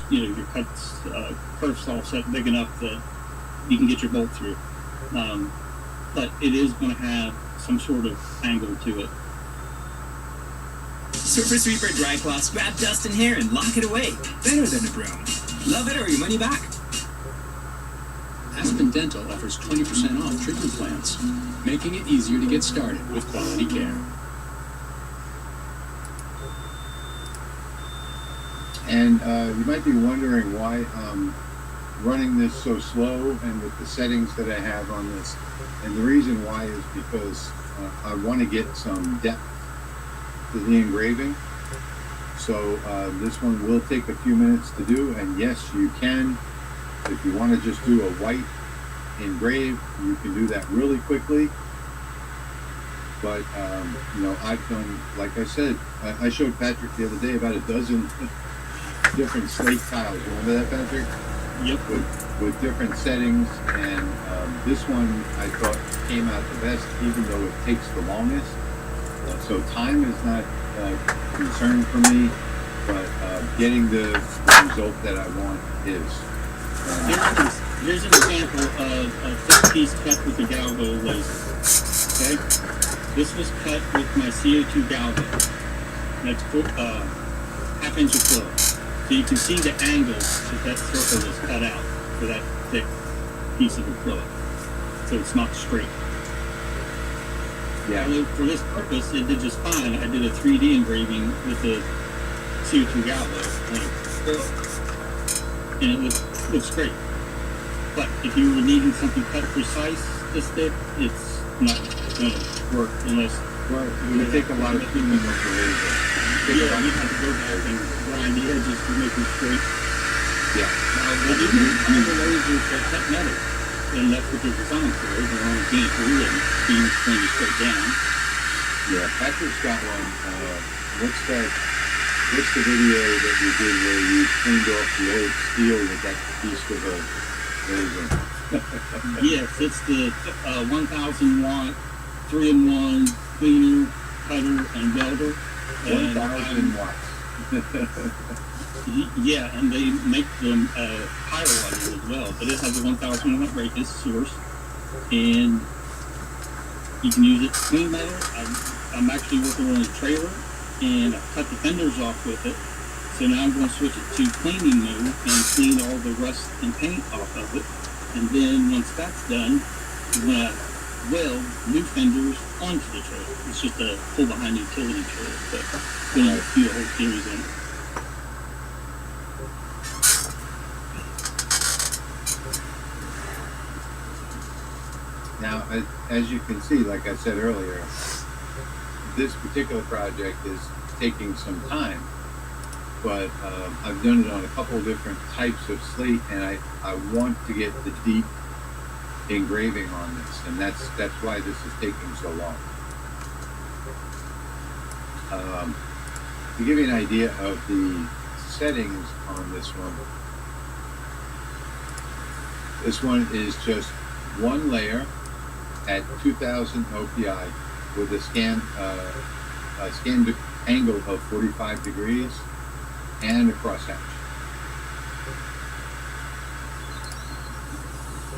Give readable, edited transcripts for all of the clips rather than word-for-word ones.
your cuts, kerf's all set big enough that you can get your bolt through. But it is going to have some sort of angle to it. Surface Sweeper dry cloths grab dust and hair and lock it away. Better than a broom. Love it or your money back. Aspen Dental offers 20% off treatment plans, making it easier to get started with quality care. And you might be wondering why I'm running this so slow and with the settings that I have on this. And the reason why is because I want to get some depth to the engraving. So this one will take a few minutes to do, and yes, you can. If you want to just do a white engrave, you can do that really quickly. But I've done, like I said, I showed Patrick the other day about a dozen different slate tiles. Remember that, Patrick? Yep. With different settings, and this one I thought came out the best, even though it takes the longest. So time is not a concern for me, but getting the result that I want is. Here's an example of a thick piece cut with the Galvo laser. Okay, this was cut with my CO2 Galvo. That's half-inch acrylic. So you can see the angle that circle was cut out for that thick piece of acrylic. So it's not straight. Yeah. For this purpose, it did just fine. I did a 3D engraving with the CO2 Galvo and it looks great. But if you were needing something cut precise this thick, it's not going to work unless. Well, it would take a lot of cleaning with the laser. Yeah, you have to go back and grind the edges to make them straight. Yeah. Now, they do use the lasers that cut metal, and that's what they're designed for. They're on being through and being pointed straight down. Yeah, Patrick's got one. What's the video that you did where you cleaned off the old steel with that piece of a laser? Yes, it's the 1,000 watt 3-in-1 cleaner, cutter, and welder. 1,000 watts. Yeah, and they make them higher wattage as well, but it has a 1,000 watt rate as source, and you can use it to clean metal. I'm actually working on a trailer, and I cut the fenders off with it. So now I'm going to switch it to cleaning mode and clean all the rust and paint off of it. And then once that's done, I'm going to weld new fenders onto the trailer. It's just a pull behind utility trailer, but I'm going to do a whole series in it. Now, as you can see, like I said earlier, this particular project is taking some time, but I've done it on a couple of different types of slate, and I want to get the deep engraving on this, and that's why this is taking so long. To give you an idea of the settings on this one is just one layer at 2000 OPI with a scan angle of 45 degrees and a crosshatch.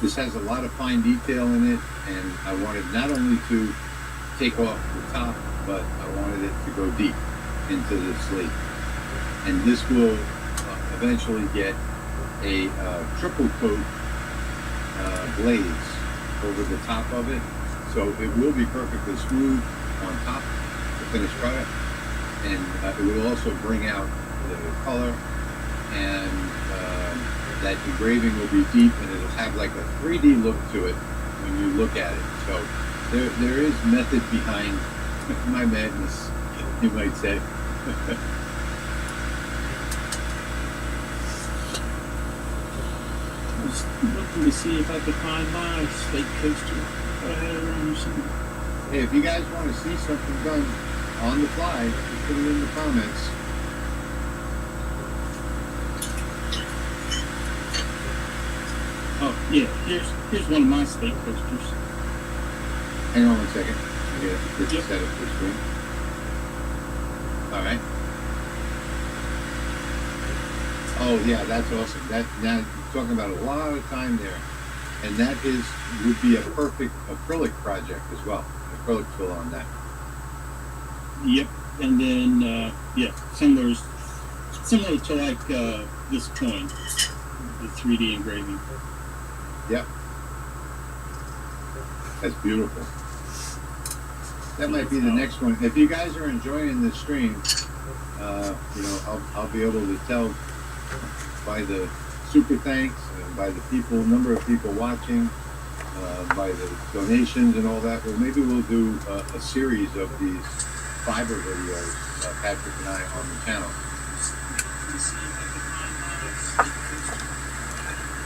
This has a lot of fine detail in it, and I wanted not only to take off the top, but I wanted it to go deep into the slate. And this will eventually get a triple coat glaze over the top of it, so it will be perfectly smooth on top, the finished product, and it will also bring out the color, and that engraving will be deep, and it'll have like a 3D look to it when you look at it. So there is method behind my madness, you might say. I was looking to see if I could find my slate coaster. But I had it around here somewhere. Hey, if you guys want to see something done on the fly, just put it in the comments. Oh, yeah, here's one of my slate coasters. Hang on 1 second. I get this set up this screen. All right. Oh yeah, that's awesome. That now you're talking about a lot of time there, and that would be a perfect acrylic project as well. Acrylic fill on that. Yep. And then yeah, similar to like this coin, the 3D engraving. Yep. That's beautiful. That might be the next one. If you guys are enjoying this stream, you know, I'll be able to tell by the super thanks and by the number of people watching, by the donations and all that. Well, maybe we'll do a series of these fiber videos, Patrick and I, on the channel.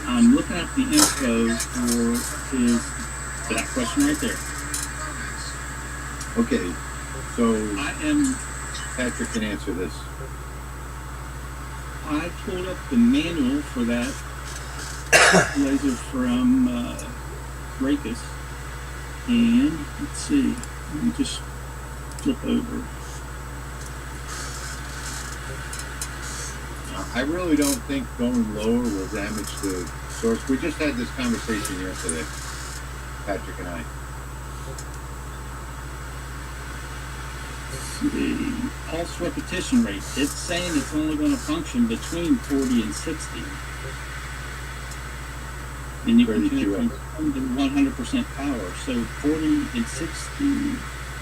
I'm looking at the info for that question right there. Okay, so I Patrick can answer this. I pulled up the manual for that laser from Raycus, and let's see. Let me just flip over. I really don't think going lower will damage the source. We just had this conversation yesterday, Patrick and I. The pulse repetition rate, it's saying it's only going to function between 40 and 60. And you can tune it from 100% power. So 40 and 60.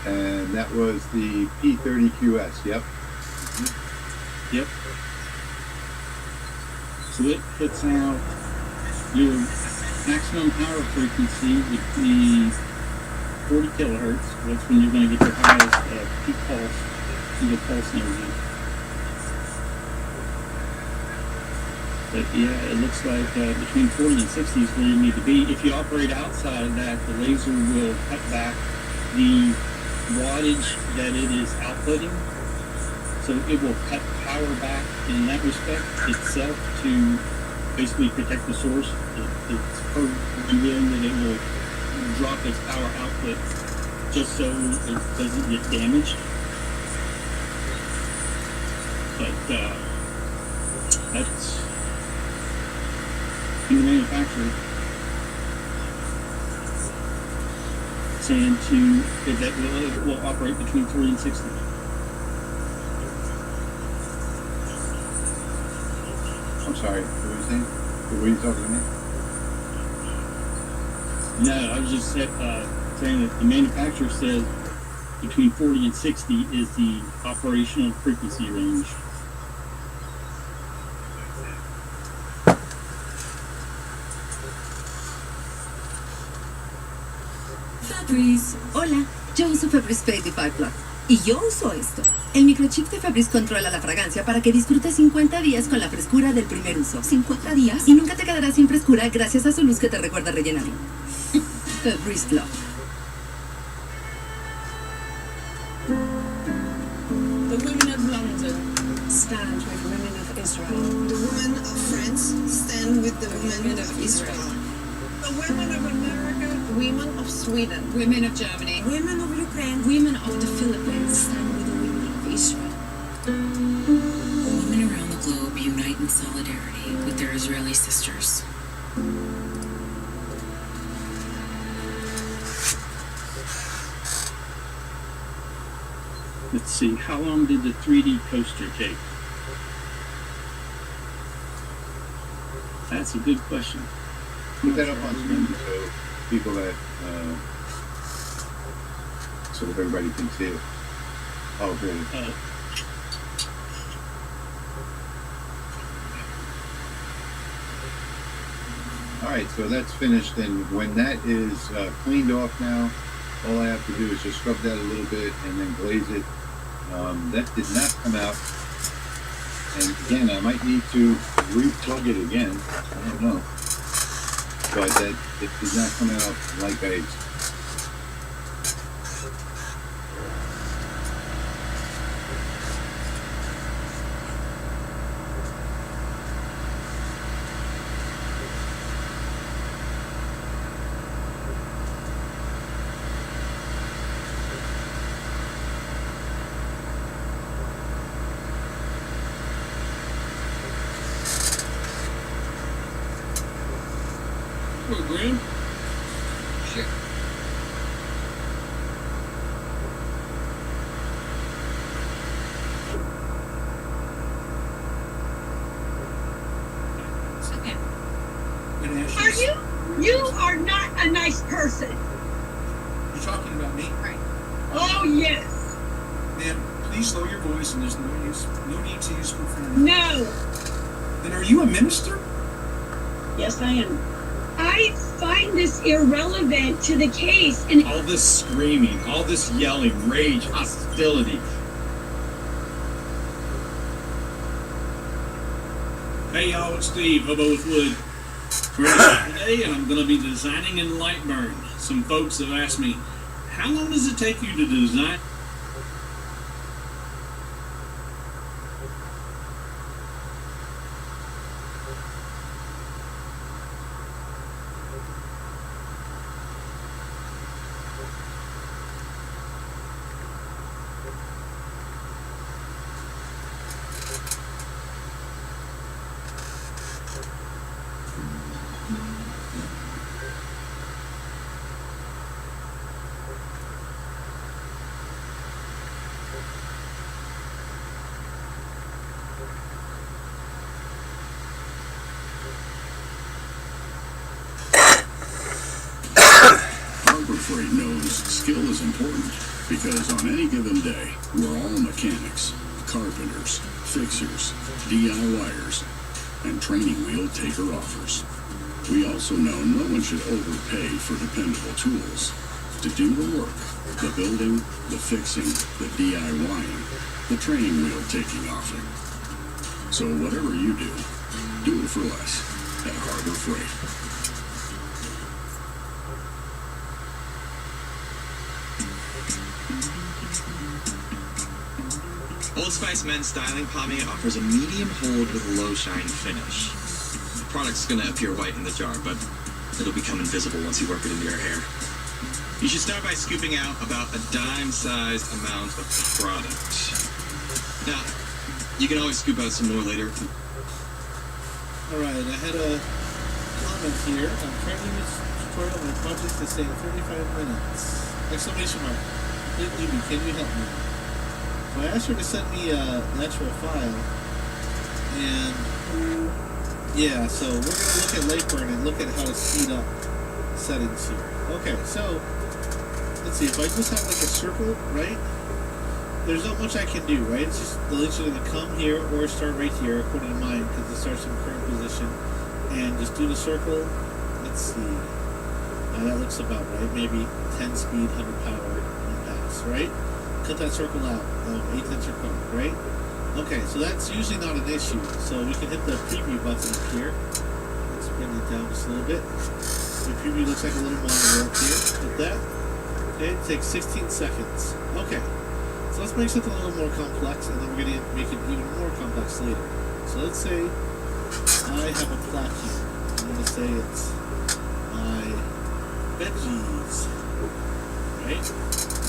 And that was the P30QS, yep. Yep. So it puts out your maximum power frequency would be 40 kilohertz. That's when you're going to get your highest peak pulse, single pulse energy. But yeah, it looks like between 40 and 60 is where you need to be. If you operate outside of that, the laser will cut back the wattage that it is outputting. So it will cut power back in that respect itself to basically protect the source. It's programmed that it will drop its power output just so it doesn't get damaged. But that's in the manufacturer saying that will operate between 40 and 60. I'm sorry, what were you saying? Were you talking to me? No, I was just saying that the manufacturer says between 40 and 60 is the operational frequency range. Febreze. Hola, yo uso Febreze 85 Plus. Y yo uso esto. El microchip de Febreze controla la fragancia para que disfrutes 50 días con la frescura del primer uso. ¿50 días? Y nunca te quedarás sin frescura gracias a su luz que te recuerda rellenarlo. Febreze Club. The women of London stand with women of Israel. The women of France stand with the women of Israel. The women of America, women of Sweden. Women of Germany, Women of Ukraine. women of the Philippines stand with the women of Israel. Women around the globe unite in solidarity with their Israeli sisters. Let's see, how long did the 3D coaster take? That's a good question. Put that up on screen so people that, so that everybody can see it. Oh, here it is. All right, so that's finished, and when that is cleaned off now, all I have to do is just scrub that a little bit and then glaze it. That did not come out, and again, I might need to re-plug it again. I don't know, but that it did not come out like I. program. Shit. It's okay. I'm gonna ask Are you? You are not a nice person. You talking about me? Oh, yes. Ma'am, please lower your voice, and there's no need to use profanity. No. Then are you a minister? Yes, I am. I find this irrelevant to the case, and All this screaming, all this yelling, rage, hostility. Hey y'all, it's Steve, Hobo's Wood. We're in today, and I'm going to be designing in Lightburn. Some folks have asked me, how long does it take you to design? Harbor Freight knows skill is important because on any given day, we're all mechanics, carpenters, fixers, DIYers, and training wheel taker-offers. We also know no one should overpay for dependable tools. To do the work, the building, the fixing, the DIYing, the training wheel taking offing. So whatever you do it for less at Harbor Freight. Old Spice Men's Styling Pomade offers a medium hold with a low shine finish. The product's gonna appear white in the jar, but it'll become invisible once you work it into your hair. You should start by scooping out about a dime-sized amount of product. Now, you can always scoop out some more later. Alright, I had a comment here. I'm currently in this tutorial. My project is saying 35 minutes. Exclamation mark. Complete newbie, can you help me? So I asked her to send me an actual file, and yeah, so we're going to look at Lightburn and look at how to speed up settings here. Okay, so let's see, if I just have like a circle, right, there's not much I can do, right? It's just the links are going to come here or start right here according to mine because it starts in current position, and just do the circle. Let's see, that looks about right, maybe 10 speed, 100 power, and pass, right? Cut that circle out of 8/10 code, right? Okay, so that's usually not an issue. So we can hit the preview button up here. Let's bring it down just a little bit. The preview looks like a little monitor up here. Hit that. Okay, it takes 16 seconds. Okay, so let's make something a little more complex, and then we're going to make it even more complex later. So let's say I have a plaque here. I'm going to say it's my veggies, right?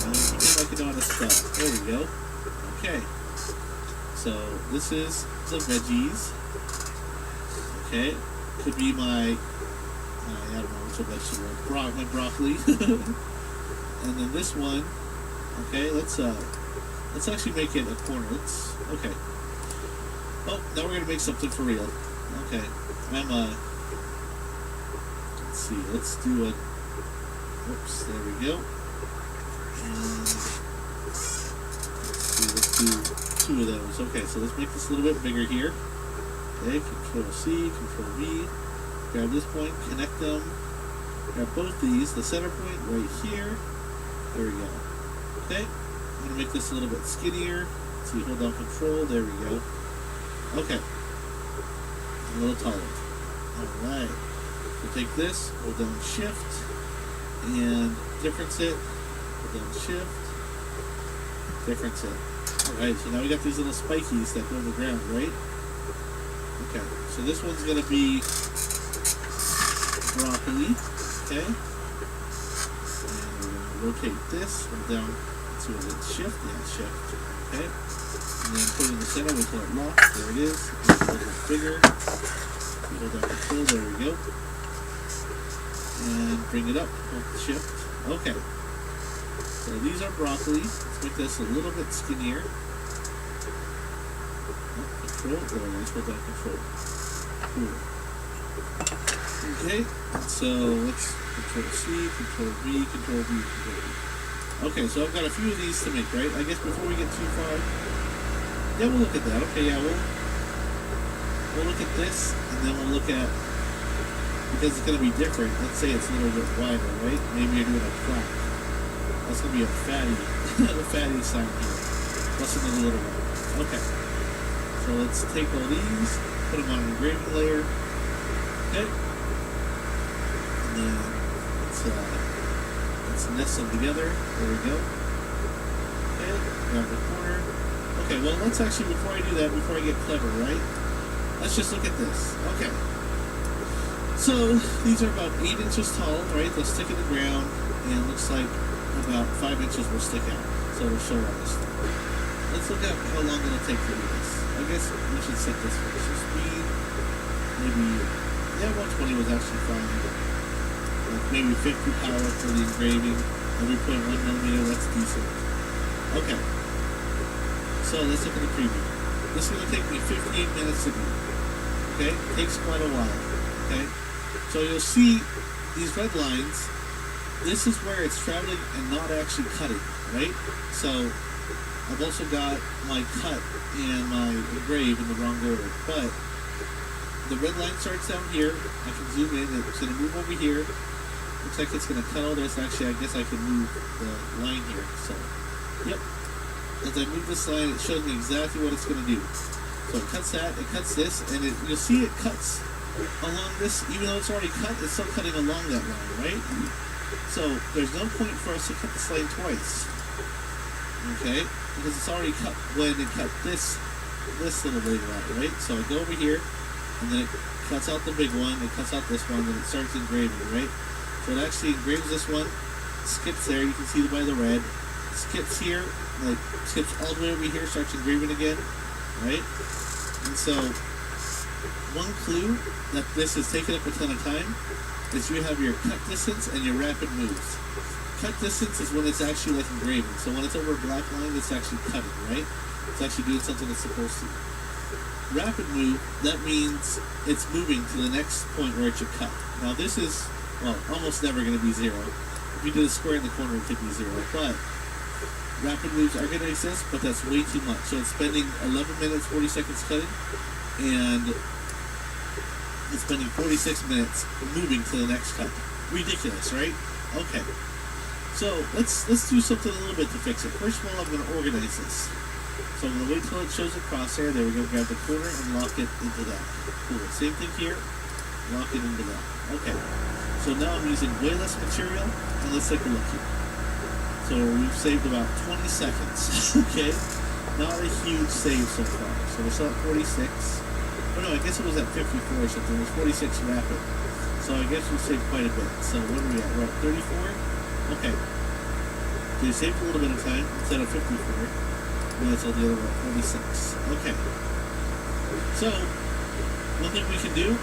Like I know how to spell. There we go. Okay. So this is the veggies. Okay. Could be my I don't know what's a vegetable. My broccoli. And then this one. Okay. Let's actually make it a corner. Okay. Oh, now we're gonna make something for real. Okay. Let's see. Let's do a. Oops. There we go. Let's do 2 of those. Okay, so let's make this a little bit bigger here. Okay, Control C, Control V. Grab this point, connect them. Grab both these, the center point right here. There we go. Okay, I'm gonna make this a little bit skinnier. So you hold down Control. There we go. Okay, a little taller. All right. So take this, hold down Shift, and difference it. Down Shift, difference it. Alright, so now we got these little spikies that go on the ground, right? Okay, so this one's gonna be broccoli, okay? And we're gonna rotate this, hold down, let's see what it's Shift, yeah, Shift, okay? And then put it in the center, we call it lock, there it is. Make it a little bit bigger. We hold down Control, there we go. And bring it up, hold the shift. Okay. So these are broccoli. Let's make this a little bit skinnier. Oh, control, or let's put that control. Cool. Okay, so let's control C, control V, control V, control V. Okay, so I've got a few of these to make, right? I guess before we get too far, yeah, we'll look at that. Okay, yeah, we'll look at this, and then we'll look at, because it's going to be different. Let's say it's a little bit wider, right? Maybe you're doing a crack. That's going to be a fatty, a fatty sign here. Plus another little one. Okay. So let's take all these, put them on an engraving layer. Okay. And then let's nest them together. There we go. Okay. Grab the corner. Okay, well, let's actually, before I do that, before I get clever, right? Let's just look at this. Okay. So, these are about 8 inches tall, right? They'll stick in the ground, and it looks like about 5 inches will stick out. So, it'll show on this thing. Let's look at how long it'll take to do this. I guess we should set this first. So, speed, maybe, yeah, 120 was actually fine. Like maybe 50 power for the engraving. Every 0.1 millimeter, that's decent. Okay. So, let's look at the preview. This is going to take me 58 minutes to do. Okay? Takes quite a while. Okay? So you'll see these red lines. This is where it's traveling and not actually cutting, right? So I've also got my cut and my engrave in the wrong order. But the red line starts down here. I can zoom in. It's going to move over here. Looks like it's going to cut all this. Actually, I guess I can move the line here. So, yep. As I move this line, it shows me exactly what it's going to do. So it cuts that, it cuts this, and you'll see it cuts along this, even though it's already cut, it's still cutting along that line, right? So there's no point for us to cut this line twice, okay? Because it's already cut when it cut this little later out, right? So I go over here, and then it cuts out the big one, it cuts out this one, then it starts engraving, right? So it actually engraves this one, skips there, you can see by the red, skips here, like skips all the way over here, starts engraving again, right? And so one clue that this is taking up a ton of time is you have your cut distance and your rapid moves. Cut distance is when it's actually like engraving. So when it's over a black line, it's actually cutting, right? It's actually doing something it's supposed to. Rapid move, that means it's moving to the next point where it should cut. Now this is, well, almost never going to be 0. If you did a square in the corner, it could be 0. But rapid moves are going to exist, but that's way too much. So it's spending 11 minutes, 40 seconds cutting, and it's spending 46 minutes moving to the next cut. Ridiculous, right? Okay. So let's do something a little bit to fix it. First of all, I'm going to organize this. So I'm going to wait till it shows a crosshair. There we go. Grab the corner and lock it into that. Cool. Same thing here. Lock it into that. Okay. So now I'm using way less material, and let's take a look here. So we've saved about 20 seconds. Okay. Not a huge save so far. So we're still at 46. Oh no, I guess it was at 54 or something. It was 46 rapid. So I guess we saved quite a bit. So what are we at? We're at 34? Okay. So we saved a little bit of time instead of 54. And that's all the other way at 46. Okay. So, one thing we can do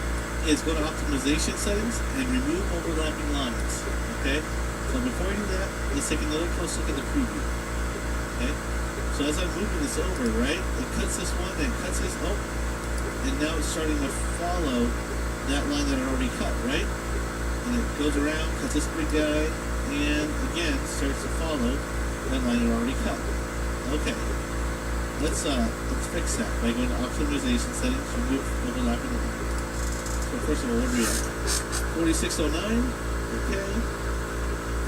is go to optimization settings and remove overlapping lines. Okay? So before we do that, let's take another close look at the preview. Okay? So as I'm moving this over, right, it cuts this one and cuts this, oh, and now it's starting to follow that line that I already cut, right? And it goes around, cuts this big guy, and again starts to follow that line I already cut. Okay, let's fix that by going to optimization settings, remove overlapping lines. So first of all, what are we at? 4609, okay.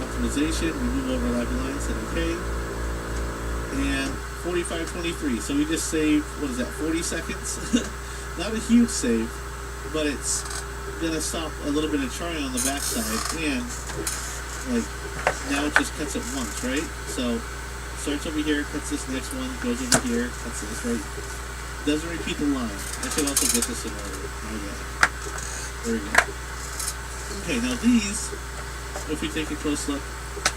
Optimization, remove overlapping lines, and okay. And 4523, so we just saved, what is that, 40 seconds? Not a huge save, but it's gonna stop a little bit of trying on the backside, and like now it just cuts it once, right? So starts over here, cuts this next one, goes over here, cuts this, right? Doesn't repeat the line. I should also get this in order. My bad. There we go. Okay, now these, if we take a close look,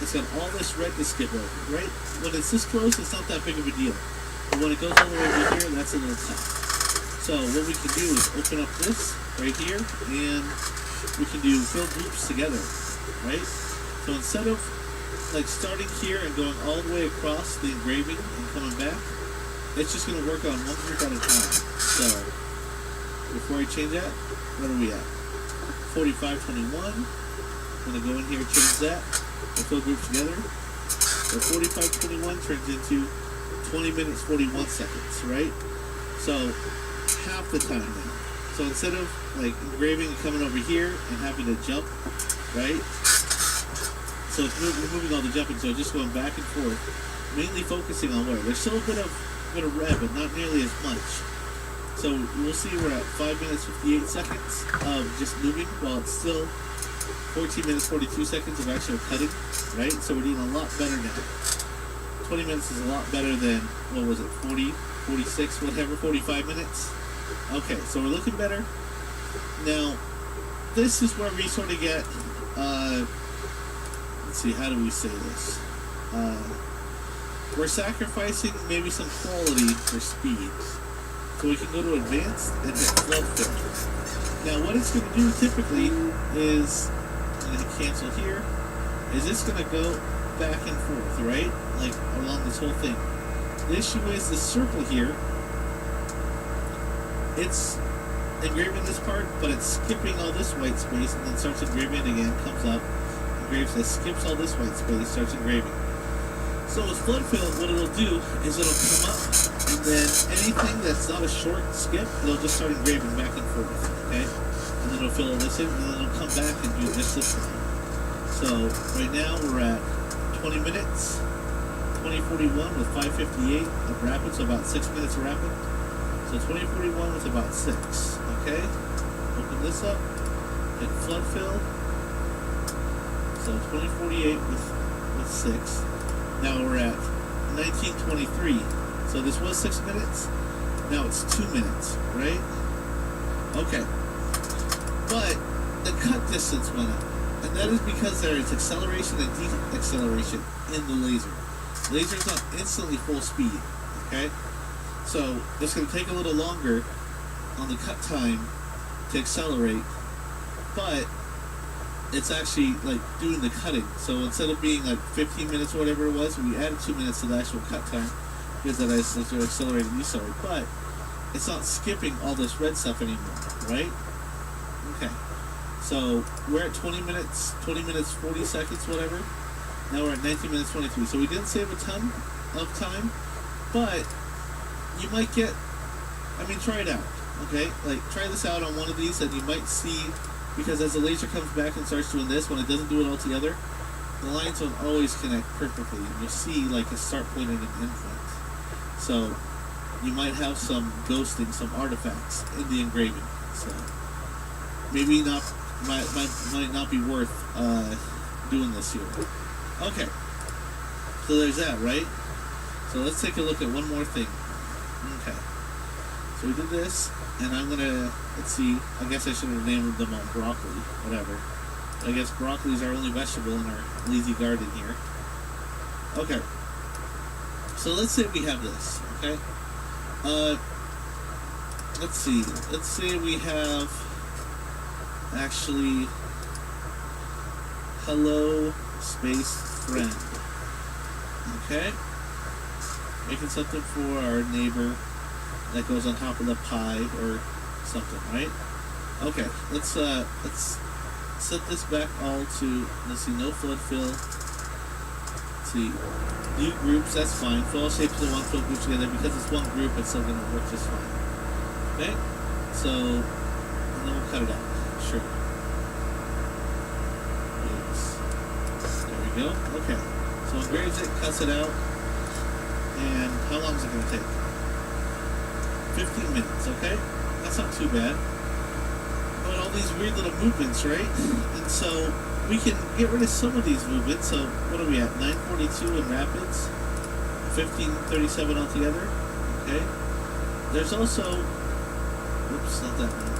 it's got all this red to skip over, right? When it's this close, it's not that big of a deal. But when it goes all the way over here, that's a little tough. So what we can do is open up this right here and we can do fill groups together, right? So instead of like starting here and going all the way across the engraving and coming back, it's just going to work on one group at a time. So before I change that, what are we at? 45:21. I'm going to go in here, change that, and fill groups together. So 45:21 turns into 20 minutes 41 seconds, right? So half the time now. So instead of like engraving and coming over here and having to jump, right? So it's removing all the jumping, so just going back and forth, mainly focusing on where. There's still a bit of red, but not nearly as much. So we'll see we're at 5 minutes 58 seconds of just moving, while it's still 14 minutes 42 seconds of actual cutting, right? So we're doing a lot better now. 20 minutes is a lot better than, what was it, 40, 46, whatever, 45 minutes? Okay, so we're looking better. Now, this is where we sort of get, let's see, how do we say this? We're sacrificing maybe some quality for speed. So we can go to advanced and hit flood fill. Now what it's going to do typically is, I'm going to cancel here, is it's going to go back and forth, right? Like along this whole thing. The issue is the circle here, it's engraving this part, but it's skipping all this white space and then starts engraving again, comes up, engraves this, skips all this white space, starts engraving. So with flood fill, what it'll do is it'll come up, and then anything that's not a short skip, it'll just start engraving back and forth, okay? And then it'll fill all this in, and then it'll come back and do just this line. So right now we're at 20 minutes, 2041 with 5:58 of rapid, so about 6 minutes of rapid. So 2041 with about 6, okay? Open this up, hit flood fill. So 2048 with 6. Now we're at 1923. So this was 6 minutes. Now it's 2 minutes, right? Okay. But the cut distance went up. And that is because there is acceleration and deceleration in the laser. Laser's not instantly full speed, okay? So it's going to take a little longer on the cut time to accelerate, but it's actually like doing the cutting. So instead of being like 15 minutes or whatever it was, we added 2 minutes to the actual cut time because that is sort of accelerating and decelerate. But it's not skipping all this red stuff anymore, right? Okay. So we're at 20 minutes 40 seconds, whatever. Now we're at 19 minutes 23. So we didn't save a ton of time, but you might get, I mean, try it out, okay? Like, try this out on one of these and you might see, because as the laser comes back and starts doing this, when it doesn't do it all together, the lines don't always connect perfectly. And you'll see, like, a start point and an end point. So, you might have some ghosting, some artifacts in the engraving. So, maybe not, might not be worth doing this here. Okay. So there's that, right? So let's take a look at one more thing. Okay. So we did this, and I'm gonna, let's see, I guess I should have named them all broccoli, whatever. I guess broccoli is our only vegetable in our lazy garden here. Okay. So let's say we have this, okay? Let's see. Let's say we have, actually, hello space friend. Okay? Making something for our neighbor that goes on top of the pie or something, right? Okay, let's set this back all to, let's see, no flood fill. Let's see, new groups, that's fine. Fill all shapes in one, fill groups together. Because it's one group, it's still going to work just fine. Okay? So, and then we'll cut it out. Sure. There we go. Okay. So engraves it, cuts it out. And how long is it going to take? 15 minutes, okay? That's not too bad. But all these weird little movements, right? And so we can get rid of some of these movements. So what are we at? 942 in rapids, 1537 altogether. Okay. There's also, oops, not that one.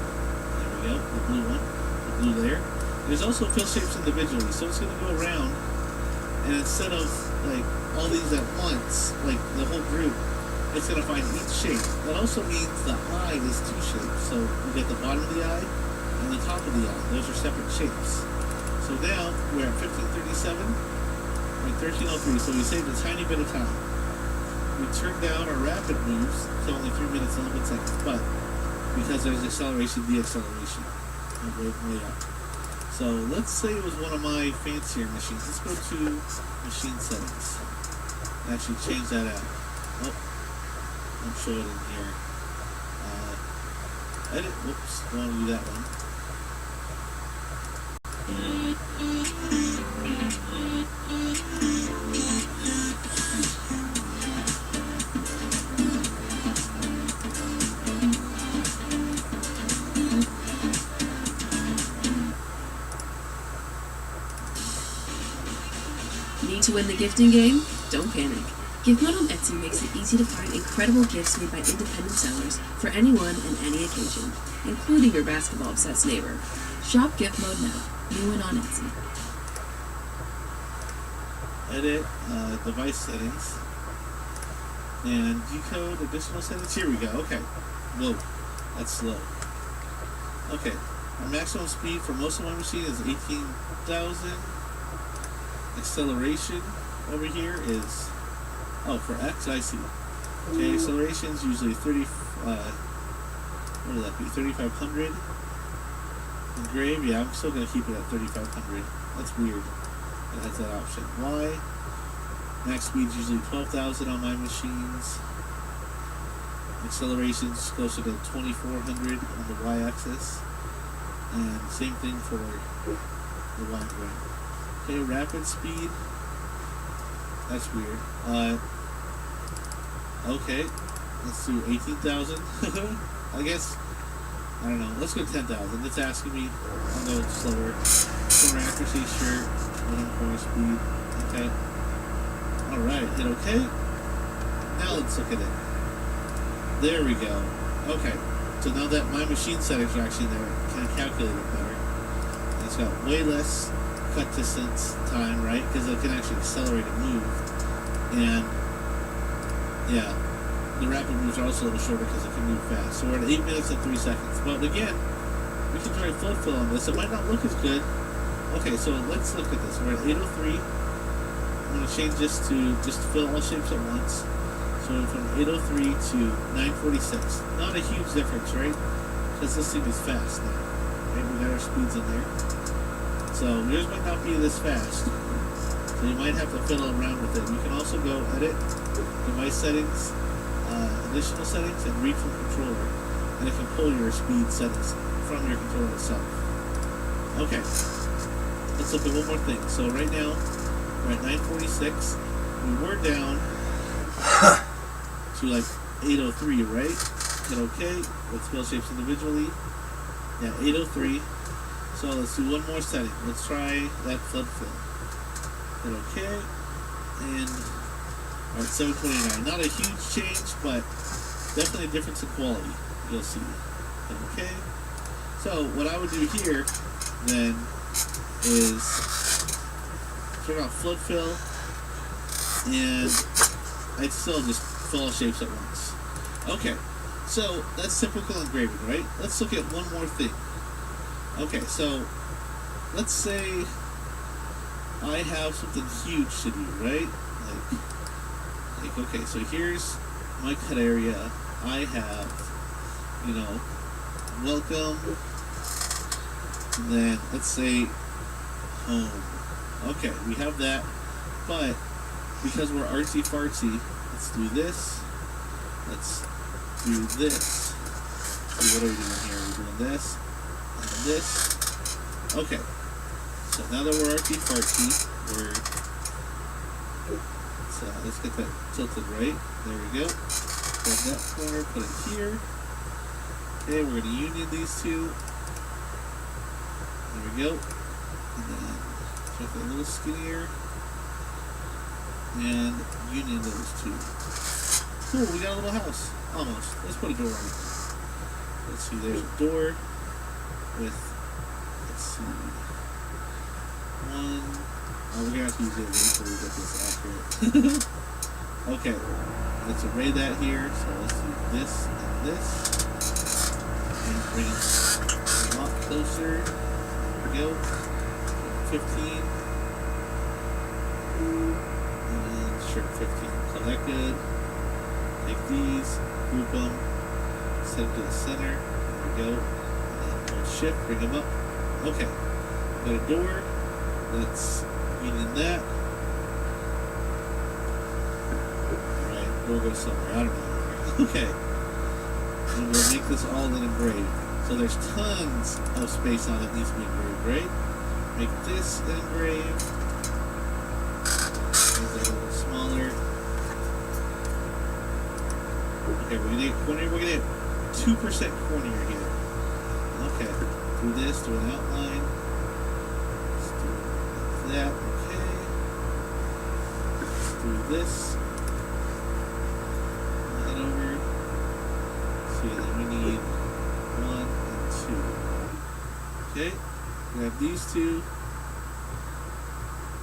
There we go, the blue one, the blue layer. There's also fill shapes individually, so it's going to go around, and instead of like all these at once, like the whole group, it's going to find each shape. That also means the eye is two shapes. So we get the bottom of the eye and the top of the eye. Those are separate shapes. So now we're at 1537, we're at 1303, so we saved a tiny bit of time. We turned down our rapid moves to only 3 minutes and 11 seconds, but because there's acceleration, deceleration, and way up. So let's say it was one of my fancier machines. Let's go to machine settings. Actually change that out. Oh, I'll show it in here. Edit. Whoops, don't want to do that one. Need to win the gifting game? Don't panic. Giftmode on Etsy makes it easy to find incredible gifts made by independent sellers for anyone and any occasion, including your basketball-obsessed neighbor. Shop Giftmode now. New and on Etsy. Edit device settings and decode additional settings. Here we go. Okay. Whoa, that's slow. Okay, our maximum speed for most of my machine is 18,000. Acceleration over here is, oh, for X, I see. Okay, acceleration is usually 30, what would that be, 3,500. Engrave, yeah, I'm still going to keep it at 3,500. That's weird. It has that option. Y, max speed is usually 12,000 on my machines. Acceleration is closer to 2,400 on the Y-axis. And same thing for the Y-grade. Okay, rapid speed. That's weird. Okay, let's do 18,000. I guess, I don't know. Let's go 10,000. It's asking me. I'll go slower. Corner accuracy, sure. Corner speed. Okay. Alright, hit okay. Now let's look at it. There we go. Okay. So now that my machine settings are actually there, I can calculate it better. And it's got way less cut distance time, right? Because it can actually accelerate and move. And yeah, the rapid moves are also a little shorter because it can move fast. So we're at 8 minutes and 3 seconds. But again, we can try flood fill on this. It might not look as good. Okay, so let's look at this. We're at 803. I'm going to change this to just fill all shapes at once. So from 803 to 946. Not a huge difference, right? Because this thing is fast now. Right? We got our speeds in there. So yours might not be this fast. So you might have to fiddle around with it. You can also go edit, device settings, additional settings, and read from controller. And it can pull your speed settings from your controller itself. Okay. Let's look at one more thing. So right now, we're at 946. We were down to like 803, right? Hit okay. Let's fill shapes individually. Yeah, 803. So let's do one more setting. Let's try that flood fill. Hit okay. And alright, 729. Not a huge change, but definitely a difference in quality. You'll see. Hit okay. So what I would do here then is turn off flood fill, and I'd still just fill all shapes at once. Okay, so that's typical engraving, right? Let's look at one more thing. Okay, so let's say I have something huge to do, right? Like okay, so here's my cut area. I have, you know, welcome, and then let's say home. Okay, we have that, but because we're artsy fartsy, let's do this. Let's do this. See, what are we doing here? We're doing this and this. Okay, so now that we're artsy fartsy, let's get that tilted right. There we go. Grab that corner, put it here. Okay, we're going to union these two. There we go. And then make it a little skinnier. And union those two. Cool, we got a little house. Almost. Let's put a door on it. Let's see, there's a door with, let's see, one. Oh, we're going to have to use it so we get this accurate. Okay, let's array that here. So let's do this and this. And bring them up closer. There we go. 15. And sure, 15. Collected. Take these, group them, set them to the center. There we go. And hold shift, bring them up. Okay. Got a door. Let's union that. Alright, door goes somewhere. I don't know. Okay. And we'll make this all in engraved. So there's tons of space on it needs to be engraved, right? Make this engraved. Make that a little smaller. Okay, we're gonna get corner. We're gonna get 2% corner here. Okay. Do this, do an outline. Let's do that. Okay. Let's do this. Head over. See, then we need 1 and 2. Okay. Grab these two.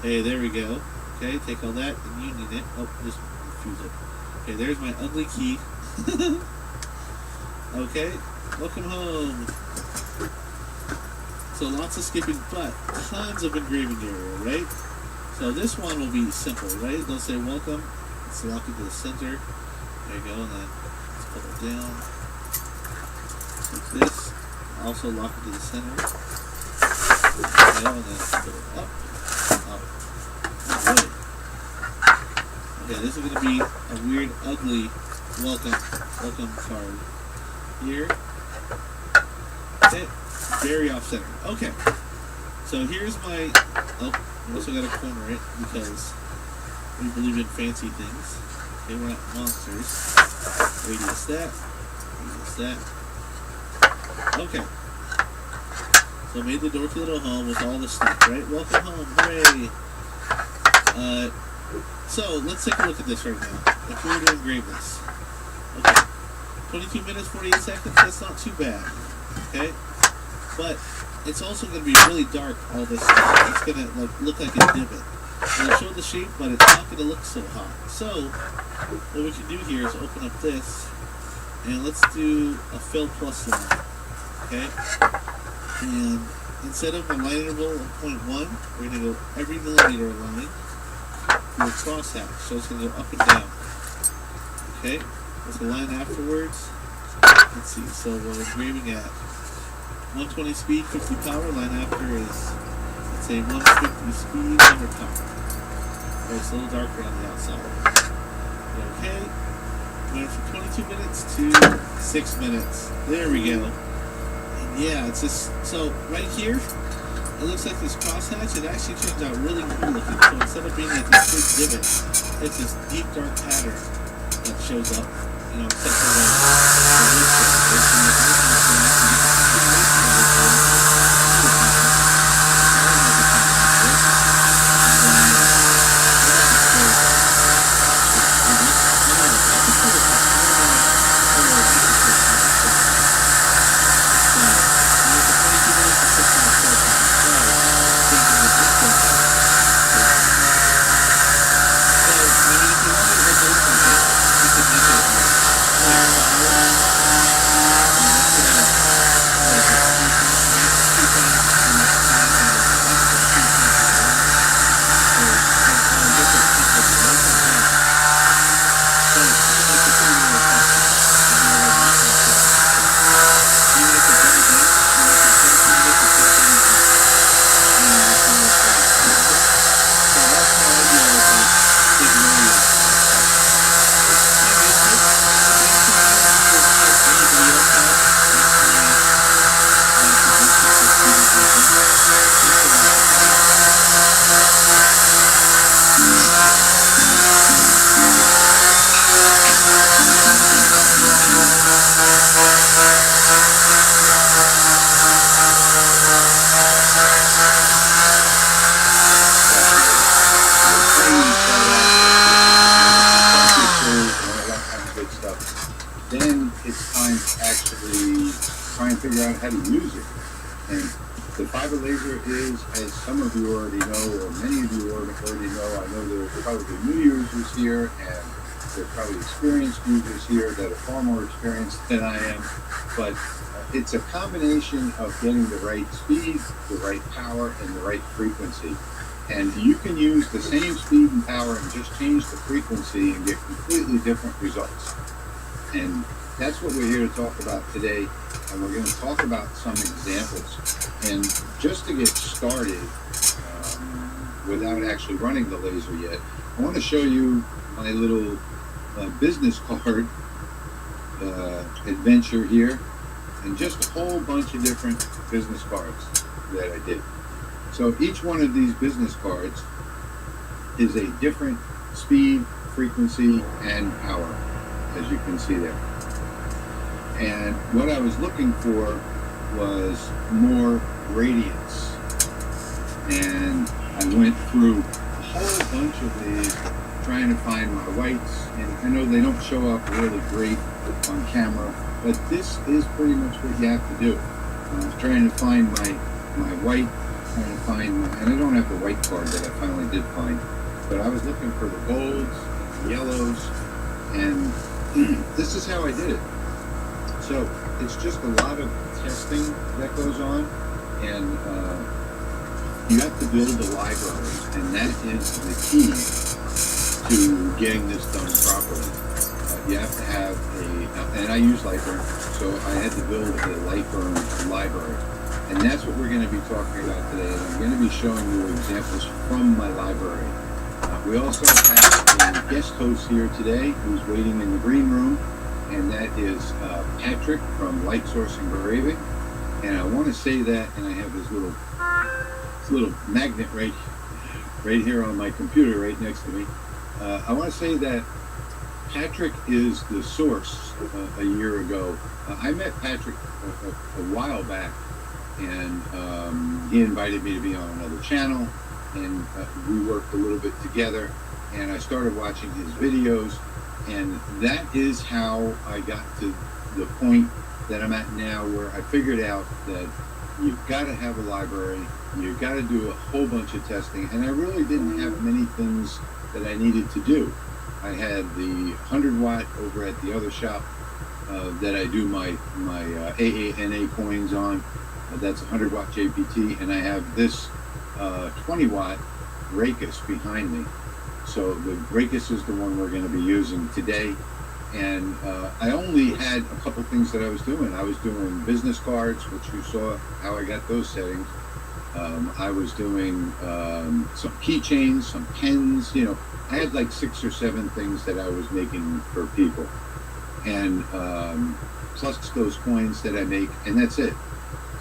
Hey, there we go. Okay, take all that and union it. Oh, just confuse it. Okay, there's my ugly key. Okay, welcome home. So lots of skipping, but tons of engraving area, right? So this one will be simple, right? They'll say welcome. Let's lock it to the center. There you go, and then let's pull it down. Like this. Also lock it to the center. There you go, and then pull it up. Up. Okay, this is going to be a weird, ugly welcome card here. Okay, very off center. Okay, so here's my. Oh, we also got to corner it because we believe in fancy things. Okay, we're not monsters. Radius that. Radius that. Okay. So made the Dorky Little home with all the stuff, right? Welcome home, hooray! So let's take a look at this right now. If we were to engrave this. Okay. 22 minutes, 48 seconds, that's not too bad. Okay? But it's also going to be really dark, all this stuff. It's going to look like a divot. It'll show the shape, but it's not going to look so hot. So, what we can do here is open up this, and let's do a fill plus line. Okay? And instead of a line interval of 0.1, we're going to go every millimeter line through a crosshatch. So it's going to go up and down. Okay? With the line afterwards, let's see, so we're engraving at 120 speed, 50 power. Line after is, let's say, 150 speed, 100 power. Oh, it's a little darker on the outside. Okay. Went from 22 minutes to 6 minutes. There we go. And yeah, it's just, so right here, it looks like this crosshatch. It actually turns out really cool looking. So instead of being like this big divot, it's this deep dark pattern that shows up. You know, except for then it's time to actually try and figure out how to use it. And the fiber laser is, as some of you already know, or many of you already know, I know there are probably new users here, and there are probably experienced users here that are far more experienced than I am. But it's a combination of getting the right speed, the right power, and the right frequency. And you can use the same speed and power and just change the frequency and get completely different results. And that's what we're here to talk about today. And we're going to talk about some examples. And just to get started, without actually running the laser yet, I want to show you my little business card adventure here, and just a whole bunch of different business cards that I did. So each one of these business cards is a different speed, frequency, and power, as you can see there. And what I was looking for was more radiance. And I went through a whole bunch of these trying to find my whites. And I know they don't show up really great on camera, but this is pretty much what you have to do. I was trying to find my white, trying to find my, and I don't have the white card that I finally did find, but I was looking for the golds, the yellows, and this is how I did it. So it's just a lot of testing that goes on, and you have to build a library, and that is the key to getting this done properly. You have to have and I use Lightburn, so I had to build a Lightburn library. And that's what we're going to be talking about today. And I'm going to be showing you examples from my library. We also have a guest host here today who's waiting in the green room, and that is Patrick from Light Source Engraving. And I want to say that, and I have this little magnet right here on my computer right next to me. I want to say that Patrick is the source a year ago. I met Patrick a while back, and he invited me to be on another channel, and we worked a little bit together, and I started watching his videos, and that is how I got to the point that I'm at now, where I figured out that you've got to have a library, you've got to do a whole bunch of testing, and I really didn't have many things that I needed to do. I had the 100 watt over at the other shop that I do my AANA coins on. That's 100 watt JPT, and I have this 20 watt Raycus behind me. So the Raycus is the one we're going to be using today. And I only had a couple things that I was doing. I was doing business cards, which you saw how I got those settings. I was doing some keychains, some pens, you know. I had like 6 or 7 things that I was making for people. And plus those coins that I make, and that's it.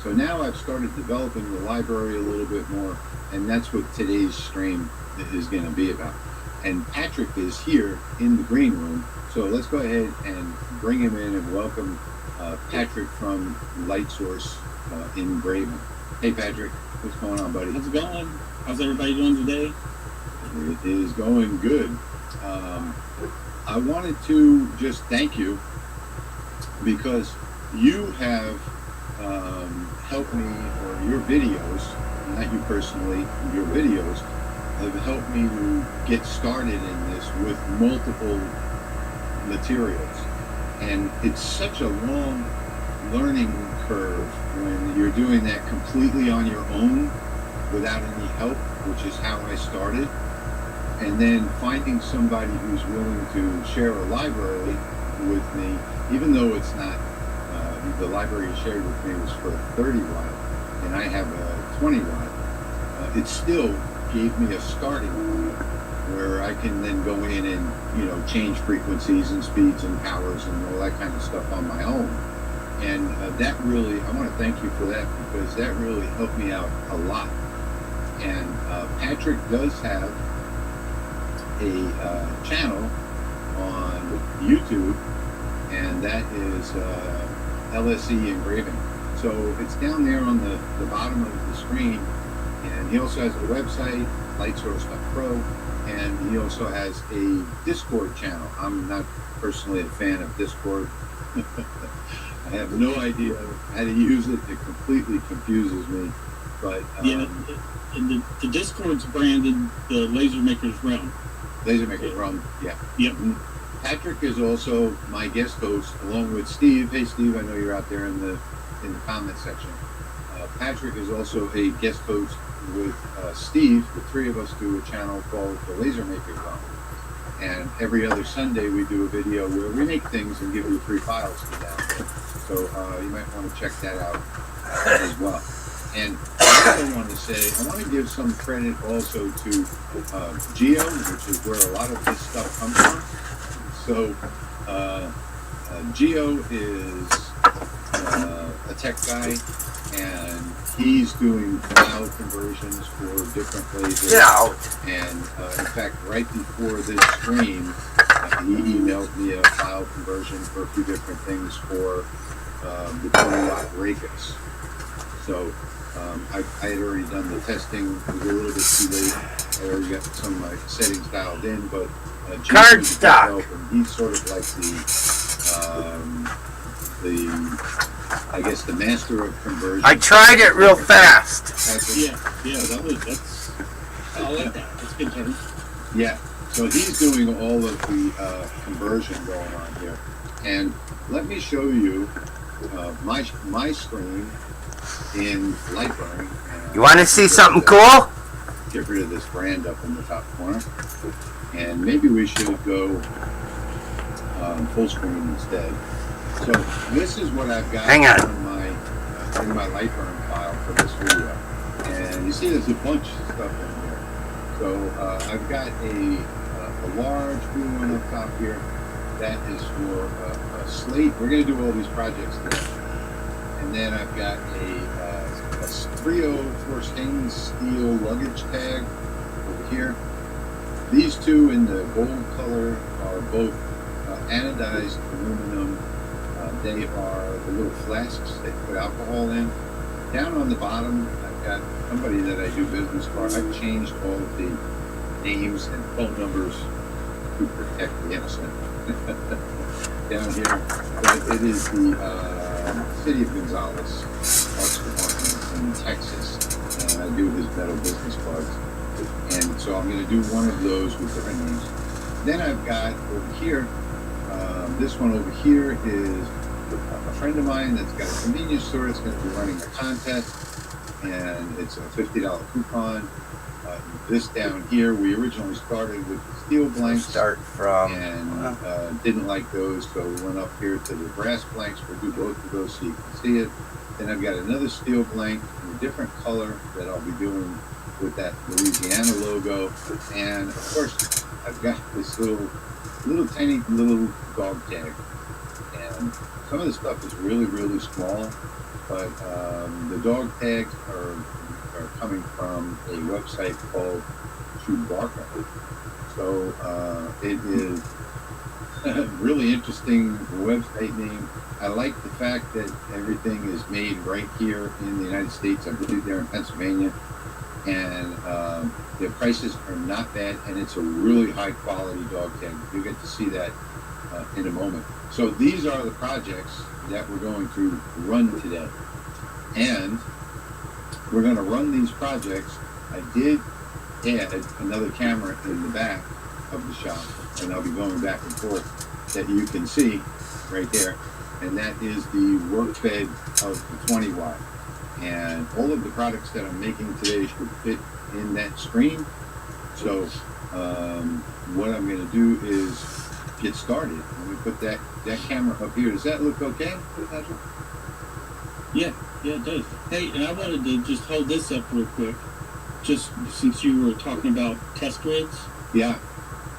So now I've started developing the library a little bit more, and that's what today's stream is going to be about. And Patrick is here in the green room, so let's go ahead and bring him in and welcome Patrick from Light Source Engraving. Hey Patrick, what's going on, buddy? How's it going? How's everybody doing today? It is going good. I wanted to just thank you because you have helped me, or your videos, not you personally, your videos have helped me to get started in this with multiple materials. And it's such a long learning curve when you're doing that completely on your own without any help, which is how I started. And then finding somebody who's willing to share a library with me, even though it's not, the library you shared with me was for a 30 watt, and I have a 20 watt, it still gave me a starting point where I can then go in and, you know, change frequencies and speeds and powers and all that kind of stuff on my own. And that really, I want to thank you for that, because that really helped me out a lot. And Patrick does have a channel on YouTube, and that is LSE Engraving. So it's down there on the bottom of the screen, and he also has a website, lightsource.pro, and he also has a Discord channel. I'm not personally a fan of Discord. I have no idea how to use it. It completely confuses me. But yeah, and the Discord's branded the Laser Maker's Realm. Laser Maker's Realm, yeah. Yep. Patrick is also my guest host, along with Steve. Hey, Steve, I know you're out there in the in the comment section. Patrick is also a guest host with Steve. The three of us do a channel called The Laser Maker Zone. And every other Sunday we do a video where we make things and give you free files to download. So you might want to check that out as well. And I also want to say, I want to give some credit also to Geo, which is where a lot of this stuff comes from. So Geo is a tech guy, and he's doing file conversions for different lasers. Yeah. And in fact, right before this stream, he emailed me a file conversion for a few different things for the 20-watt Raycus. So I had already done the testing. It was a little bit too late. I already got some settings dialed in, but card stock. And he's sort of like I guess the master of conversion. I tried it real fast. Yeah, that's. I like that. That's good term. Yeah. So he's doing all of the conversion going on here, and let me show you my screen in Lightburn. You want to see something cool? Get rid of this brand up in the top corner, and maybe we should go full screen instead. So this is what I've got in my Lightburn file for this video, and you see there's a bunch of stuff in here. So I've got a large blue one up top here. That is for a slate. We're going to do all these projects today. And then I've got a 304 stainless steel luggage tag over here. These two in the gold color are both anodized aluminum. They are the little flasks that you put alcohol in. Down on the bottom, I've got somebody that I do business for. I've changed all of the names and phone numbers to protect the innocent. Down here, but it is the City of Gonzales Parks Department in Texas, and I do his metal business cards. And so I'm going to do one of those with different names. Then I've got over here, this one over here is a friend of mine that's got a convenience store. It's going to be running a contest, and it's a $50 coupon. This down here, we originally started with the steel blanks. And didn't like those, so we went up here to the brass blanks. We'll do both of those so you can see it. Then I've got another steel blank in a different color that I'll be doing with that Louisiana logo. And of course, I've got this little tiny dog tag. And some of the stuff is really, really small, but the dog tags are coming from a website called Chewbacca. So it is a really interesting website name. I like the fact that everything is made right here in the United States. I believe they're in Pennsylvania, and their prices are not bad, and it's a really high quality dog tag. You'll get to see that in a moment. So these are the projects that we're going to run today, and we're going to run these projects. I did add another camera in the back of the shop, and I'll be going back and forth, that you can see right there, and that is the work bed of the 20 watt. And all of the products that I'm making today should fit in that screen. So what I'm going to do is get started. Let me put that camera up here. Does that look okay, Patrick? Yeah, it does. Hey, and I wanted to just hold this up real quick, just since you were talking about test grids. Yeah.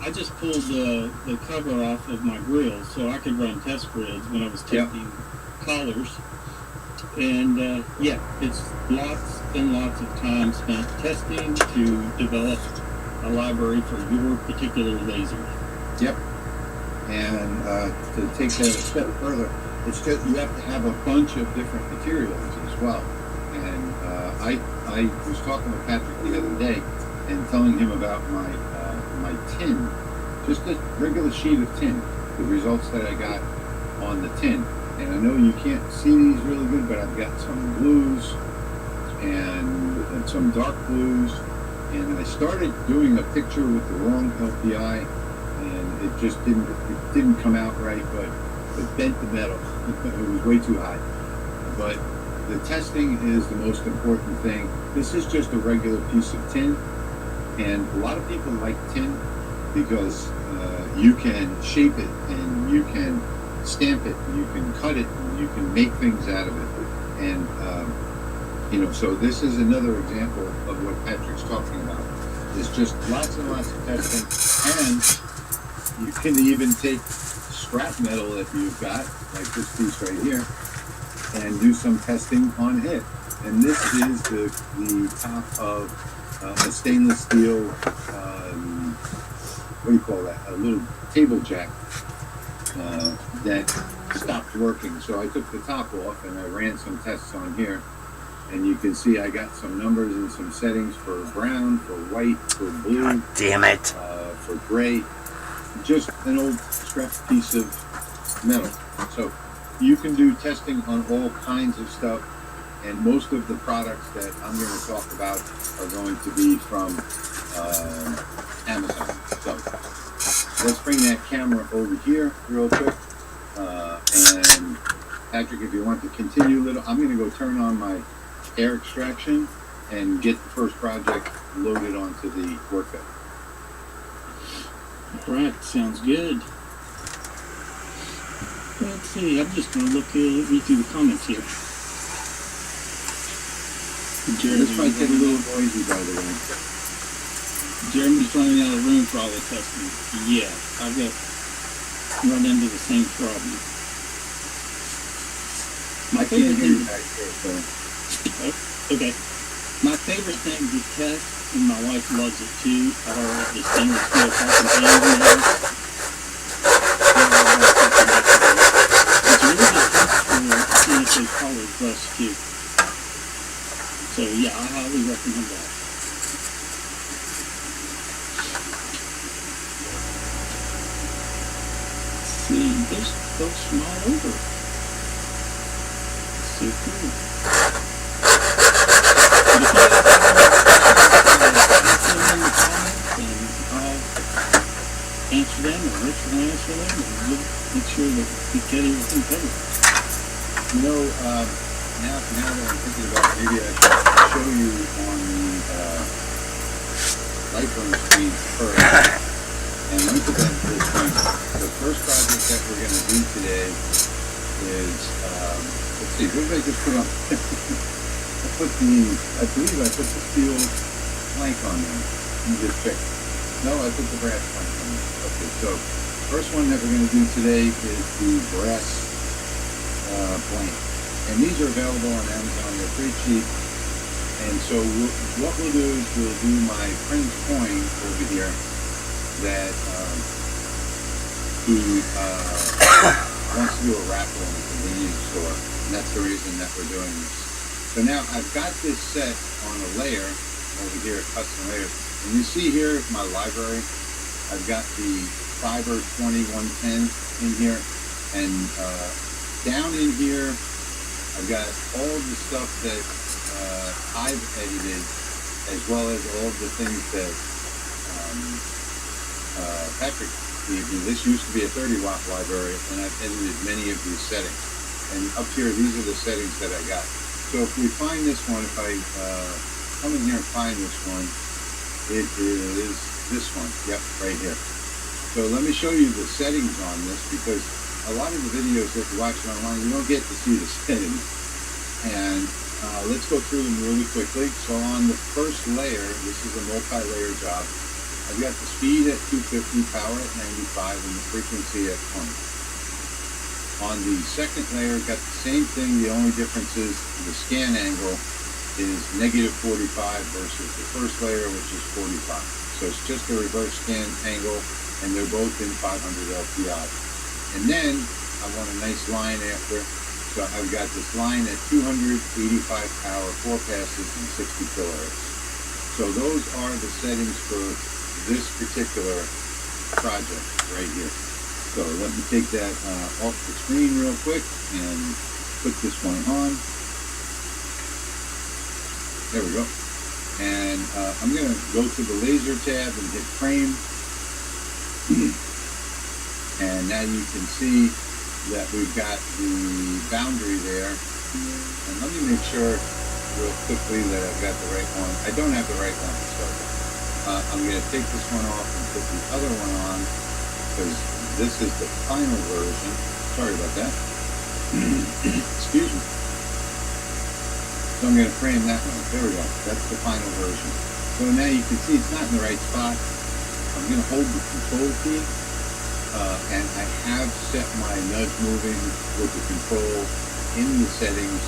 I just pulled the cover off of my grill so I could run test grids when I was testing collars. And it's lots and lots of time spent testing to develop a library for your particular laser. Yep. And to take that a step further, it's just you have to have a bunch of different materials as well. And I was talking with Patrick the other day and telling him about my tin, just a regular sheet of tin, the results that I got on the tin. And I know you can't see these really good, but I've got some blues and some dark blues. And I started doing a picture with the wrong LPI, and it just didn't come out right, but it bent the metal. It was way too hot. but the testing is the most important thing. This is just a regular piece of tin, and a lot of people like tin because you can shape it and you can stamp it and you can cut it and you can make things out of it. And so this is another example of what Patrick's talking about. There's just lots and lots of testing, and you can even take scrap metal that you've got, like this piece right here, and do some testing on it. And this is the top of a stainless steel, what do you call that? A little table jack that stopped working. So I took the top off and I ran some tests on here. And you can see I got some numbers and some settings for brown, for white, for blue. God damn it. For gray. Just an old scrap piece of metal. So you can do testing on all kinds of stuff. And most of the products that I'm going to talk about are going to be from Amazon. So let's bring that camera over here real quick. And Patrick, if you want to continue a little, I'm going to go turn on my air extraction and get the first project loaded onto the workbench. All right, sounds good. Let's see, I'm just going to read through the comments here. This might get a little noisy, by the way. Jeremy's running out of room for all the testing. Yeah, I've got run into the same problem. I can't hear you back here, so. Okay. My favorite thing to test, and my wife loves it too, are the stainless steel carpet pans in the house. It's really good test for CNC color brush too. So yeah, I highly recommend that. Let's see, there's folks from all over. So cool. Answer them, or Rich will answer them, and we'll make sure that we get everything covered. Now that I'm thinking about it, maybe I should show you on the Lightburn screen first. And let me put that this one. The first project that we're going to do today is, let's see, what did I just put on? I believe I put the steel plank on there. Let me just check. No, I put the brass plank on there. Okay, so first one that we're going to do today is the brass plank. And these are available on Amazon. They're pretty cheap. And so what we'll do is we'll do my friend's coin over here that he wants to do a raffle in a convenience store. And that's the reason that we're doing this. So now I've got this set on a layer over here, custom layers. And you see here my library. I've got the Fiber 2110 in here. And down in here, I've got all the stuff that I've edited, as well as all the things that Patrick gave me. This used to be a 30-watt library, and I've edited many of these settings. And up here, these are the settings that I got. So if we find this one, if I come in here and find this one, it is this one. Yep, right here. So let me show you the settings on this, because a lot of the videos that you're watching online, you don't get to see the settings. And let's go through them really quickly. So on the first layer, this is a multi-layer job. I've got the speed at 250, power at 95, and the frequency at 20. On the second layer, got the same thing. The only difference is the scan angle is -45 versus the first layer, which is 45. So it's just a reverse scan angle, and they're both in 500 LPI. And then I want a nice line after, so I've got this line at 285 power, 4 passes, and 60 kilohertz. So those are the settings for this particular project right here. So let me take that off the screen real quick and put this one on. There we go. And I'm going to go to the laser tab and hit frame. And now you can see that we've got the boundary there And let me make sure real quickly that I've got the right one. I don't have the right one, so I'm going to take this one off and put the other one on, because this is the final version. Sorry about that. Excuse me. So I'm going to frame that one. There we go. That's the final version. So now you can see it's not in the right spot. I'm going to hold the control key, and I have set my nudge moving with the control in the settings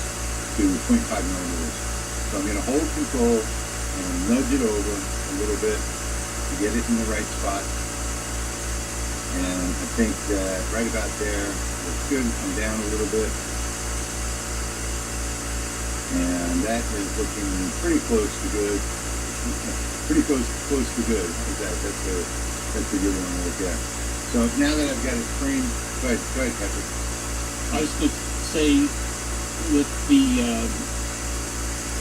to 0.5 millimeters. So I'm going to hold control and nudge it over a little bit to get it in the right spot. And I think that right about there looks good. Come down a little bit. And that is looking pretty close to good. Pretty close to good. How's that? That's a good one to look at. So now that I've got it framed, go ahead, Patrick. I was going to say, with the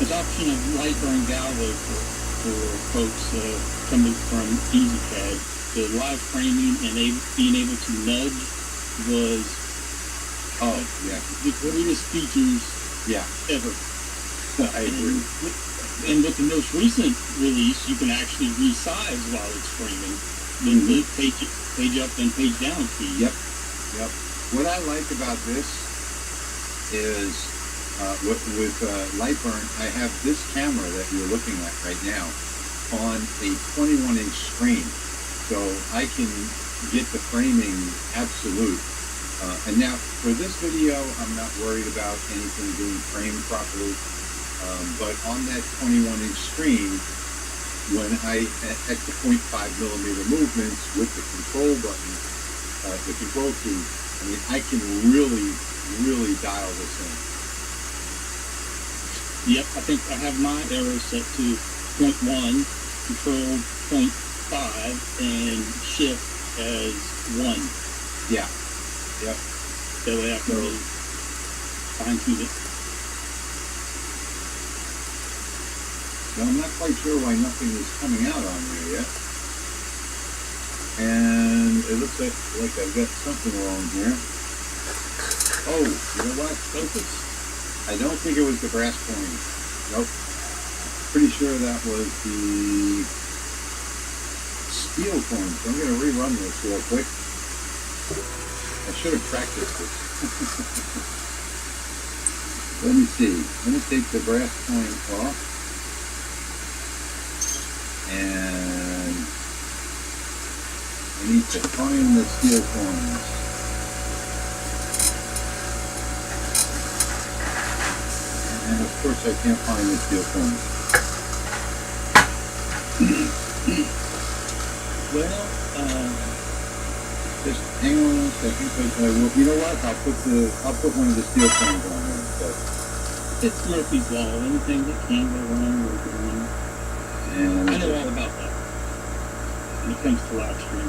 adoption of Lightburn Galvo for folks coming from EasyCAD, the live framing and being able to nudge was the greatest features ever. I agree. And with the most recent release, you can actually resize while it's framing. The page up and page down key. Yep. What I like about this is with Lightburn, I have this camera that you're looking at right now on a 21-inch screen, so I can get the framing absolute. And now for this video, I'm not worried about anything being framed properly. But on that 21-inch screen, when I at the 0.5 millimeter movements with the control button, the control key, I mean, I can really dial this in. Yep, I think I have my arrow set to 0.1, control 0.5, and shift as 1. Yeah. Yep. That way I can really fine tune it. So I'm not quite sure why nothing is coming out on there yet. And it looks like I've got something wrong here. Oh, you know what? Focus. I don't think it was the brass point. Nope. Pretty sure that was the steel coin. So I'm going to rerun this real quick. I should have practiced this. Let me see. Let me take the brass coin off. And I need to find the steel coins. And of course I can't find the steel coins. Well, just hang on a second, because I will. You know what? I'll put one of the steel coins on there instead. It's Murphy's Law. Anything that can go wrong will go wrong. And I know all about that when it comes to live stream.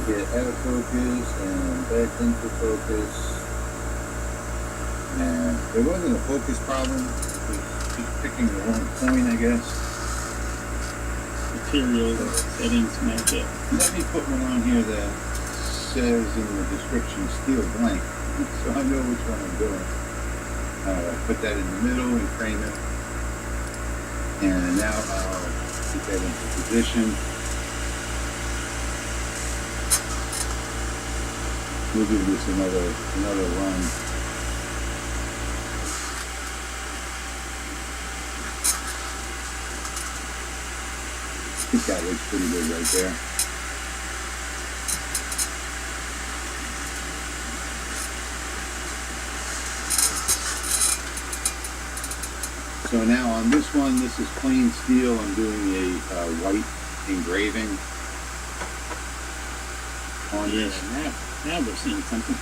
Get out of focus and back into focus. And it wasn't a focus problem. It was just picking the wrong point, I guess. Material settings match up. Let me put one on here that says in the description steel blank, so I know which one I'm doing. Put that in the middle and frame it. And now I'll put that into position. We'll give this another run. I think that looks pretty good right there. So now on this one, this is plain steel. I'm doing a white engraving on this. Now we're seeing something.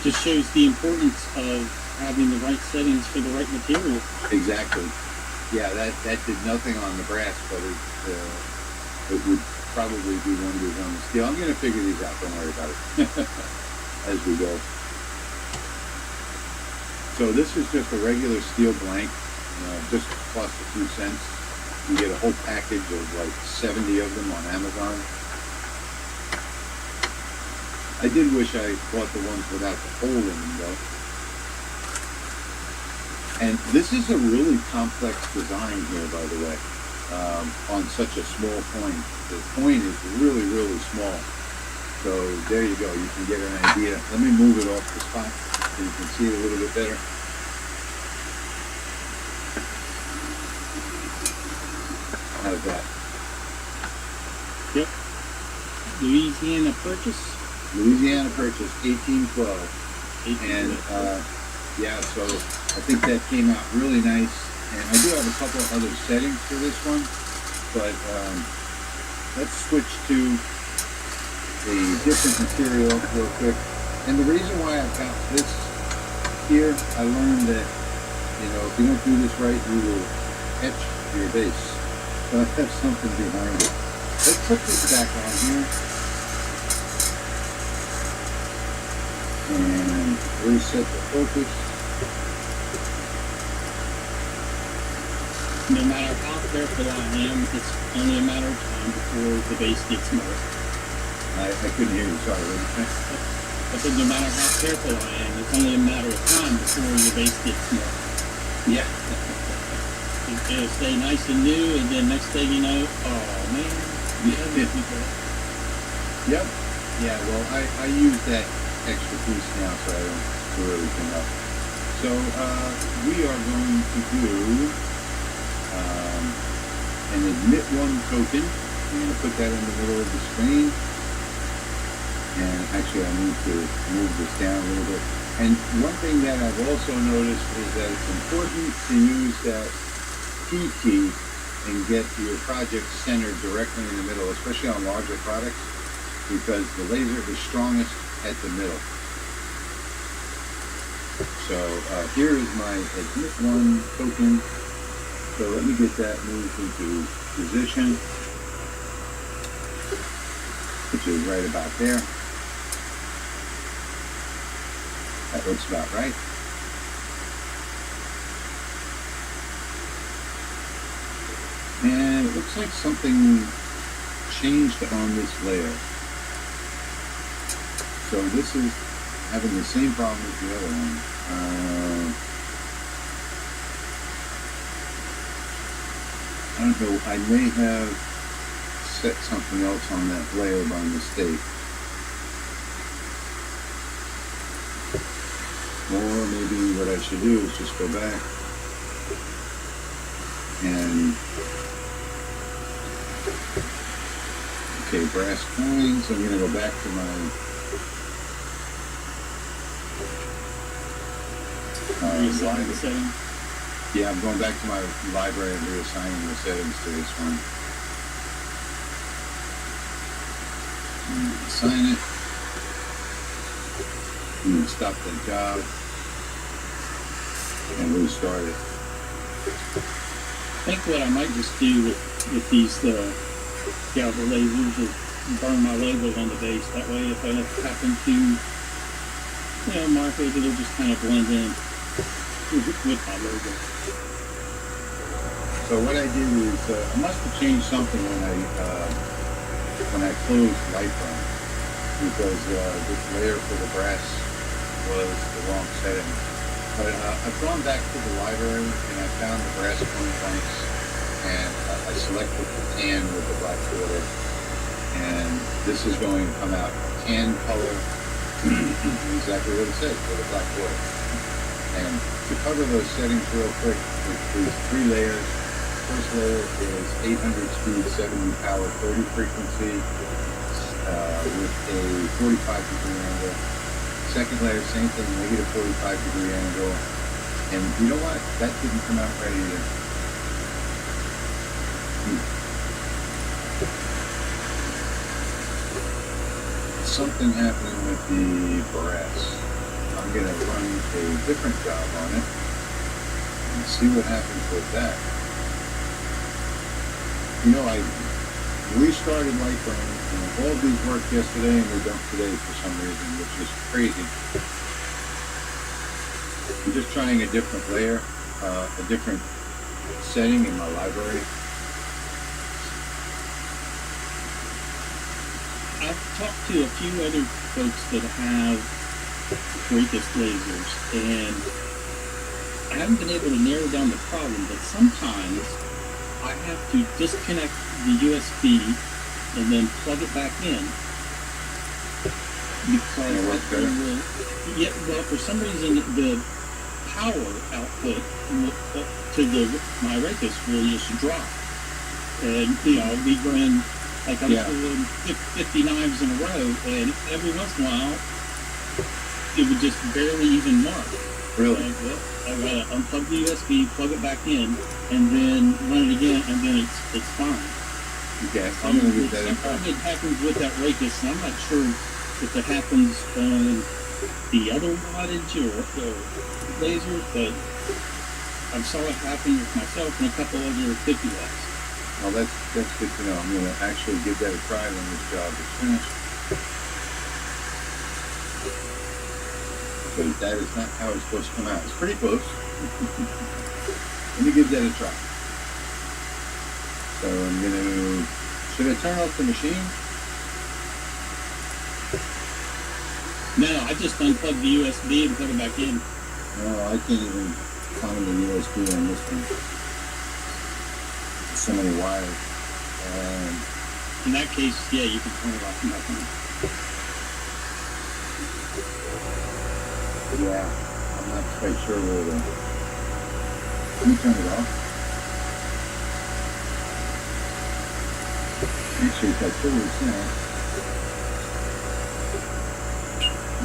Just shows the importance of having the right settings for the right material. Exactly. Yeah, that did nothing on the brass, but it would probably do wonders on the steel. I'm going to figure these out. Don't worry about it as we go. So this is just a regular steel blank, just cost a few cents. You get a whole package of like 70 of them on Amazon. I did wish I bought the ones without the hole in them though. And this is a really complex design here, by the way, on such a small coin. The coin is really, really small. So there you go. You can get an idea. Let me move it off the spot so you can see it a little bit better. How's that? Yep. Louisiana Purchase. Louisiana Purchase, 1812. And yeah, so I think that came out really nice. And I do have a couple of other settings for this one, but let's switch to a different material real quick. And the reason why I've got this here, I learned that, you know, if you don't do this right, you will etch your base. So I have something behind it. Let's put this back on here. And reset the focus. No matter how careful I am, it's only a matter of time before the base gets marked. I couldn't hear you, sorry. I said no matter how careful I am, it's only a matter of time before the base gets marked. Yeah. It'll stay nice and new, and then next thing you know, oh man. Yep. Yeah, well, I use that extra piece now so I don't screw everything up. So we are going to do an admit one token. I'm going to put that in the middle of the screen. And actually I need to move this down a little bit. And one thing that I've also noticed is that it's important to use that P key and get your project centered directly in the middle, especially on larger products, because the laser is strongest at the middle. So here is my admit one token. So let me get that moved into position, which is right about there. That looks about right. And it looks like something changed on this layer. So this is having the same problem as the other one. I don't know, I may have set something else on that layer by mistake. Or maybe what I should do is just go back and okay, brass coins. I'm gonna go back to my reassign the setting. Yeah, I'm going back to my library and reassigning the settings to this one. Assign it. And stop the job. And restart it. I think what I might just do with these Galva lasers is burn my logos on the base. That way if I happen to mark it, it'll just kind of blend in with my logo. So what I did is I must have changed something when I closed Lightroom, because this layer for the brass was the wrong setting. But I've gone back to the library and I found the brass coin planks, and I selected the tan with the black border, and this is going to come out tan color, exactly what it says, with a black border. And to cover those settings real quick, there's 3 layers. First layer is 800 speed, 70 power, 30 frequency, with a 45 degree angle. Second layer, same thing, negative 45 degree angle. And you know what? That didn't come out right either. Something happening with the brass. I'm going to run a different job on it and see what happens with that. You know, I restarted Lightroom, and all these worked yesterday and they don't today for some reason, which is crazy. I'm just trying a different layer, a different setting in my library. I've talked to a few other folks that have Raycus lasers, and I haven't been able to narrow down the problem, but sometimes I have to disconnect the USB and then plug it back in. Because it works better? Yeah, well, for some reason, the power output to my Raycus will just drop. And, we ran, like, I'm doing 50 knives in a row, and every once in a while, it would just barely even mark. Really? I gotta unplug the USB, plug it back in, and then run it again, and then it's fine. Okay, I'm gonna get that. Sometimes it happens with that Raycus, and I'm not sure if it happens on the other wattage or laser, but I saw it happen with myself and a couple other 50 watts. Well, that's good to know. I'm gonna actually give that a try when this job is finished. But that is not how it's supposed to come out. It's pretty close. Let me give that a try. So I'm gonna. Should I turn off the machine? No, I just unplugged the USB and plug it back in. No, I can't even find the USB on this one. So many wires. In that case, yeah, you can turn it off and back on. Yeah, I'm not quite sure where the. Let me turn it off. Actually, if I pull this out,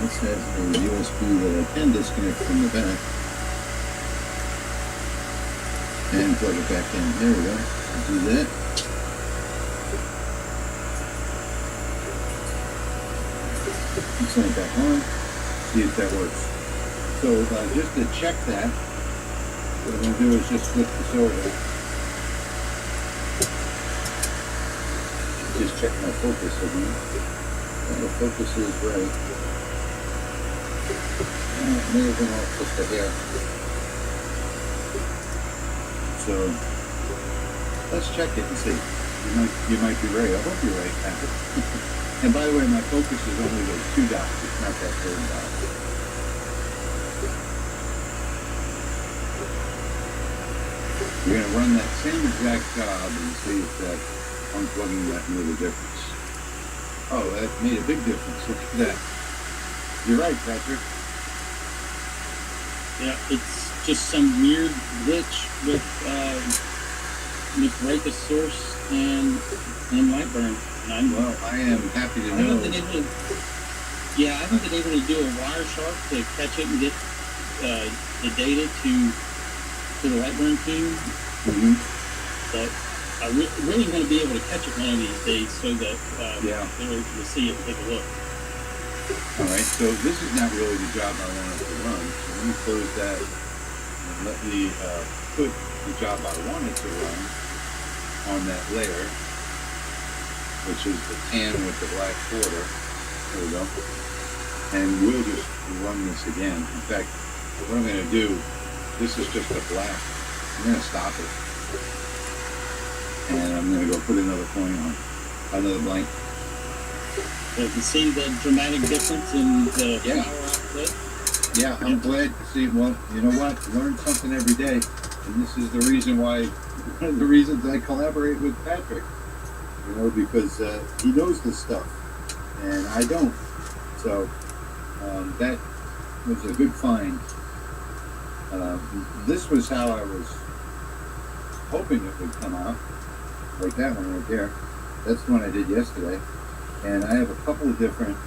this has a USB that I can disconnect from the back and plug it back in. There we go. I'll do that. Turn it back on. See if that works. So just to check that, what I'm going to do is just flip this over. Just check my focus again. And the focus is right. It may have been off just a hair. So let's check it and see. You might be right. I hope you're right, Patrick. And by the way, my focus is only those 2 dots. It's not that third dot. You're going to run that same exact job and see if that unplugging that made a difference. Oh, that made a big difference. Look at that. You're right, Patrick. Yeah, it's just some weird glitch with Raycus Source and Lightburn. Well, I am happy to know. I haven't been able to do a Wireshark to catch it and get the data to the Lightburn team. Mm-hmm. But I really want to be able to catch it one of these days so that they're able to see it and take a look. All right, so this is not really the job I wanted to run. So let me close that and let me put the job I wanted to run on that layer, which is the tan with the black border. There we go. And we'll just run this again. In fact, what I'm going to do, this is just a black. I'm going to stop it. And I'm going to go put another coin on, another blank. You can see the dramatic difference in the power output. Yeah, I'm glad to see. Well, you know what? Learn something every day. And this is the reason why, one of the reasons I collaborate with Patrick. You know, because he knows this stuff. And I don't. So, that was a good find. This was how I was hoping it would come out. Like that one right there. That's the one I did yesterday. And I have a couple of different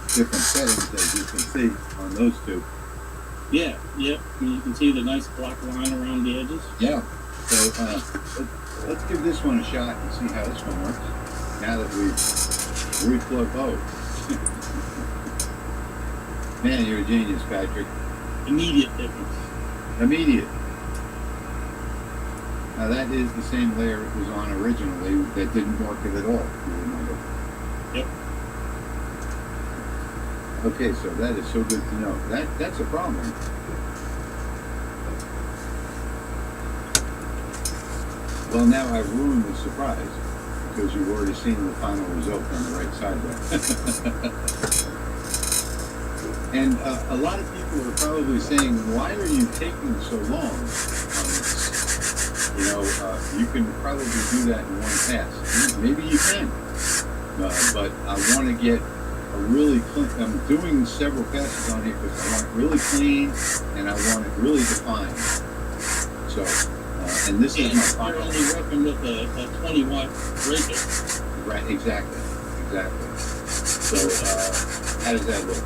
settings, as you can see, on those two. Yeah, yep. You can see the nice black line around the edges. Yeah. So let's give this one a shot and see how this one works. Now that we've replugged both. Man, you're a genius, Patrick. Immediate difference. Immediate. Now that is the same layer it was on originally that didn't work it at all, if you remember. Yep. Okay, so that is so good to know. That's a problem. Well, now I've ruined the surprise because you've already seen the final result on the right side there. And a lot of people are probably saying, why are you taking so long on this? You know, you can probably do that in one pass. Maybe you can. But I want to get a really clean, I'm doing several passes on here because I want it really clean and I want it really defined. So, and this is my final. You're only working with a 20-watt breaker. Right, exactly. So, how does that look?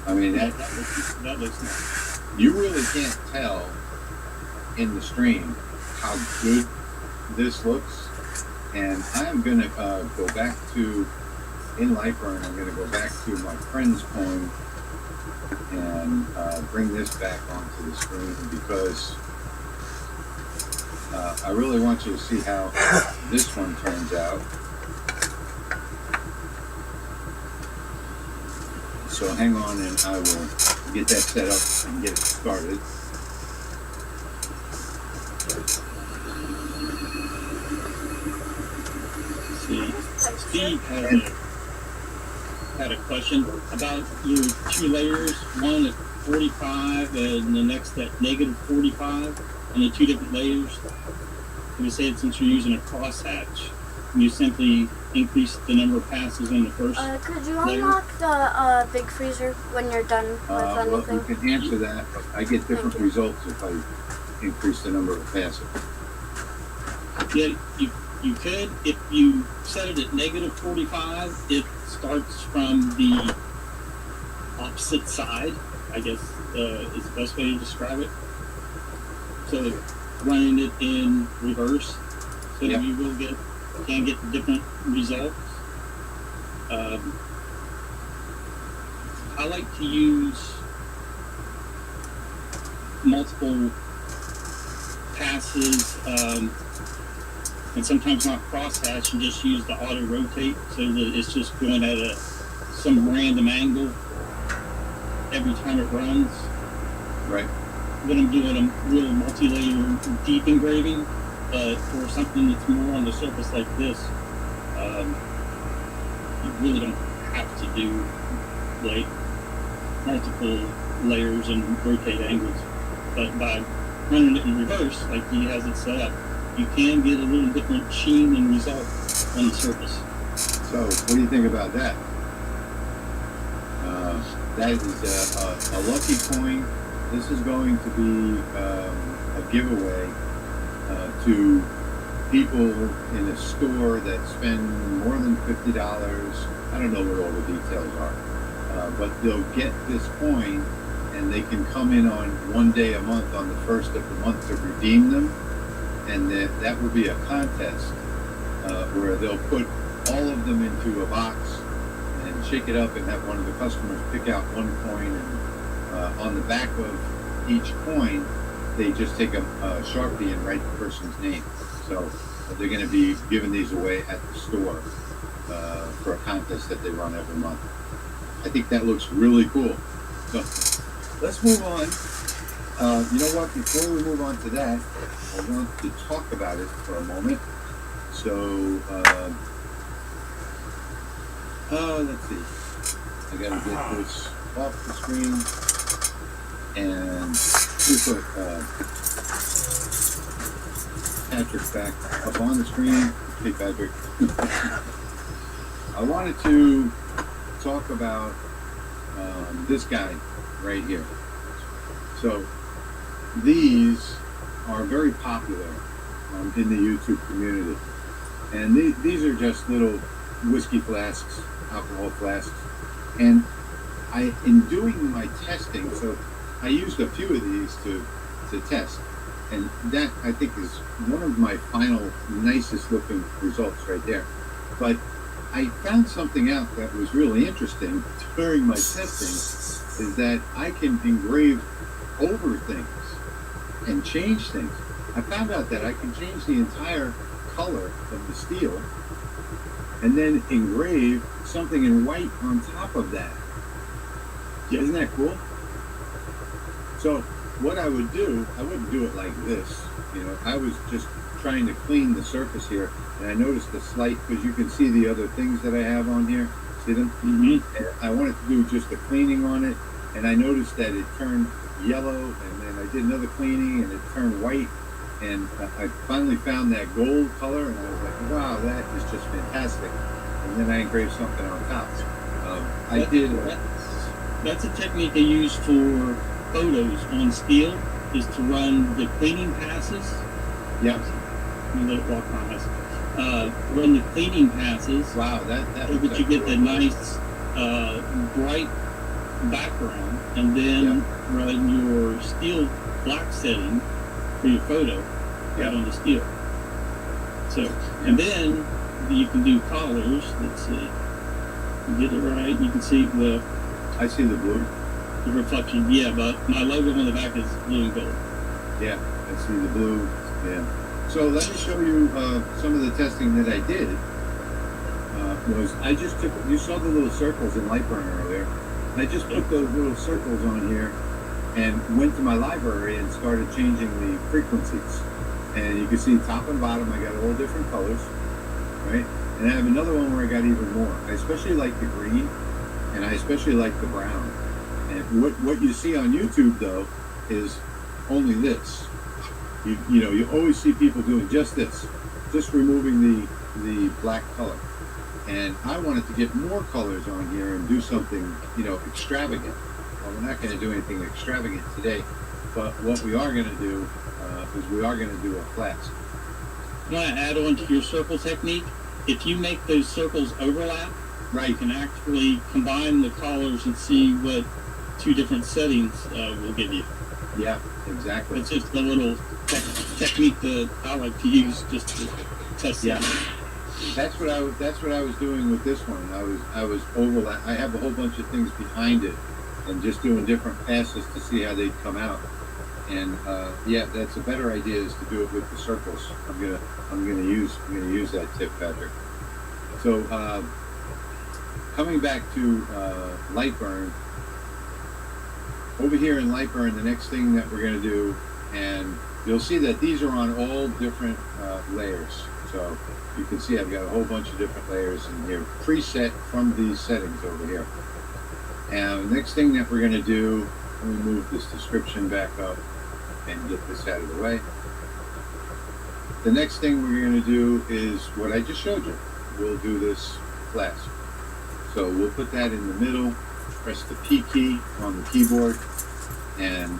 I mean, that looks nice. You really can't tell in the stream how good this looks. And I'm going to go back to, in Lightburn, I'm going to go back to my friend's poem and bring this back onto the screen because I really want you to see how this one turns out. So hang on and I will get that set up and get it started. See, Steve had a question about your two layers, one at 45 and the next at negative 45, and the two different layers. You said since you're using a crosshatch, you simply increase the number of passes in the first could you layer. unlock the big freezer when you're done with Well, anything? we can answer that, but I get different results if I increase the number of passes. Yeah, you could, if you set it at negative 45, it starts from the opposite side, I guess is the best way to describe it. So running it in reverse, so Yep. you can get different results. I like to use multiple passes, and sometimes not crosshatch and just use the auto rotate so that it's just going at some random angle every time it runs. Right. When I'm doing a real multi-layer deep engraving, but for something that's more on the surface like this, you really don't have to do like multiple layers and rotate angles. But by running it in reverse, like he has it set up, you can get a little different sheen and result on the surface. So, what do you think about that? That is a lucky coin. This is going to be a giveaway to people in a store that spend more than $50. I don't know what all the details are, but they'll get this coin and they can come in on one day a month on the first of the month to redeem them. And that will be a contest where they'll put all of them into a box and shake it up and have one of the customers pick out one coin. And on the back of each coin, they just take a Sharpie and write the person's name. So they're going to be giving these away at the store for a contest that they run every month. I think that looks really cool. So let's move on. You know what? Before we move on to that, I want to talk about it for a moment. So, let's see. I gotta get this off the screen and we put Patrick back up on the screen. Hey, Patrick. I wanted to talk about this guy right here. So, these are very popular in the YouTube community. And these are just little whiskey flasks, alcohol flasks. And in doing my testing, so I used a few of these to test. And that, I think, is one of my final nicest looking results right there. But I found something out that was really interesting during my testing, is that I can engrave over things and change things. I found out that I can change the entire color of the steel and then engrave something in white on top of that. Isn't that cool? So what I would do, I wouldn't do it like this. You know, I was just trying to clean the surface here, and I noticed a slight, because you can see the other things that I have on here. See them? Mm-hmm. And I wanted to do just a cleaning on it, and I noticed that it turned yellow, and then I did another cleaning, and it turned white, and I finally found that gold color, and I was like, wow, that is just fantastic. And then I engraved something on top. That's a technique I use for photos on steel, is to run the cleaning passes. Yeah. You let it walk around us. Run the cleaning passes. Wow, that so that you get the nice bright background, and then run your steel black setting for your photo right on the steel. So, and then you can do colors. Let's see. You get it right. You can see I see the blue. The reflection. Yeah, but my logo on the back is blue and gold. Yeah, I see the blue. Yeah. So let me show you some of the testing that I did. Was I just took, you saw the little circles in Lightburn earlier. I just put those little circles on here and went to my library and started changing the frequencies. And you can see top and bottom, I got all different colors, right? And I have another one where I got even more. I especially like the green, and I especially like the brown. And what you see on YouTube, though, is only this. You know, you always see people doing just this, just removing the black color. And I wanted to get more colors on here and do something, you know, extravagant. Well, we're not going to do anything extravagant today, but what we are going to do is we are going to do a flask. You want to add on to your circle technique? If you make those circles overlap, you can actually combine the colors and see what two different settings will give you. Yeah, exactly. It's just a little technique that I like to use just to test it. That's what I was doing with this one. I was overlap. I have a whole bunch of things behind it, and just doing different passes to see how they'd come out. And yeah, that's a better idea, is to do it with the circles. I'm gonna use that tip, Patrick. So coming back to Lightburn, over here in Lightburn, the next thing that we're gonna do, and you'll see that these are on all different layers. So you can see I've got a whole bunch of different layers in here, preset from these settings over here. And the next thing that we're going to do, let me move this description back up and get this out of the way. The next thing we're going to do is what I just showed you. We'll do this flask. So we'll put that in the middle, press the P key on the keyboard, and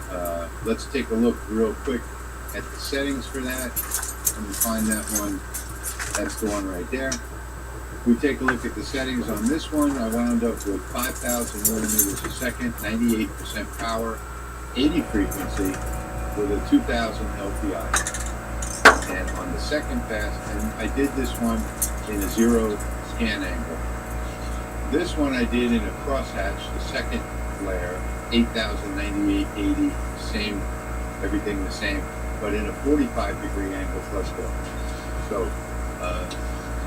let's take a look real quick at the settings for that. Let me find that one. That's the one right there. If we take a look at the settings on this one, I wound up with 5,000 millimeters a second, 98% power, 80 frequency, with a 2,000 LPI. And on the second pass, and I did this one in a 0 scan angle. This one I did in a crosshatch, the second layer, 8,000, 98, 80, same, everything the same, but in a 45-degree angle flush door. So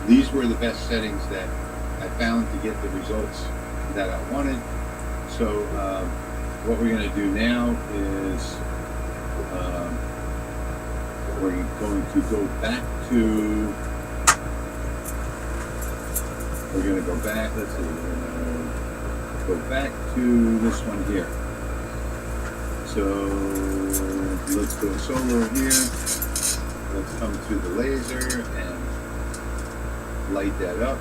these were the best settings that I found to get the results that I wanted. So what we're going to do now is we're going to go back to, we're going to go back, let's see, we're going to go back to this one here. So let's go solo here. Let's come to the laser and light that up.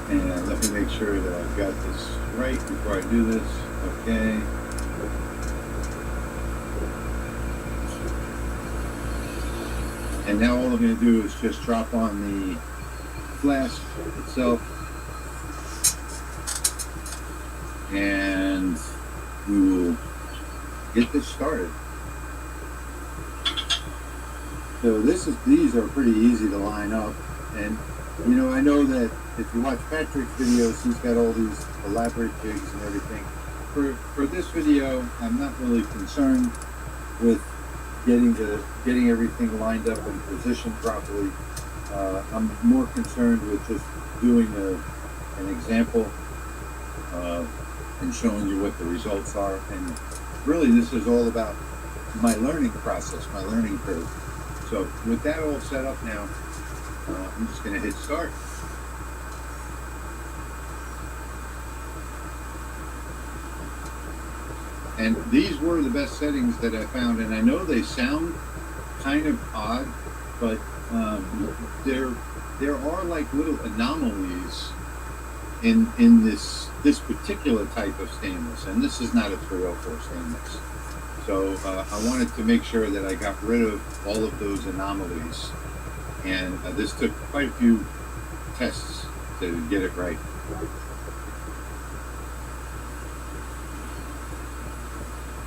And let me make sure that I've got this right before I do this. Okay. And now all I'm going to do is just drop on the flask itself. And we will get this started. So these are pretty easy to line up, and you know, I know that if you watch Patrick's videos, he's got all these elaborate jigs and everything. For this video, I'm not really concerned with getting everything lined up and positioned properly. I'm more concerned with just doing an example and showing you what the results are. And really, this is all about my learning process, my learning curve. So with that all set up now, I'm just going to hit start. And these were the best settings that I found, and I know they sound kind of odd, but there are like little anomalies in this particular type of stainless, and this is not a 304 stainless. So I wanted to make sure that I got rid of all of those anomalies, and this took quite a few tests to get it right.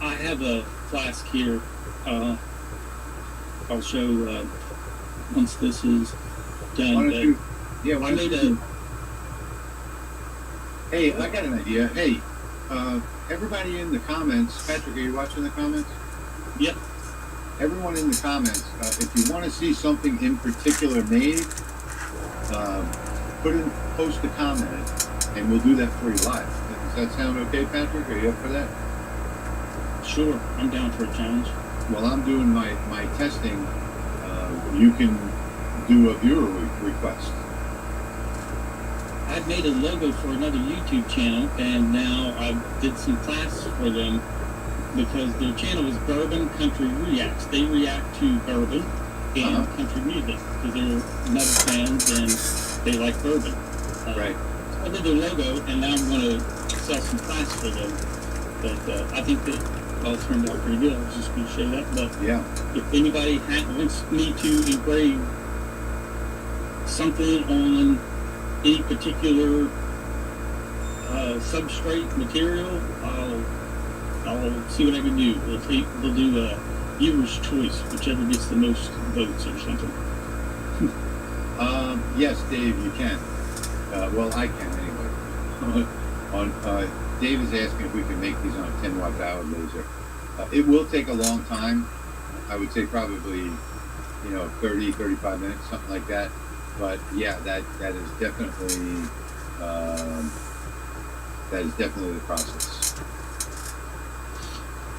I have a flask here. I'll show once this is done. Why don't you? Yeah, I made a. Hey, I got an idea. Hey, everybody in the comments. Patrick, are you watching the comments? Yep. Everyone in the comments, if you want to see something in particular made, post a comment, and we'll do that for you live. Does that sound okay, Patrick? Are you up for that? Sure, I'm down for a challenge. While I'm doing my testing, you can do a viewer request. I've made a logo for another YouTube channel, and now I did some class for them because their channel is Bourbon Country Reacts. They react to bourbon and country music because they're metal fans and they like bourbon. Right. I did their logo, and now I'm going to sell some class for them. But I think that all turned out pretty good. I was just going to show that. But yeah, if anybody wants me to engrave something on any particular substrate material, I'll see what I can do. We'll do a viewer's choice, whichever gets the most votes or something. Yes, Dave, you can. Well, I can anyway. Dave is asking if we can make these on a 10-watt diode laser. It will take a long time. I would say probably, 30, 35 minutes, something like that. But yeah, that is definitely the process.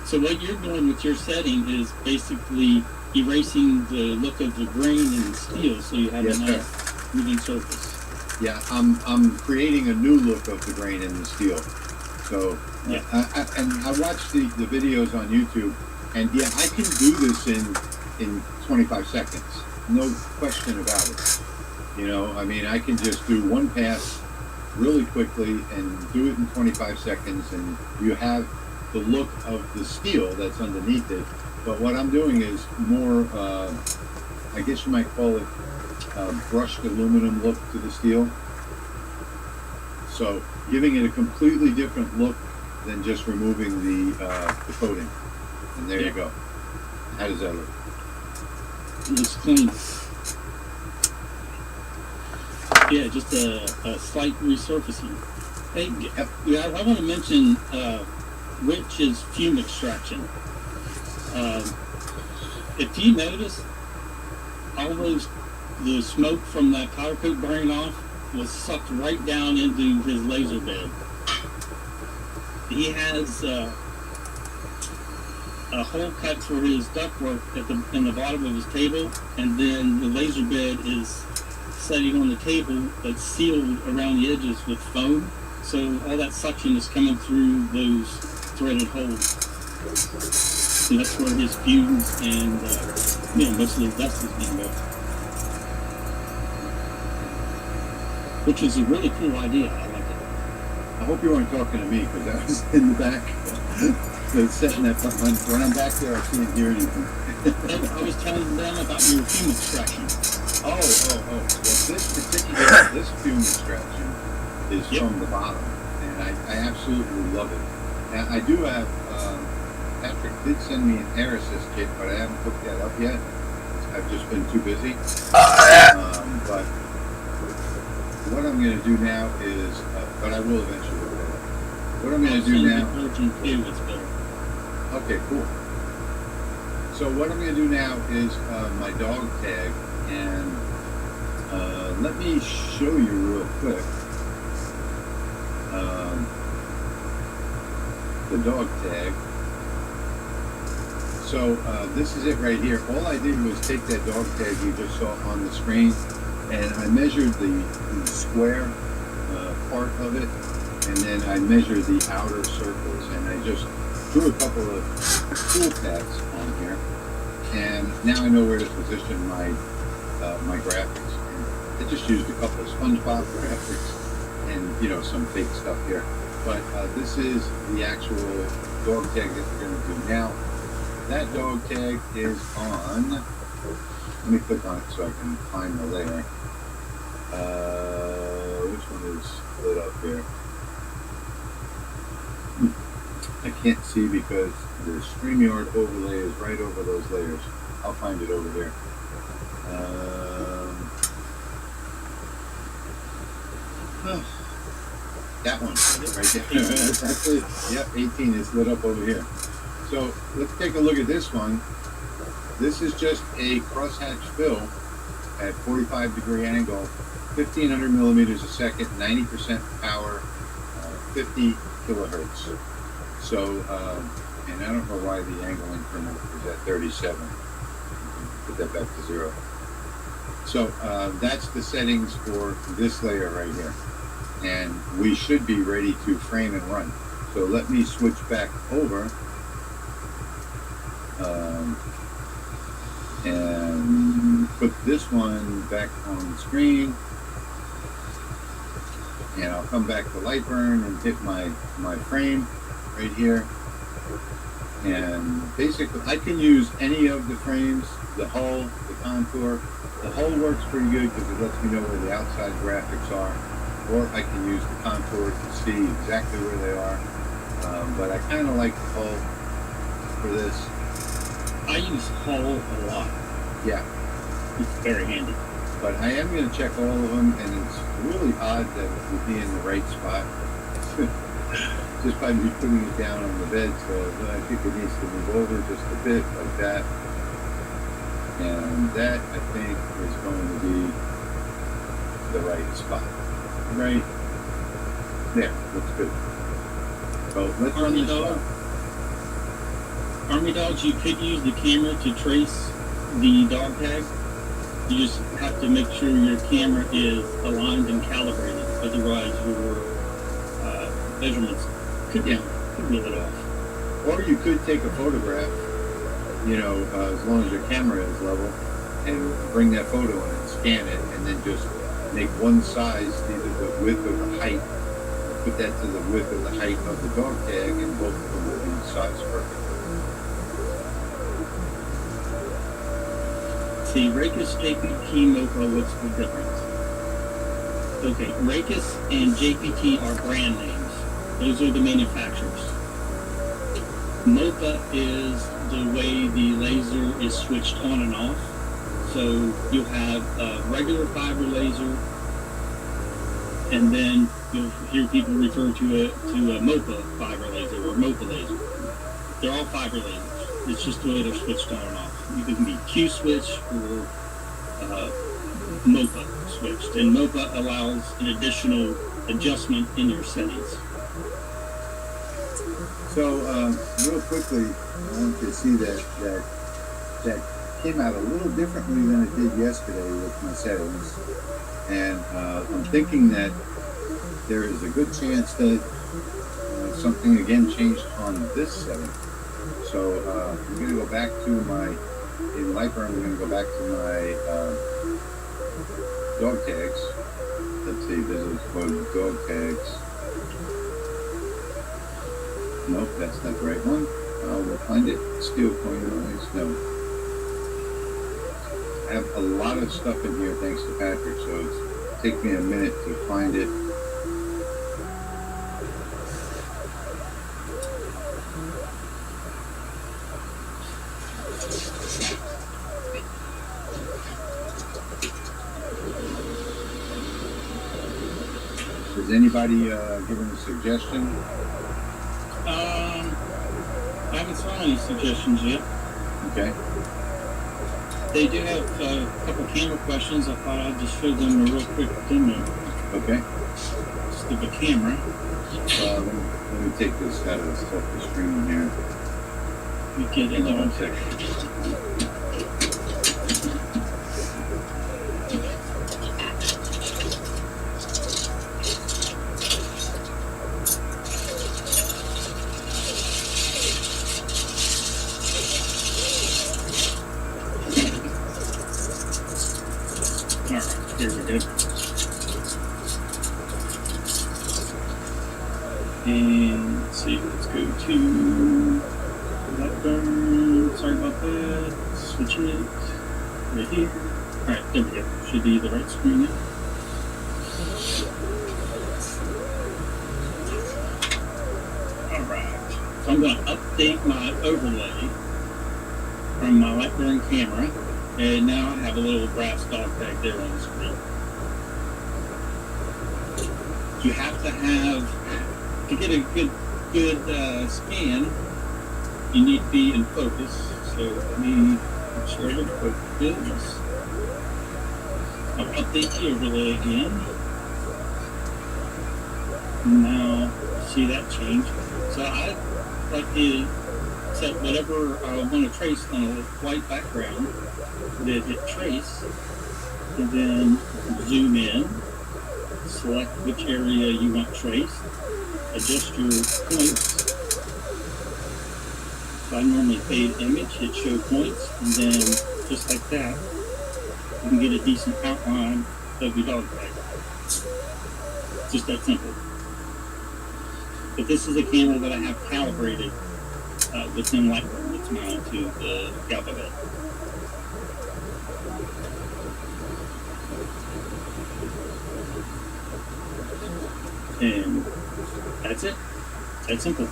So what you're doing with your setting is basically erasing the look of the grain in the steel, so you have a nice moving surface. Yeah, I'm creating a new look of the grain in the steel. So, yeah. I watched the videos on YouTube, and yeah, I can do this in 25 seconds, no question about it. I can just do one pass really quickly and do it in 25 seconds, and you have the look of the steel that's underneath it. But what I'm doing is more, I guess you might call it brushed aluminum look to the steel. So giving it a completely different look than just removing the coating. And there you go. How does that look? It looks clean. Yeah, just a slight resurfacing. Hey, yeah, I want to mention Rich's fume extraction. If you notice, all the smoke from that powder coat burning off was sucked right down into his laser bed. He has a hole cut for his ductwork in the bottom of his table, and then the laser bed is setting on the table that's sealed around the edges with foam. So all that suction is coming through those threaded holes. So that's where his fumes and most of the dust is being built. Which is a really cool idea. I like it. I hope you weren't talking to me, because I was in the back. Setting that when I'm back there, I can't hear anything. I was telling them about your fume extraction. Oh. Well, this fume extraction is from the bottom, and I absolutely love it. And I do have, Patrick did send me an air assist kit, but I haven't hooked that up yet. I've just been too busy. But what I'm going to do now is, but I will eventually hook that up. What I'm going to do now... It's better. Okay, cool. So what I'm going to do now is my dog tag, and let me show you real quick the dog tag. So this is it right here. All I did was take that dog tag you just saw on the screen, and I measured the square part of it, and then I measured the outer circles, and I just drew a couple of tool paths on here, and now I know where to position my my graphics. And I just used a couple of SpongeBob graphics and some fake stuff here, but this is the actual dog tag that we're going to do now. That dog tag is on. Let me click on it so I can find the layer. Which one is lit up here? I can't see because the StreamYard overlay is right over those layers. I'll find it over here. That one, right there. That's it. Yep, 18 is lit up over here. So let's take a look at this one. This is just a crosshatch fill at 45-degree angle, 1500 millimeters a second, 90% power, 50 kilohertz. So, and I don't know why the angle increment is at 37. Put that back to 0. So that's the settings for this layer right here. And we should be ready to frame and run. So let me switch back over. And put this one back on the screen, and I'll come back to Lightburn and hit my frame right here, and basically I can use any of the frames, the hull, the contour. The hull works pretty good because it lets me know where the outside graphics are, or I can use the contour to see exactly where they are, but I kind of like the hull for this. I use hull a lot. Yeah. It's very handy. But I am going to check all of them, and it's really odd that it would be in the right spot. Just by me putting it down on the bed, so I think it needs to move over just a bit, like that. And that, I think, is going to be the right spot. Right there. Looks good. So let's run this one. Army Dogs, you could use the camera to trace the dog tag. You just have to make sure your camera is aligned and calibrated, otherwise your measurements could be a little off. Or you could take a photograph, as long as your camera is level, and bring that photo in and scan it, and then just make one size, either the width or the height, put that to the width or the height of the dog tag, and both of them will be sized perfectly. See, Raycus, JPT, MoPA, what's the difference? Okay, Raycus and JPT are brand names. Those are the manufacturers. MoPA is the way the laser is switched on and off. So you'll have a regular fiber laser, and then you'll hear people refer to a MoPA fiber laser or MoPA laser. They're all fiber lasers. It's just the way they're switched on and off. You can be Q switch or MoPA switched, and MoPA allows an additional adjustment in your settings. So real quickly, I want you to see that came out a little differently than it did yesterday with my settings, and I'm thinking that there is a good chance that something again changed on this setting. So I'm going to go back to in Lightburn, I'm going to go back to my dog tags. Let's see, this is for dog tags. Nope, that's not the right one. We'll find it. Steel coin noise. No. I have a lot of stuff in here thanks to Patrick, so it's take me a minute to find it. Has anybody given a suggestion? I haven't saw any suggestions yet. Okay. They do have a couple camera questions. I thought I'd just show them a real quick demo. Okay. Just of the camera. Let me take this out of the screen here. We get it Hang on on. one second. Alright, here we go. And let's see, let's go to Lightburn. Sorry about that. Switch it right here. Alright, there we go. Should be the right screen now. Alright, so I'm going to update my overlay from my Lightburn camera, and now I have a little brass dog tag there on the screen. You have to have, to get a good scan, you need to be in focus. So let me make sure the focus. I'll update the overlay again. Now, see that change. So I like to set whatever I want to trace on a white background. Then hit trace, and then zoom in. Select which area you want traced. Adjust your points. So I normally fade image, hit show points, and then just like that, you can get a decent outline of your dog tag. Just that simple. But this is a camera that I have calibrated within Lightburn. It's mounted to the Galva bed. And that's it. That's simple.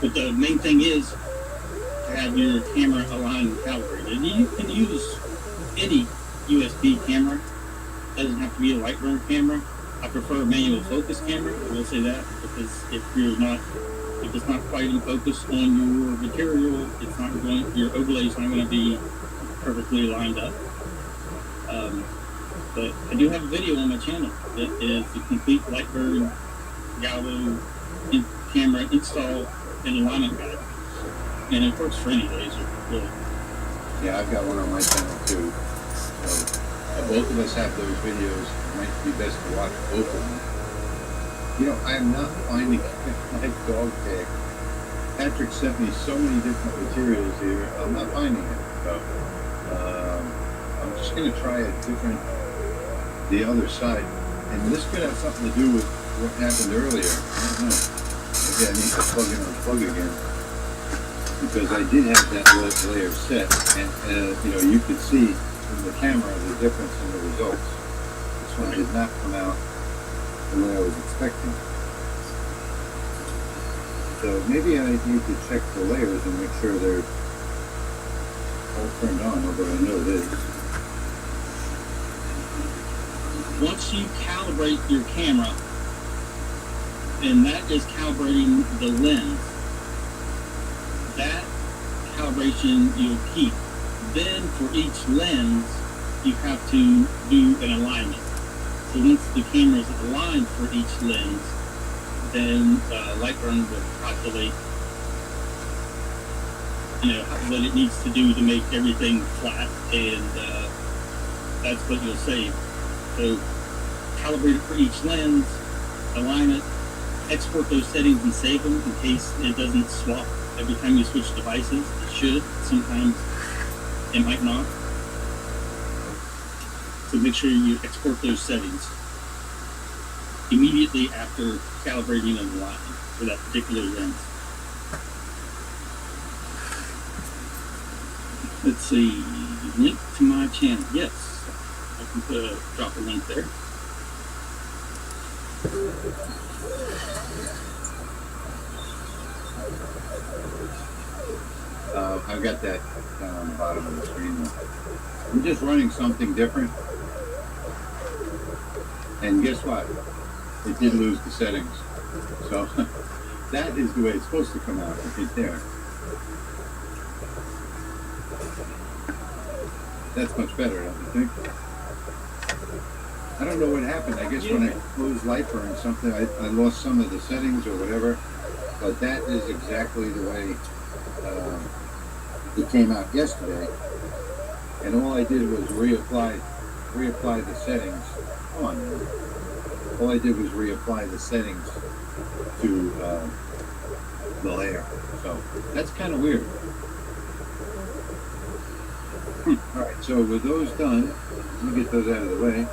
But the main thing is to have your camera aligned and calibrated. And you can use any USB camera. It doesn't have to be a Lightburn camera. I prefer a manual focus camera. I will say that, because if it's not quite in focus on your material, it's not going, your overlay is not going to be perfectly lined up. But I do have a video on my channel that is the complete Lightburn Galvo camera install and alignment guide. And it works for any laser, really. Yeah, I've got one on my channel too. So both of us have those videos. It might be best to watch both of them. You know, I am not finding my dog tag. Patrick sent me so many different materials here. I'm not finding it. So I'm just going to try the other side. And this could have something to do with what happened earlier. I don't know. Maybe I need to plug in or plug again. Because I did have that layer set, and you know, you could see from the camera the difference in the results. This one did not come out the way I was expecting. So maybe I need to check the layers and make sure they're all turned on, although I know it is. Once you calibrate your camera, and that is calibrating the lens, that calibration you'll keep. Then for each lens, you have to do an alignment. So once the camera is aligned for each lens, then Lightburn will calculate, you know, what it needs to do to make everything flat, and that's what you'll save. So calibrate it for each lens, align it, export those settings and save them in case it doesn't swap every time you switch devices. It should. Sometimes it might not. So make sure you export those settings immediately after calibrating and aligning for that particular lens. Let's see, link to my channel. Yes, I can drop a link there. I've got that down on the bottom of the screen. I'm just running something different. And guess what? It did lose the settings. So that is the way it's supposed to come out, right there. That's much better, don't you think? I don't know what happened. I guess when I closed Lightburn or something, I lost some of the settings or whatever. But that is exactly the way it came out yesterday. And all I did was reapply the settings. Come on, man. All I did was reapply the settings to the layer. So that's kind of weird. All right, so with those done, let me get those out of the way.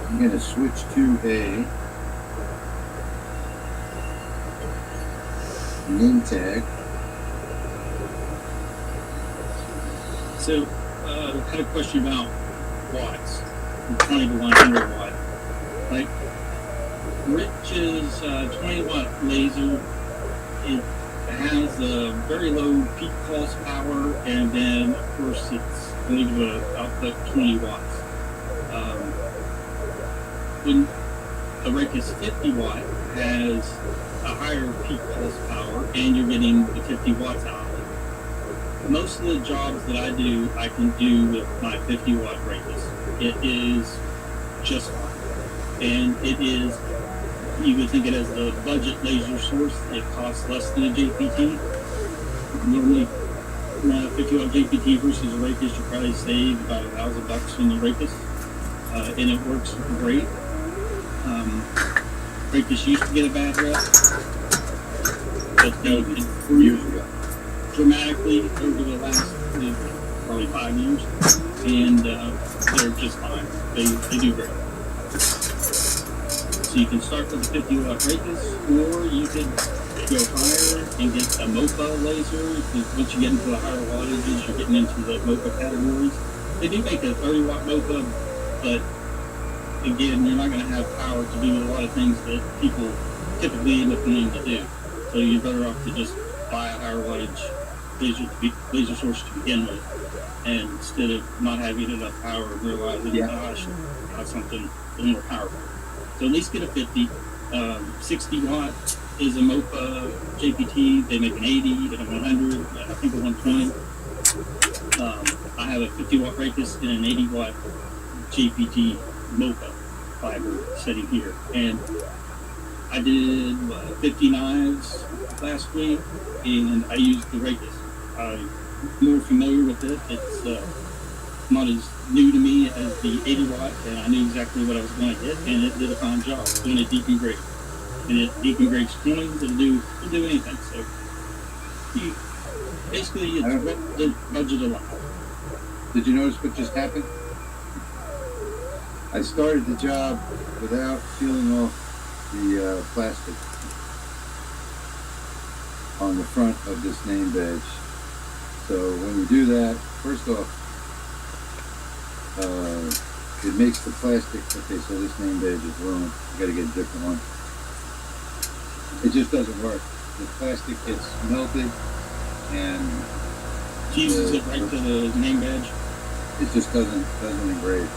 I'm going to switch to a name tag. So, I had a question about watts, 20 to 100 watt. Like, Rich's 20 watt laser, it has a very low peak pulse power, and then, of course, it's going to output 20 watts. When a Raycus 50 watt has a higher peak pulse power, and you're getting the 50 watts out of it. Most of the jobs that I do, I can do with my 50 watt Raycus. It is just fine. And it is, you would think it as a budget laser source. It costs less than a JPT. Normally, 50 watt JPT versus a Raycus, you probably save about $1,000 on the Raycus. And it works great. Raycus used to get a bad rep, but they improved dramatically over the last probably 5 years, and they're just fine. They do great. So you can start with the 50 watt Raycus, or you could go higher and get a MOPA laser. Because once you get into the higher wattages, you're getting into the MOPA categories. They do make a 30 watt MOPA, but again, you're not going to have power to do a lot of things that people typically end up needing to do. So you're better off to just buy a higher wattage laser source to begin with, and instead of not having enough power and realizing, I should have something a little more powerful. So at least get a 50. 60 watt is a MOPA JPT. They make an 80 and a 100, I think a 120. I have a 50 watt Raycus and an 80 watt JPT MOPA fiber sitting here, and I did 50 knives last week, and I used the Raycus. I'm more familiar with it. It's not as new to me as the 80 watt, and I knew exactly what I was going to get, and it did a fine job. It's doing a deep engrade, and it deep engrades coins. It'll do anything. So basically, it's what the budget allows. Did you notice what just happened? I started the job without peeling off the plastic on the front of this name badge. So when you do that, first off, it makes the plastic, okay, so this name badge is ruined. You gotta get a different one. It just doesn't work. The plastic gets melted and fuses it right to the name badge. It just doesn't engrave.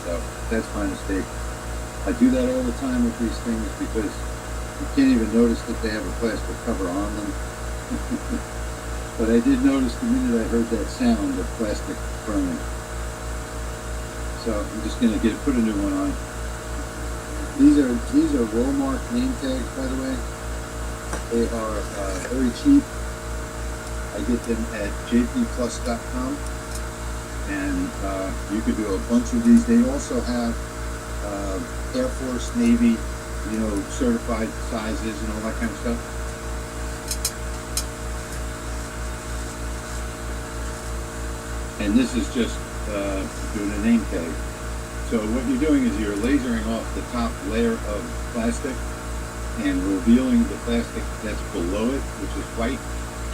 So that's my mistake. I do that all the time with these things because you can't even notice that they have a plastic cover on them. But I did notice the minute I heard that sound of plastic burning. So I'm just gonna put a new one on. These are Walmart name tags, by the way. They are very cheap. I get them at jpplus.com. And you could do a bunch of these. They also have Air Force, Navy, certified sizes and all that kind of stuff. And this is just doing a name tag. So what you're doing is you're lasering off the top layer of plastic and revealing the plastic that's below it, which is white.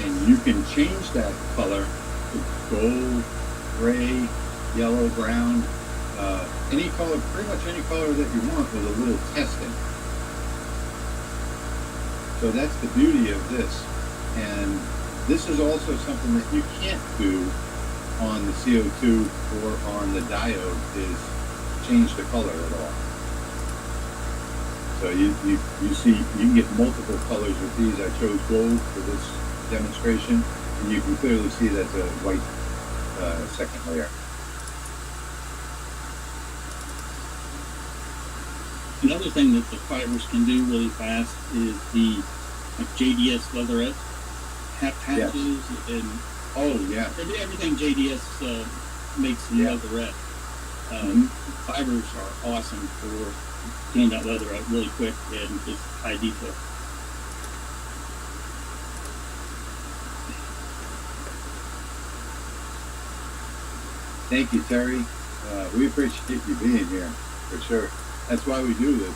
And you can change that color to gold, gray, yellow, brown, any color, pretty much any color that you want with a little testing. So that's the beauty of this. And this is also something that you can't do on the CO2 or on the diode, is change the color at all. So you see, you can get multiple colors with these. I chose gold for this demonstration, and you can clearly see that's a white second layer. Another thing that the fibers can do really fast is the like JDS leatherette patches and everything JDS makes in leatherette. Fibers are awesome for doing that leatherette really quick and just high detail. Thank you, Terry. We appreciate you being here, for sure. That's why we do this.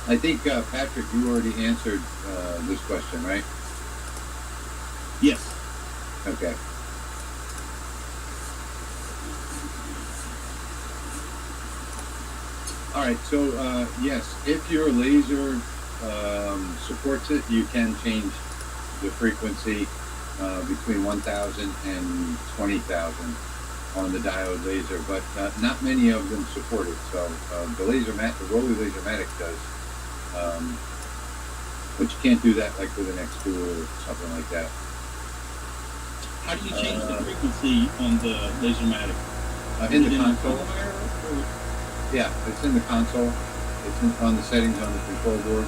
I think, Patrick, you already answered this question, right? Yes. Okay. All right, so yes, if your laser supports it, you can change the frequency between 1,000 and 20,000 on the diode laser, but not many of them support it. So the Rollei Lasermatic does, but you can't do that like with an X2 or something like that. How do you change the frequency on the Lasermatic? In the console. Yeah, it's in the console. It's on the settings on the control board.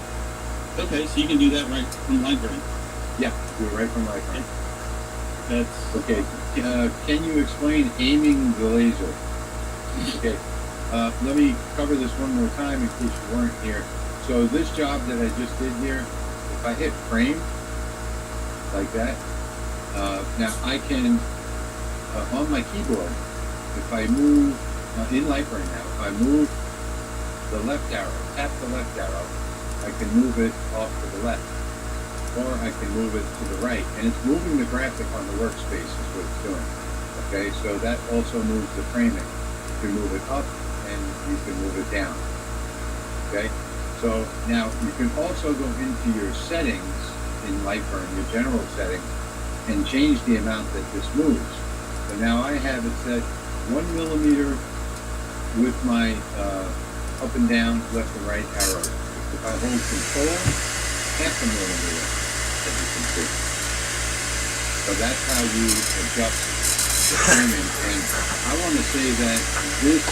Okay, so you can do that right from Lightburn. Yeah, do it right from Lightburn. That's okay. Can you explain aiming the laser? Okay. Let me cover this one more time in case you weren't here. So this job that I just did here, if I hit frame like that, now I can on my keyboard, if I move in Lightburn now, if I move the left arrow, tap the left arrow, I can move it off to the left, or I can move it to the right, and it's moving the graphic on the workspace is what it's doing. Okay, so that also moves the framing. You can move it up and you can move it down. Okay, so now you can also go into your settings in Lightburn, your general settings, and change the amount that this moves. So now I have it set 1 millimeter with my up and down, left and right arrows. If I hold control, 0.5 millimeter, as you can see. So that's how you adjust the framing. And I want to say that this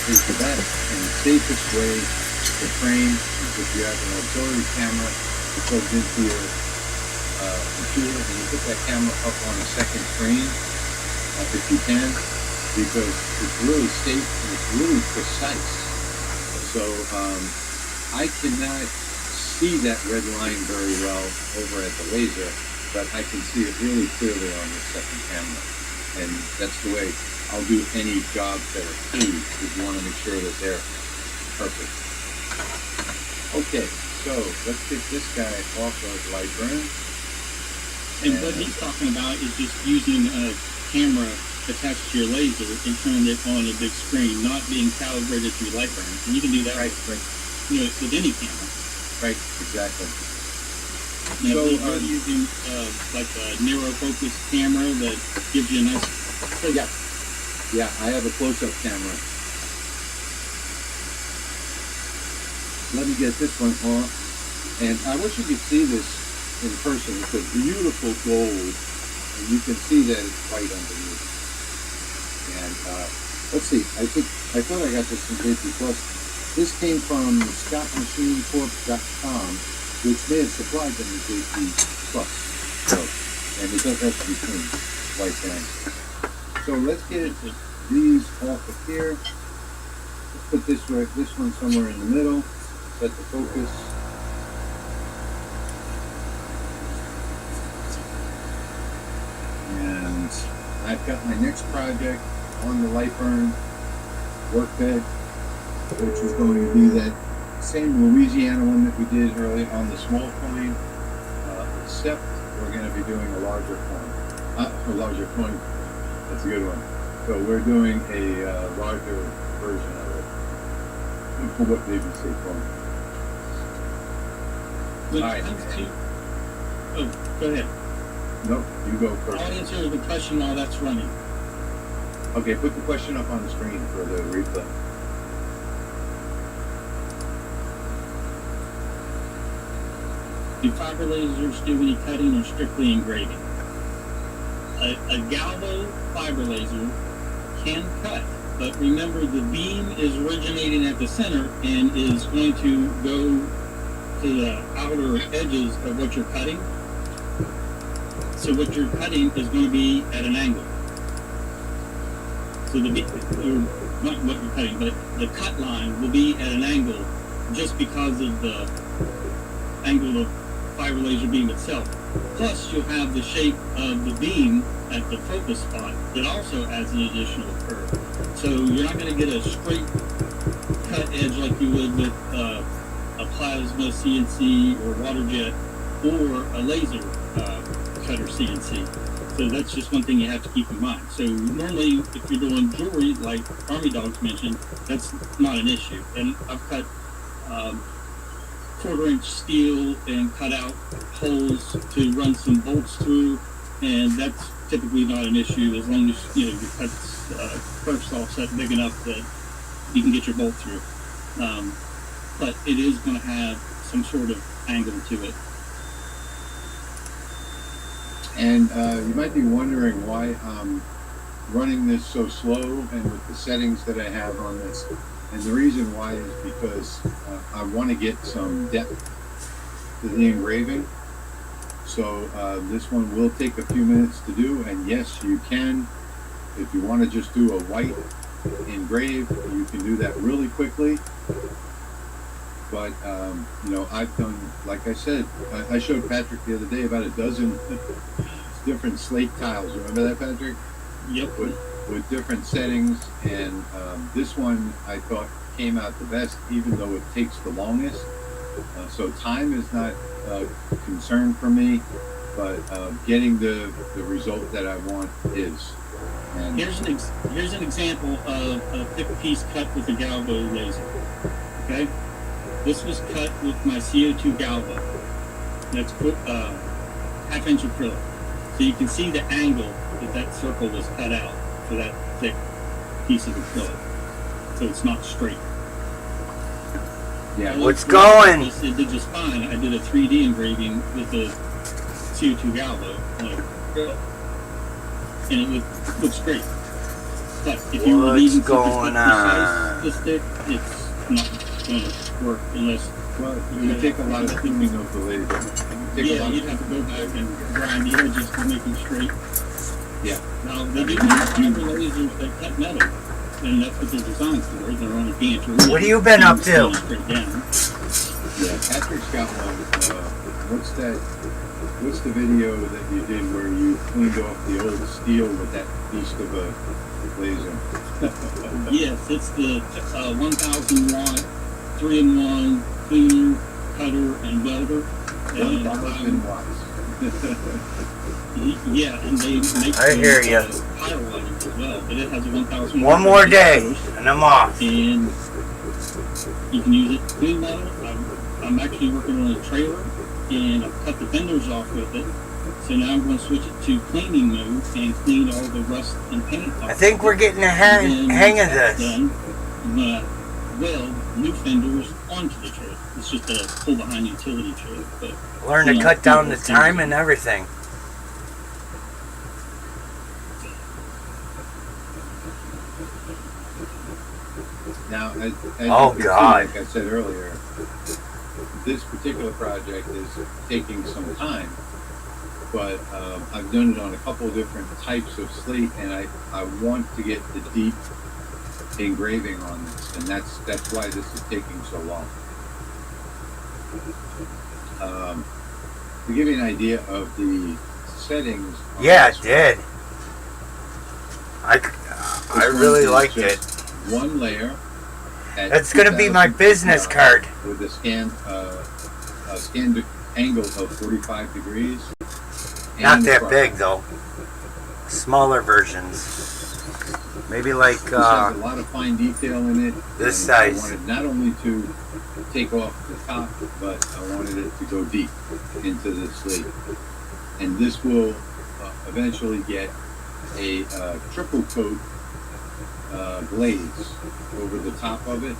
is the best and safest way to frame if you have an auxiliary camera that plugs into your computer and you put that camera up on a second screen, if you can, because it's really safe and it's really precise. So I cannot see that red line very well over at the laser, but I can see it really clearly on the second camera. And that's the way I'll do any jobs that are key. You want to make sure that they're perfect. Okay, so let's get this guy off of Lightburn. And what he's talking about is just using a camera attached to your laser and turning it on a big screen, not being calibrated through Lightburn. And you can do that with any camera. Right, exactly. You know, so you're using like a narrow focus camera that gives you a nice close-up. Yeah, I have a close-up camera. Let me get this one off. And I wish you could see this in person. It's a beautiful gold, and you can see that it's white underneath. And let's see, I thought I got this from JP Plus. This came from ScottMachineCorp.com, which may have supplied them with JP Plus. So, and it does have to be clean, white band. So let's get these off of here. Let's put this one somewhere in the middle. Set the focus. And I've got my next project on the Lightburn workbed, which is going to be that same Louisiana one that we did earlier on the small coin, except we're going to be doing a larger coin. That's a good one. So we're doing a larger version of it. For what BBC coin. All right. Oh, go ahead. Nope, you go first. I'll answer the question while that's running. Okay, put the question up on the screen for the replay. Do fiber lasers do any cutting or strictly engraving? A galvo fiber laser can cut, But remember, the beam is originating at the center and is going to go to the outer edges of what you're cutting. So what you're cutting is going to be at an angle. So not what you're cutting, but the cut line will be at an angle just because of the angle of the fiber laser beam itself. Plus, you'll have the shape of the beam at the focus spot that also adds an additional curve. So you're not going to get a straight cut edge like you would with a plasma CNC or water jet or a laser cutter CNC. So that's just one thing you have to keep in mind. So normally, if you're doing jewelry, like Army Dogs mentioned, that's not an issue. And I've cut 1/4-inch steel and cut out holes to run some bolts through, and that's typically not an issue as long as your cut's first offset big enough that you can get your bolt through. But it is going to have some sort of angle to it. And you might be wondering why I'm running this so slow and with the settings that I have on this. And the reason why is because I want to get some depth to the engraving. So this one will take a few minutes to do. And yes, you can, if you want to just do a white engrave, you can do that really quickly. But, I've done, like I said, I showed Patrick the other day about a dozen different slate tiles. Remember that, Patrick? Yep. With different settings. And this one I thought came out the best, even though it takes the longest. So time is not a concern for me, but getting the result that I want is. And here's an example of a thick piece cut with a Galvo laser. Okay? This was cut with my CO2 Galvo. That's 1/2-inch acrylic. So you can see the angle that circle was cut out for that thick piece of acrylic. So it's not straight. Yeah. What's going? It did just fine. I did a 3D engraving with the CO2 Galvo on acrylic, and it looks great. But if you were needing something this thick, it's not going to work unless. Well, you take a lot of cleaning of the laser. Yeah, you'd have to go back and grind the edges to make them straight. Yeah. Now, they do have fiber lasers that cut metal, and that's what they're designed for. They're on a gantry. What have you been up to? Straight down. Yeah, Patrick's got one. What's the video that you did where you cleaned off the old steel with that beast of a laser? Yes, it's the 1,000 watt 3-in-1 cleaner, cutter, and welder. 1,000 watts. Yeah, and they make I hear you. Power lighters as well, but it has a 1,000 One more day, and I'm off. And you can use it to clean metal. I'm actually working on a trailer, and I've cut the fenders off with it. So now I'm going to switch it to cleaning mode and clean all the rust and paint off. I think we're getting a hang of this. Done, I'm going to weld new fenders onto the trailer. It's just a pull behind utility trailer. But Learn to cut down the time and everything. Now, as Oh, you can God. see, like I said earlier, this particular project is taking some time, but I've done it on a couple of different types of slate, and I want to get the deep engraving on this, and that's why this is taking so long. To give you an idea of the settings. Yeah, it did. I really liked it. One layer. That's going to be my business card. With a scanned angle of 45 degrees. Not that big though. Smaller versions. Maybe like this has a lot of fine detail in it. This size. I wanted not only to take off the top, but I wanted it to go deep into the slate. And this will eventually get a triple coat glaze over the top of it,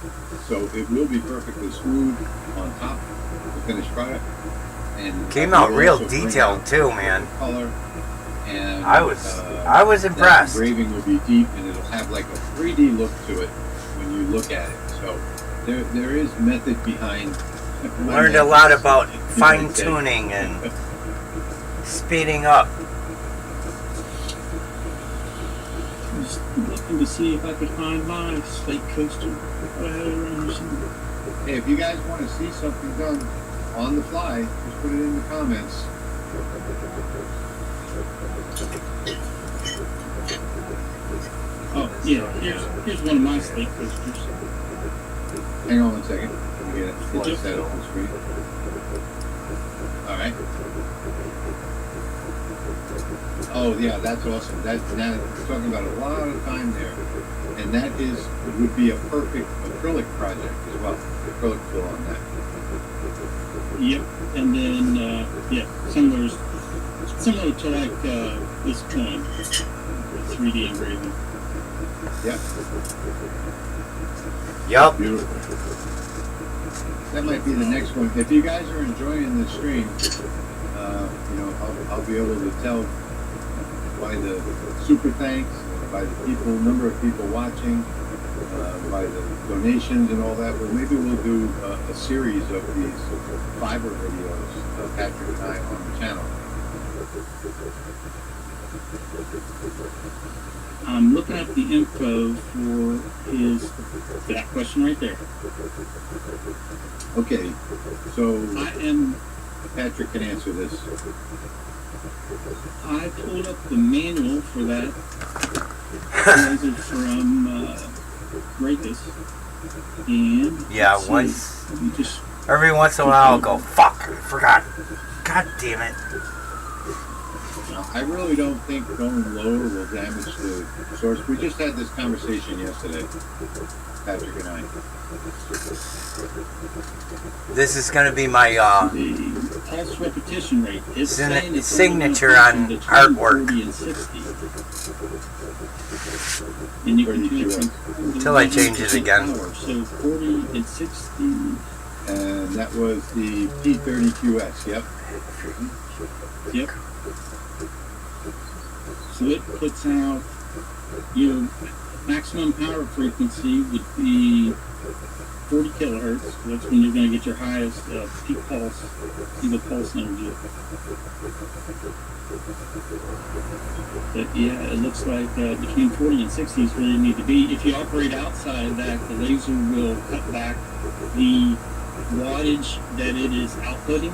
so it will be perfectly smooth on top of the finished product. And came out real detailed too, man. Color And I was that impressed. engraving will be deep, and it'll have like a 3D look to it when you look at it. So there is method behind. Learned a lot about fine tuning and speeding up. Just looking to see if I could find my slate coaster. I had it around here somewhere. Hey, if you guys want to see something done on the fly, just put it in the comments. Oh, yeah, here's one of my slate coasters. Hang on 1 second. Let me get that up on the screen. All right. Oh yeah, that's awesome. Now we're talking about a lot of time there, and that would be a perfect acrylic project as well. Acrylic fill on that. Yep, and then similar to like this coin, 3D engraving. Yep. Yup. Beautiful. That might be the next one. If you guys are enjoying the stream, I'll be able to tell by the super thanks, by the number of people watching, by the donations and all that. Well, maybe we'll do a series of these fiber videos, Patrick and I, on the channel. I'm looking at the info for that question right there. Okay, so Patrick can answer this. I pulled up the manual for that laser from Raycus, and every once in a while I'll go, fuck, I forgot. God damn it. I really don't think going lower will damage the source. We just had this conversation yesterday, Patrick and I. This is going to be my pulse repetition rate. It's signature on artwork. And you can choose until I change it again. So 40 and 60. And that was the P30QS, yep. Yep. So it puts out, maximum power frequency would be 40 kilohertz. That's when you're going to get your highest peak pulse, single pulse energy. But yeah, it looks like between 40 and 60 is where you need to be. If you operate outside of that, the laser will cut back the wattage that it is outputting.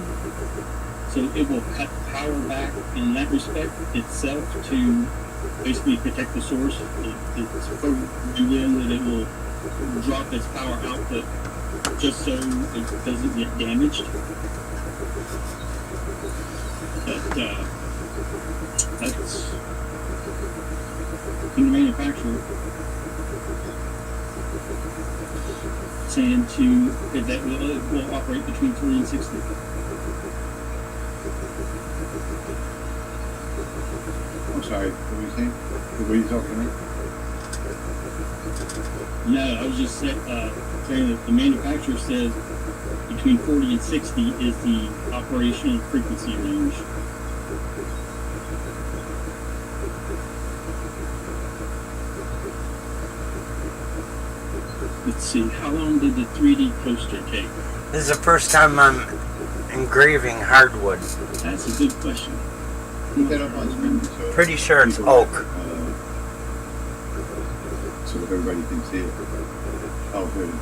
So it will cut power back in that respect itself to basically protect the source. It's programmed in that it will drop its power output just so it doesn't get damaged. But that's from the manufacturer saying that it will operate between 40 and 60. I'm sorry, what were you saying? What were you talking about? No, I was just saying that the manufacturer says between 40 and 60 is the operational frequency range. Let's see, how long did the 3D coaster take? This is the first time I'm engraving hardwood. That's a good question. Put that up on screen. So pretty sure it's oak. So that everybody can see it. Oh, good.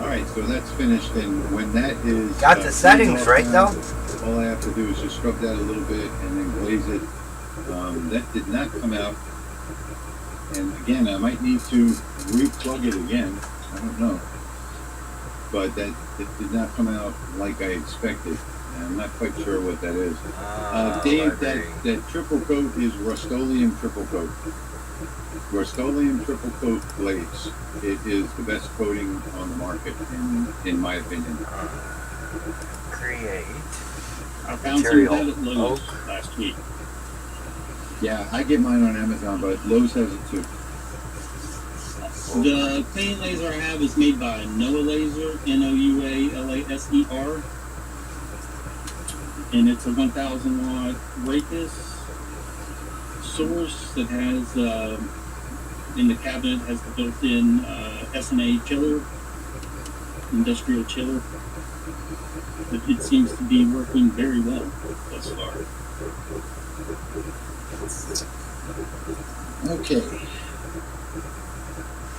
All right, so that's finished, and when that is got the settings right though. All I have to do is just scrub that a little bit and then glaze it. That did not come out, and again, I might need to re-plug it again. I don't know. But it did not come out like I expected. And I'm not quite sure what that is. Dave, that triple coat is Rust-Oleum triple coat. Rust-Oleum triple coat glaze. It is the best coating on the market, in my opinion. Create. I found some of that at Lowe's last week. Yeah, I get mine on Amazon, but Lowe's has it too. The cleaning laser I have is made by Noah Laser, Noualaser, and it's a 1,000 watt Raycus source that has in the cabinet has the built-in SNA chiller, industrial chiller. It seems to be working very well thus far. Okay.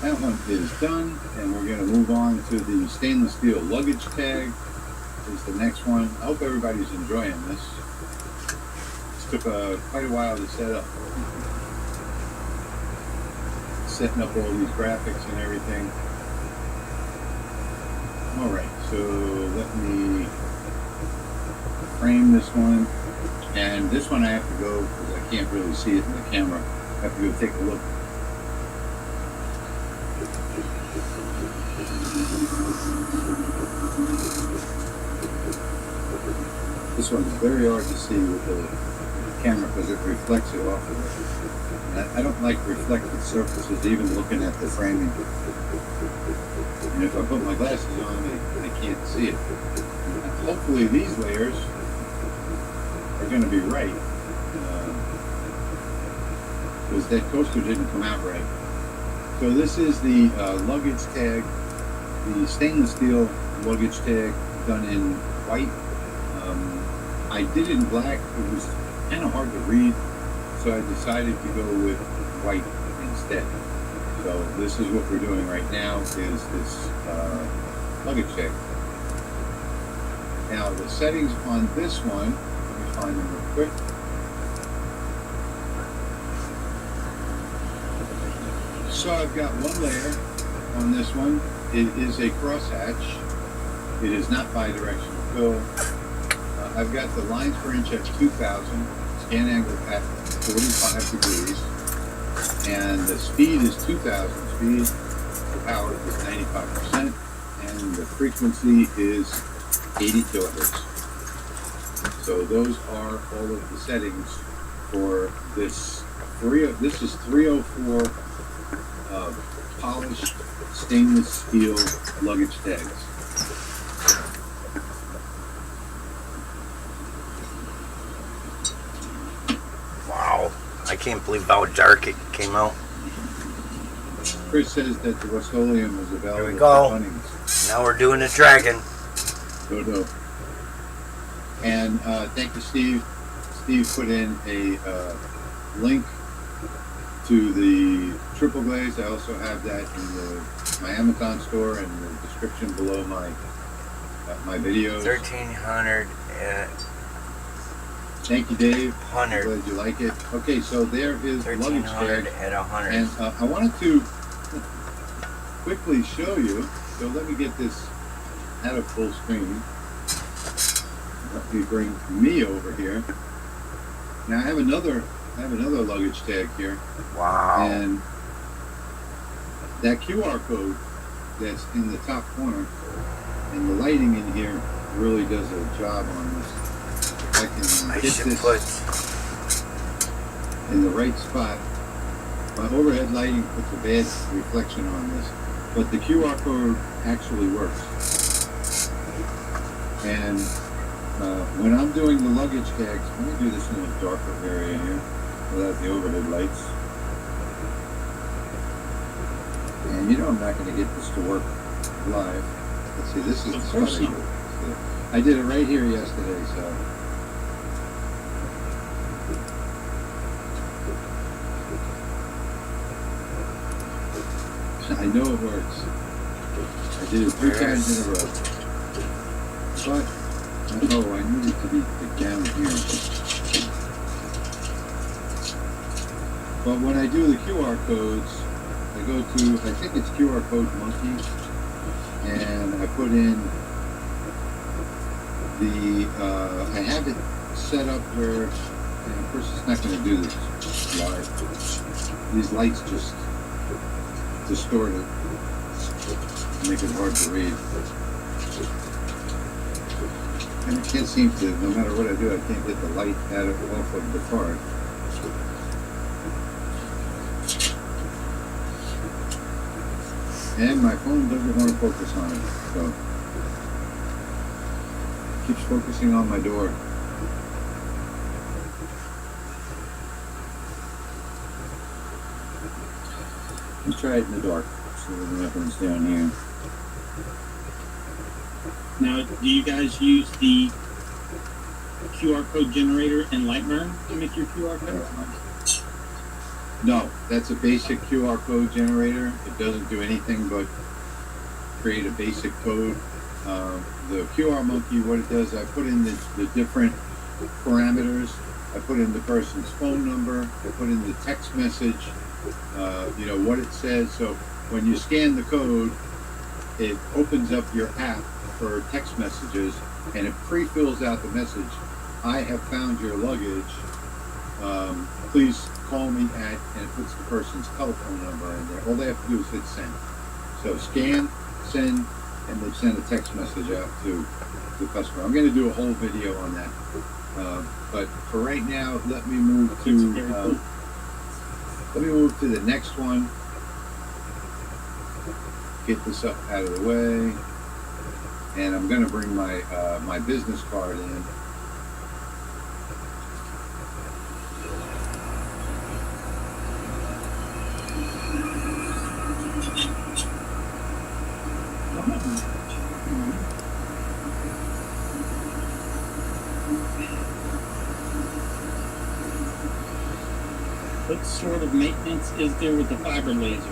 That one is done, and we're going to move on to the stainless steel luggage tag. Is the next one. I hope everybody's enjoying this. This took quite a while to set up. Setting up all these graphics and everything. Alright, so let me frame this one. And this one I have to go, because I can't really see it in the camera. I have to go take a look. This one is very hard to see with the camera because it reflects it off of it. And I don't like reflected surfaces, even looking at the framing. And if I put my glasses on, I can't see it. And hopefully these layers are going to be right. Because that coaster didn't come out right. So this is the luggage tag, the stainless steel luggage tag done in white. I did it in black. It was kind of hard to read, so I decided to go with white instead. So this is what we're doing right now, is this luggage tag. Now the settings on this one, let me find them real quick. So I've got one layer on this one. It is a crosshatch. It is not bi-directional fill. I've got the lines per inch at 2,000, scan angle at 45 degrees, and the speed is 2,000 speed, the power is 95%, and the frequency is 80 kilohertz. So those are all of the settings for this. This is 304 polished stainless steel luggage tags. I can't believe how dark it came out. Chris says that the Rust-Oleum is available. Here we go. For Bunnings. Now we're doing a dragon. Dodo. And thank you, Steve. Steve put in a link to the triple glaze. I also have that in my Amazon store and the description below my videos. 1,300 at. Thank you, Dave. 100. Glad you like it. Okay, so there is the luggage tag. at 100. And I wanted to quickly show you. So let me get this out of full screen. Let me bring me over here. Now I have another luggage tag here. Wow. And that QR code that's in the top corner, and the lighting in here really does a job on this. I can get this in the right spot. My overhead lighting puts a bad reflection on this, but the QR code actually works. And when I'm doing the luggage tags, let me do this in a darker area here without the overhead lights. And you know I'm not going to get this to work live. Let's see, this is the spot I did it right here yesterday, so. I know it works. I did it 3 times in a row. But, I need it to be down here. But when I do the QR codes, I go to, I think it's QR code monkey, and I put in the, I have it set up where, and of course it's not going to do this live. These lights just distort it, make it hard to read. And I can't seem to, no matter what I do, I can't get the light off of the card. And my phone doesn't want to focus on it, so keeps focusing on my door. Let's try it in the dark. See what happens down here. Now, do you guys use the QR code generator in Lightburn to make your QR code? No, that's a basic QR code generator. It doesn't do anything but create a basic code. The QR Monkey, what it does, I put in the different parameters. I put in the person's phone number. I put in the text message, what it says. So when you scan the code, it opens up your app for text messages, and it pre-fills out the message. I have found your luggage. Please call me at, and it puts the person's telephone number in there. All they have to do is hit send. So scan, send, and they send a text message out to the customer. I'm going to do a whole video on that. But for right now, let me move to the next one. Get this up out of the way, and I'm going to bring my my business card in. What sort of maintenance is there with the fiber laser?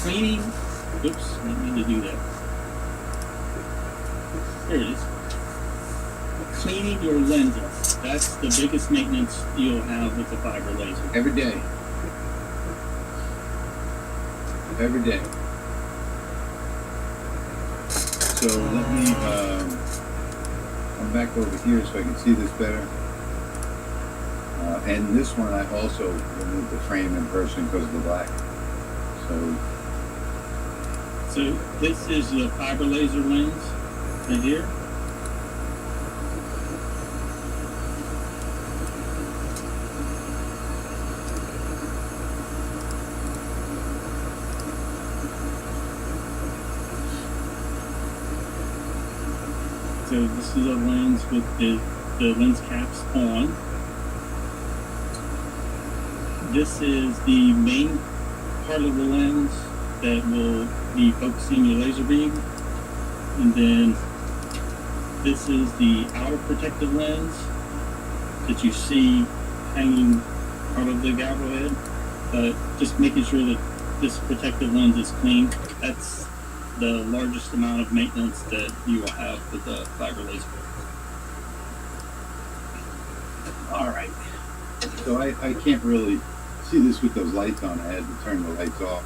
Cleaning. Oops, I didn't mean to do that. There it is. Cleaning your lenses. That's the biggest maintenance you'll have with the fiber laser. Every day. Every day. So let me come back over here so I can see this better. And this one I also removed the frame in person because of the black. So this is the fiber laser lens right here. So this is a lens with the lens caps on. This is the main part of the lens that will be focusing your laser beam. And then this is the outer protective lens that you see hanging out of the goggle head. But just making sure that this protective lens is clean. That's the largest amount of maintenance that you will have with the fiber laser. All right. So I can't really see this with those lights on. I had to turn the lights off.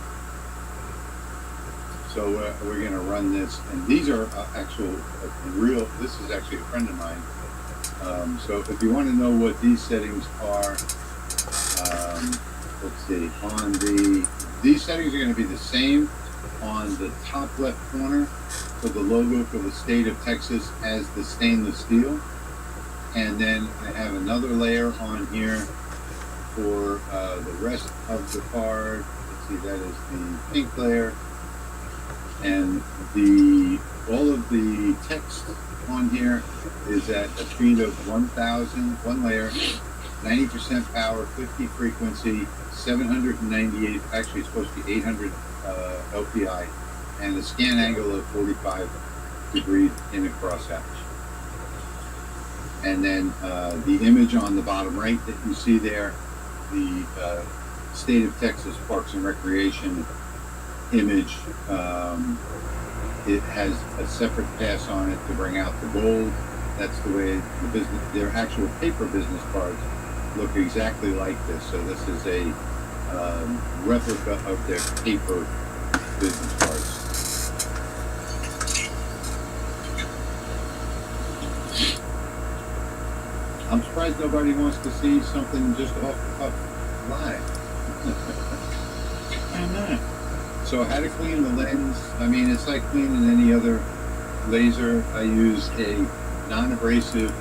So we're going to run this, and these are this is actually a friend of mine. So if you want to know what these settings are, let's see, these settings are going to be the same on the top left corner for the logo for the state of Texas as the stainless steel. And then I have another layer on here for the rest of the card. Let's see, that is the pink layer. And all of the text on here is at a speed of 1,000, one layer, 90% power, 50 frequency, 798, actually it's supposed to be 800 LPI, and a scan angle of 45 degrees in a crosshatch. And then the image on the bottom right that you see there, the State of Texas Parks and Recreation image, it has a separate pass on it to bring out the gold. That's the way their actual paper business cards look exactly like this. So this is a replica of their paper business cards. I'm surprised nobody wants to see something just off the cuff live. I'm not. So how to clean the lens? I mean, it's like cleaning any other laser. I use a non-abrasive.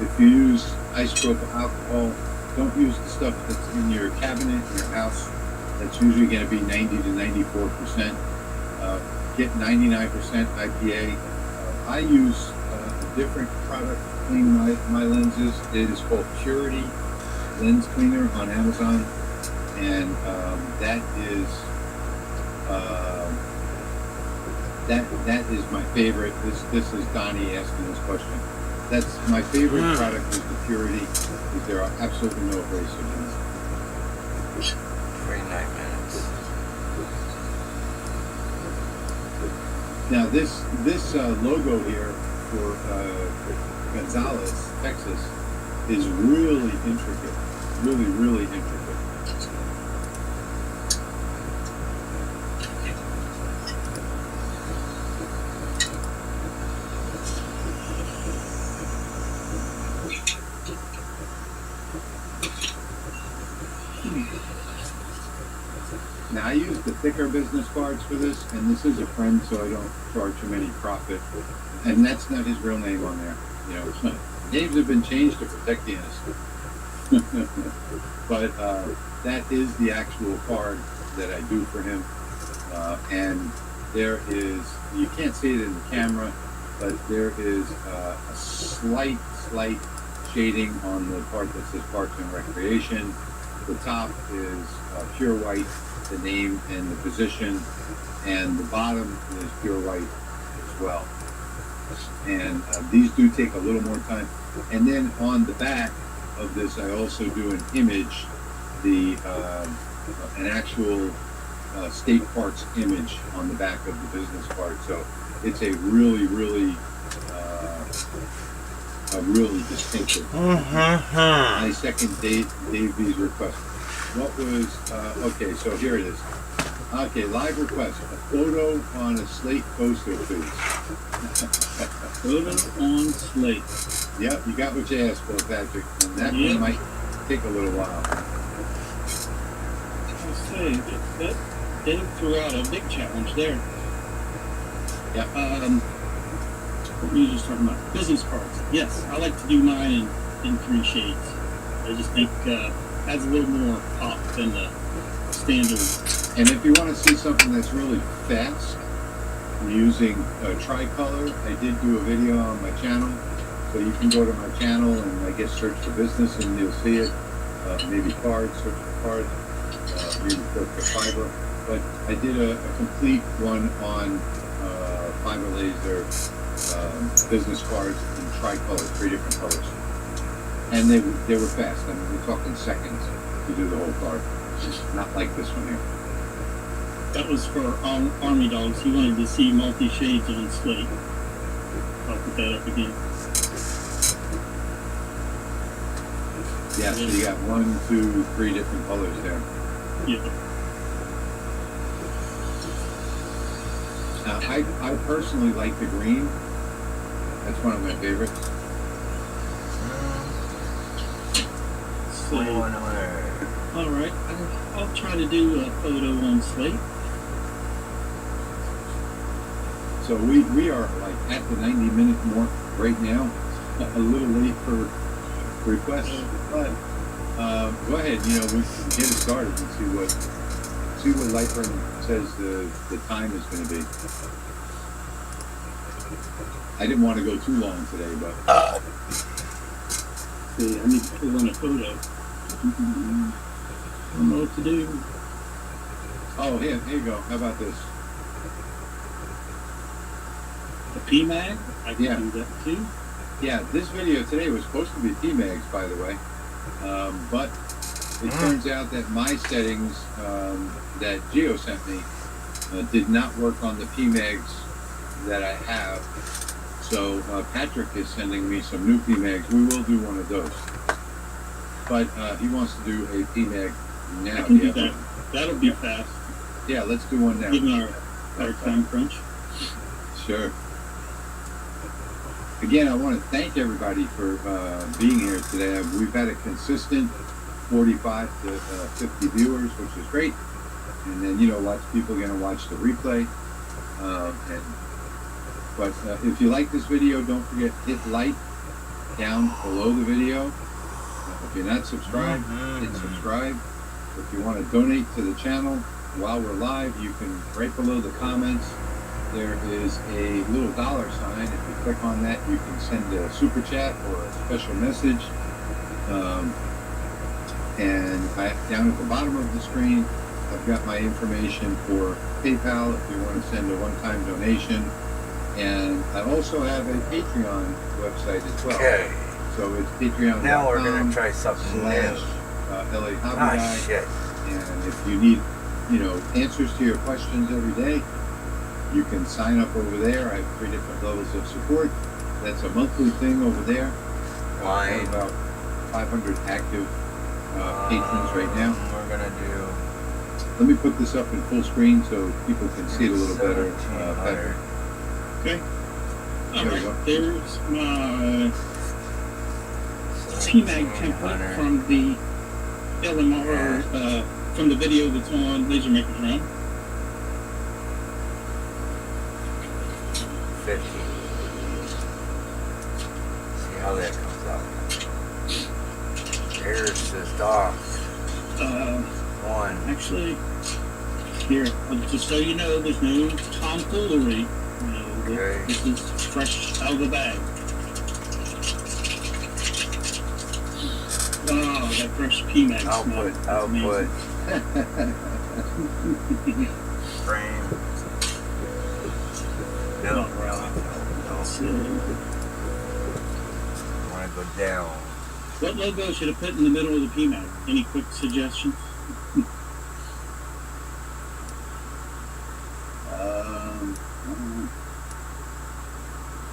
If you use isopropyl alcohol, don't use the stuff that's in your cabinet in your house. That's usually going to be 90 to 94%. get 99% IPA. I use a different product to clean my lenses. It is called Purity Lens Cleaner on Amazon, and that is that is my favorite. This is Donnie asking this question. That's my favorite product is the Purity, because there are absolutely no abrasives in it. 49 minutes. Now this logo here for Gonzales, Texas, is really intricate, really intricate. Now I use the thicker business cards for this, and this is a friend, so I don't charge him any profit. And that's not his real name on there. You know, it's not. Names have been changed to protect the innocent. But that is the actual card that I do for him. And there is, you can't see it in the camera, but there is a slight shading on the part that says Parks and Recreation. The top is pure white, the name and the position, and the bottom is pure white as well. And these do take a little more time. And then on the back of this, I also do an image, an actual state parks image on the back of the business card. So it's a really distinctive. I second Dave B's request. What was, okay, so here it is. Okay, live request. A photo on a slate coaster, please. Photo on slate. Yep, you got what you asked for, Patrick. And that one might take a little while. I'll say, that Dave threw out a big challenge there. Yep. What were you just talking about? Business cards. Yes, I like to do mine in 3 shades. I just think adds a little more pop than the standard. And if you want to see something that's really fast, using tricolor, I did do a video on my channel, so you can go to my channel and I guess search for business and you'll see it. Maybe cards, search for cards, maybe search for fiber. But I did a complete one on fiber laser business cards in tricolor, 3 different colors. And they were fast. I mean, we're talking seconds to do the whole card. It's just not like this one here. That was for Army Dogs. He wanted to see multi-shades on slate. I'll put that up again. Yeah, so you got 1, 2, 3 different colors there. Yeah. I personally like the green. That's one of my favorites. So, all right, I'll try to do a photo on slate. So we are like at the 90-minute mark right now. A little late for requests, but go ahead. You know, we can get it started and see what Lightburn says the time is going to be. I didn't want to go too long today, but see, I need to pull in a photo. I don't know what to do. Oh, here you go. How about this? A PMAG? I can do that too. Yeah, this video today was supposed to be PMAGs, by the way. But it turns out that my settings that Geo sent me did not work on the PMAGs that I have. So Patrick is sending me some new PMAGs. We will do one of those. But he wants to do a PMAG now. I can do that. That'll be fast. Yeah, let's do one now. Given our time crunch. Sure. Again, I want to thank everybody for being here today. We've had a consistent 45 to 50 viewers, which is great. And then, you know, lots of people are going to watch the replay. But if you like this video, don't forget, hit like down below the video. If you're not subscribed, hit subscribe. If you want to donate to the channel, while we're live, you can, right below the comments, there is a little $sign. If you click on that, you can send a super chat or a special message. And down at the bottom of the screen, I've got my information for PayPal if you want to send a one-time donation. And I also have a Patreon website as well. Okay. So it's patreon.com. Now we're gonna try something new. LA Hobby Ah, Guy. shit. And if you need, answers to your questions every day, you can sign up over there. I have 3 different levels of support. That's a monthly thing over there. Mine. About 500 active patrons right now. We're gonna do. Let me put this up in full screen so people can see it a little better. 1700. Okay. There we go. Alright, there's my PMAG template from the LMR, from the video that's on LaserMaker's Realm. 50. See how that comes out. There's this dog. 1. Actually, here, just so you know, there's no tomfoolery. Okay. This is fresh out of the bag. Wow, that fresh PMAG smell. Output. Frame. No. I want to go down. What logo should I put in the middle of the PMAG? Any quick suggestions?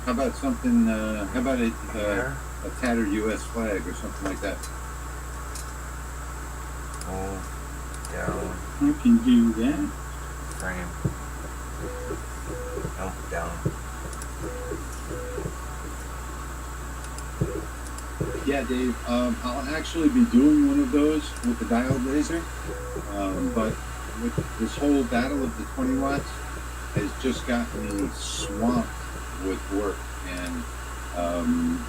How about something, how about a tattered U.S. flag or something like that? Down. I can do that. Frame. Nope, down. Yeah, Dave, I'll actually be doing one of those with the diode laser, but with this whole battle of the 20 watts has just gotten me swamped with work, and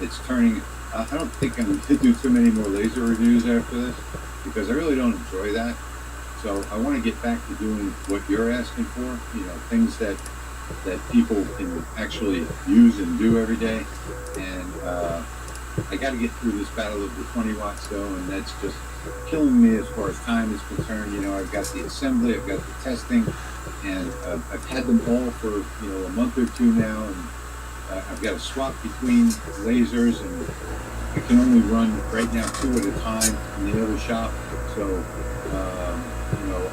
it's turning. I don't think I'm going to do too many more laser reviews after this because I really don't enjoy that. So I want to get back to doing what you're asking for, things that people can actually use and do every day. And I got to get through this battle of the 20 watts though, and that's just killing me as far as time is concerned. I've got the assembly, I've got the testing, and I've had them all for a month or two now, and I've got to swap between lasers, and I can only run right now 2 at a time in the other shop. So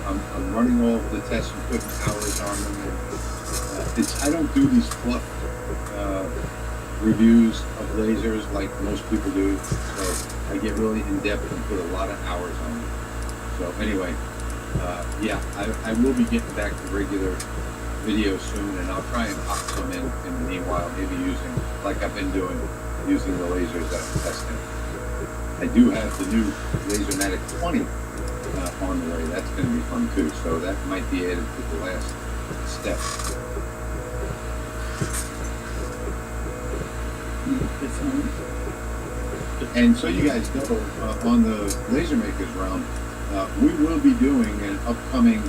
I'm running all of the tests and putting hours on them. And, I don't do these fluff reviews of lasers like most people do. So I get really in depth and put a lot of hours on them. So anyway, I will be getting back to regular videos soon, and I'll try and pop some in the meanwhile, maybe using, like I've been doing, using the lasers that I'm testing. I do have the new LaserMatic 20 on the way. That's going to be fun too, so that might be added to the last step. And so you guys know, on the LaserMaker's Realm, we will be doing an upcoming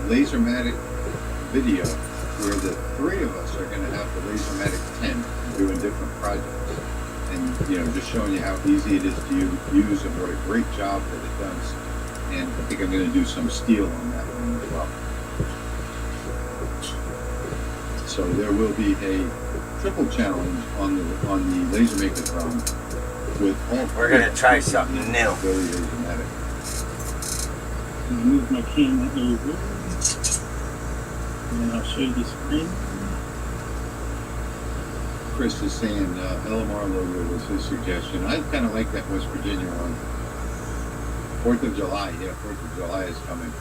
LaserMatic video where the 3 of us are going to have the LaserMatic 10 doing different projects. And, just showing you how easy it is to use and what a great job that it does. And I think I'm going to do some steel on that one as well. So there will be a triple challenge on the LaserMaker's Realm with all. We're going to try something new. Really LaserMatic. Move my camera over, and then I'll show you the screen. Chris is saying LMR logo was his suggestion. I kind of like that West Virginia one. 4th of July, yeah, 4th of July is coming.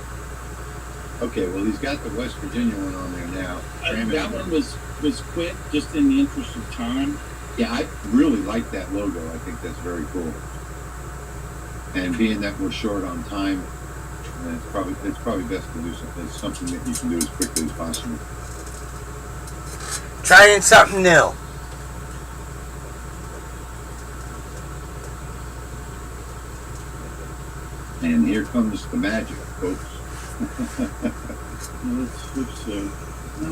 Okay, well he's got the West Virginia one on there now. That one was quick, just in the interest of time. Yeah, I really like that logo. I think that's very cool. And being that we're short on time, it's probably best to do something that you can do as quickly as possible. Trying something new. And here comes the magic, folks. Let's switch to.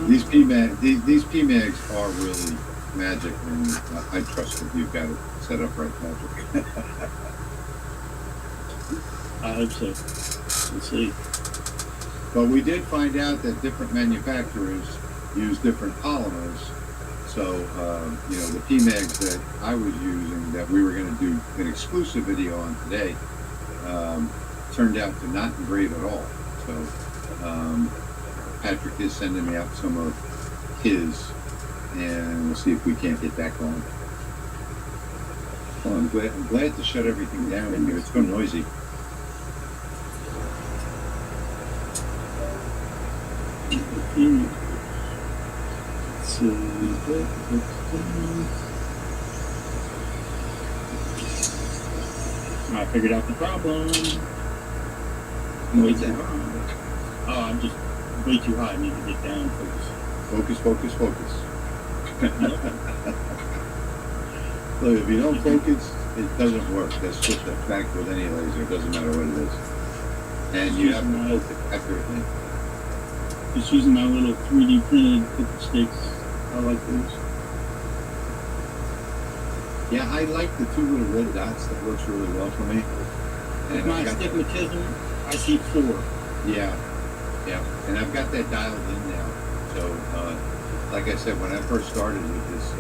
These PMags are really magic, and I trust that you've got it set up right, Patrick. I hope so. Let's see. But we did find out that different manufacturers use different polymers. So, the PMags that I was using, that we were going to do an exclusive video on today, turned out to not engrave at all. So, Patrick is sending me out some of his, and we'll see if we can't get that going. Well, I'm glad to shut everything down in here. It's so noisy. I figured out the problem. Way too high. Oh, I'm just way too high. I need to get down. Focus, focus, focus. Look, if you don't focus, it doesn't work. That's just a fact with any laser. It doesn't matter what it is. And you have to focus accurately. Just using my little 3D printed cookie sticks. I like those. Yeah, I like the two little red dots. That works really well for me. With my astigmatism, I see 4. Yeah. And I've got that dialed in now. So, like I said, when I first started with this,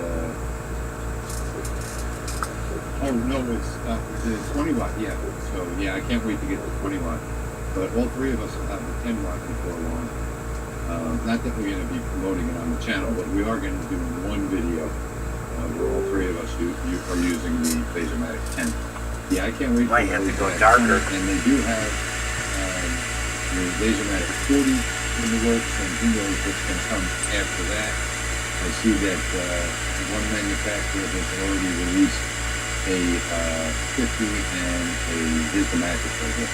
it's the 20 watt. Yeah. So, yeah, I can't wait to get the 20 watt. But all three of us will have the 10 watt before long. Not that we're going to be promoting it on the channel, but we are going to do one video where all three of us are using the Lasermatic 10. Yeah, I can't wait. Might have to go darker. And they do have the Lasermatic 40 in the works, and who knows what's going to come after that. I see that one manufacturer has already released a 50 and a Vismatic over.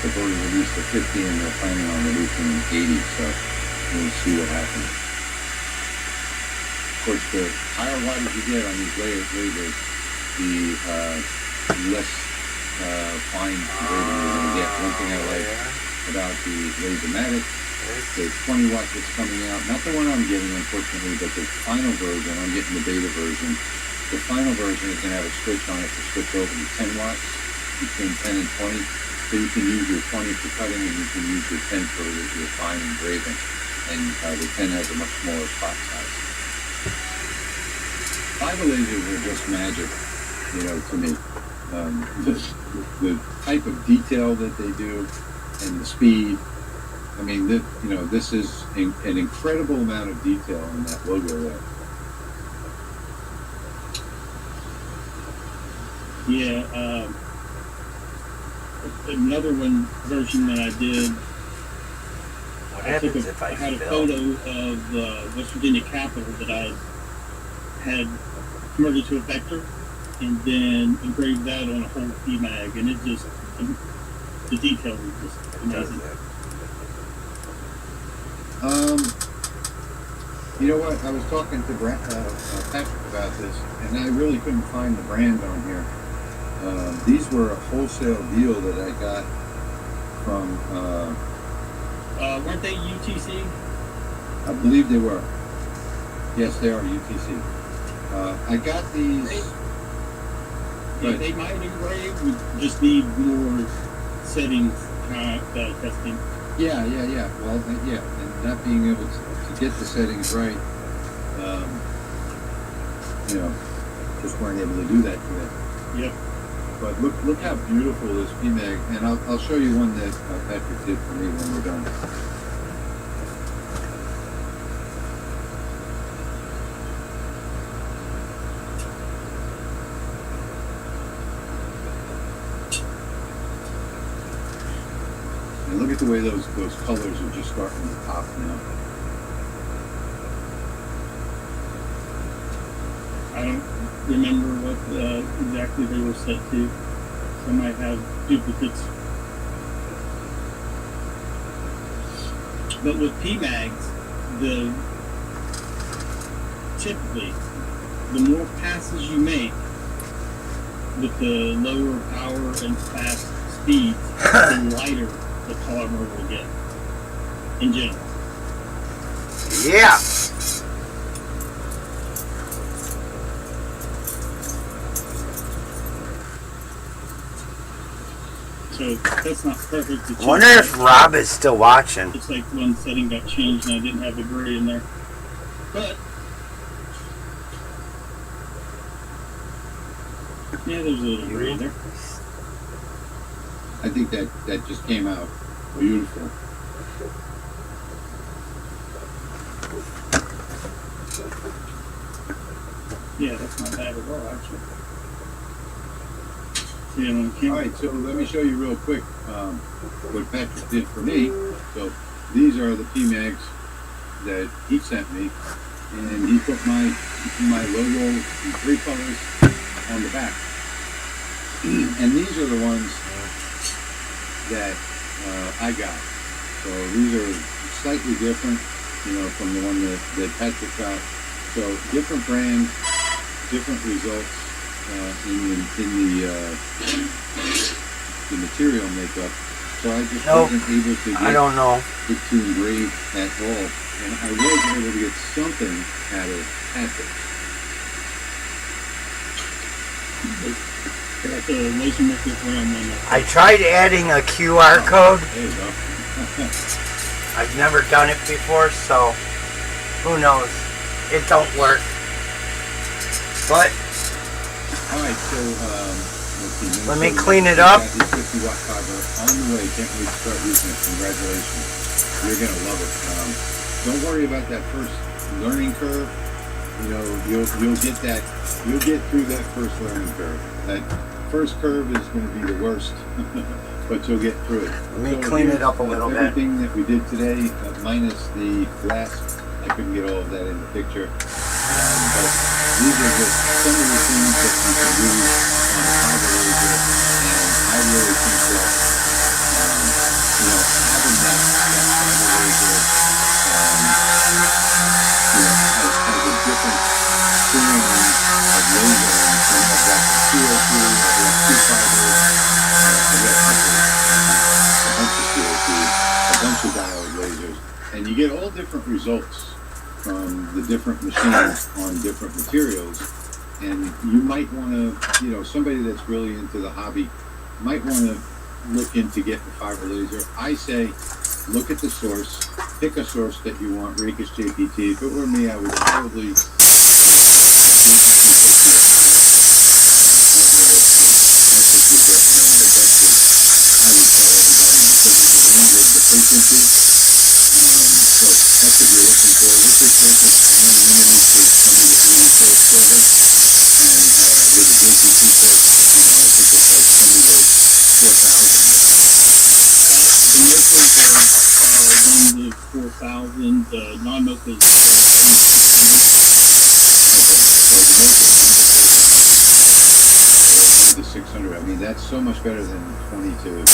They've already released a 50 and they're planning on releasing an 80, so we'll see what happens. Of course, the higher wattage you get on these lasers, the less fine engraving you're going to get. One thing I like about the Lasermatic, the 20 watt that's coming out, not the one I'm getting unfortunately, but the final version, I'm getting the beta version. The final version is going to have a switch on it to switch over to 10 watts, between 10 and 20. So you can use your 20 for cutting and you can use your 10 for your fine engraving. And the 10 has a much smaller spot size. Fiber lasers are just magic, to me. The type of detail that they do and the speed. I mean, this is an incredible amount of detail in that logo there. Yeah, another version that I did. What happens if I had a photo of West Virginia Capitol that I had converted to a vector, and then engraved that on a whole PMag, and it just the detail was just amazing. You know what? I was talking to Patrick about this, and I really couldn't find the brand on here. These were a wholesale deal that I got from. Weren't they UTC? I believe they were. Yes, they are UTC. I got these. They might engrave. We just need more settings testing. Yeah. Well, and not being able to get the settings right, just weren't able to do that today. Yep. But look how beautiful this PMag, and I'll show you one that Patrick did for me when we're done. And look at the way those colors are just starting to pop now. I don't remember what exactly they were set to. So I might have duplicates. But with PMags, typically, the more passes you make with the lower power and fast speeds, the lighter the polymer will get in general. Yeah. So that's not perfect. to Wonder choose. if Rob is still watching. It's like one setting got changed and I didn't have the gray in there. But yeah, there's a little gray in there. I think that just came out beautiful. Yeah, that's not bad at all, actually. Yeah, on camera. All right, so let me show you real quick what Patrick did for me. So these are the PMags that he sent me, and he put my logo in 3 colors on the back. And these are the ones that I got. So these are slightly different, from the one that Patrick got. So different brand, different results in the material makeup. So I just wasn't able to get I don't know. it to engrave at all. And I was able to get something out of Patrick. Got the laser maker around one. I tried adding a QR code. There you go. I've never done it before, so who knows? It don't work. But All right, so let's see. let me clean it up. Got the 50 watt fiber on the way. Can't wait to start using it. Congratulations. You're gonna love it. Don't worry about that first learning curve. You'll get that. You'll get through that first learning curve. That first curve is going to be the worst, but you'll get through it. Let me clean it up a little bit. Everything that we did today, minus the flask, I couldn't get all of that in the picture. But these are just some of the things that you can do on a fiber laser, and I really think that having that fiber laser, has a different feeling of laser. I've got the CO2, I've got 2 fibers, I've got a bunch of CO2, a bunch of diode lasers, and you get all different results from the different machines on different materials. And you might want to, somebody that's really into the hobby might want to look into getting a fiber laser. I say, look at the source, pick a source that you want. Raycus JPT. If it were me, I would probably frequency. So that's what you're looking for. With this Raycus, I am limited to somebody that really shows service. And with the JPT source, I think it's like 20 to 4,000. The milkers are 1 to 4,000. The non-milkers are 600. I mean, that's so much better than 20 to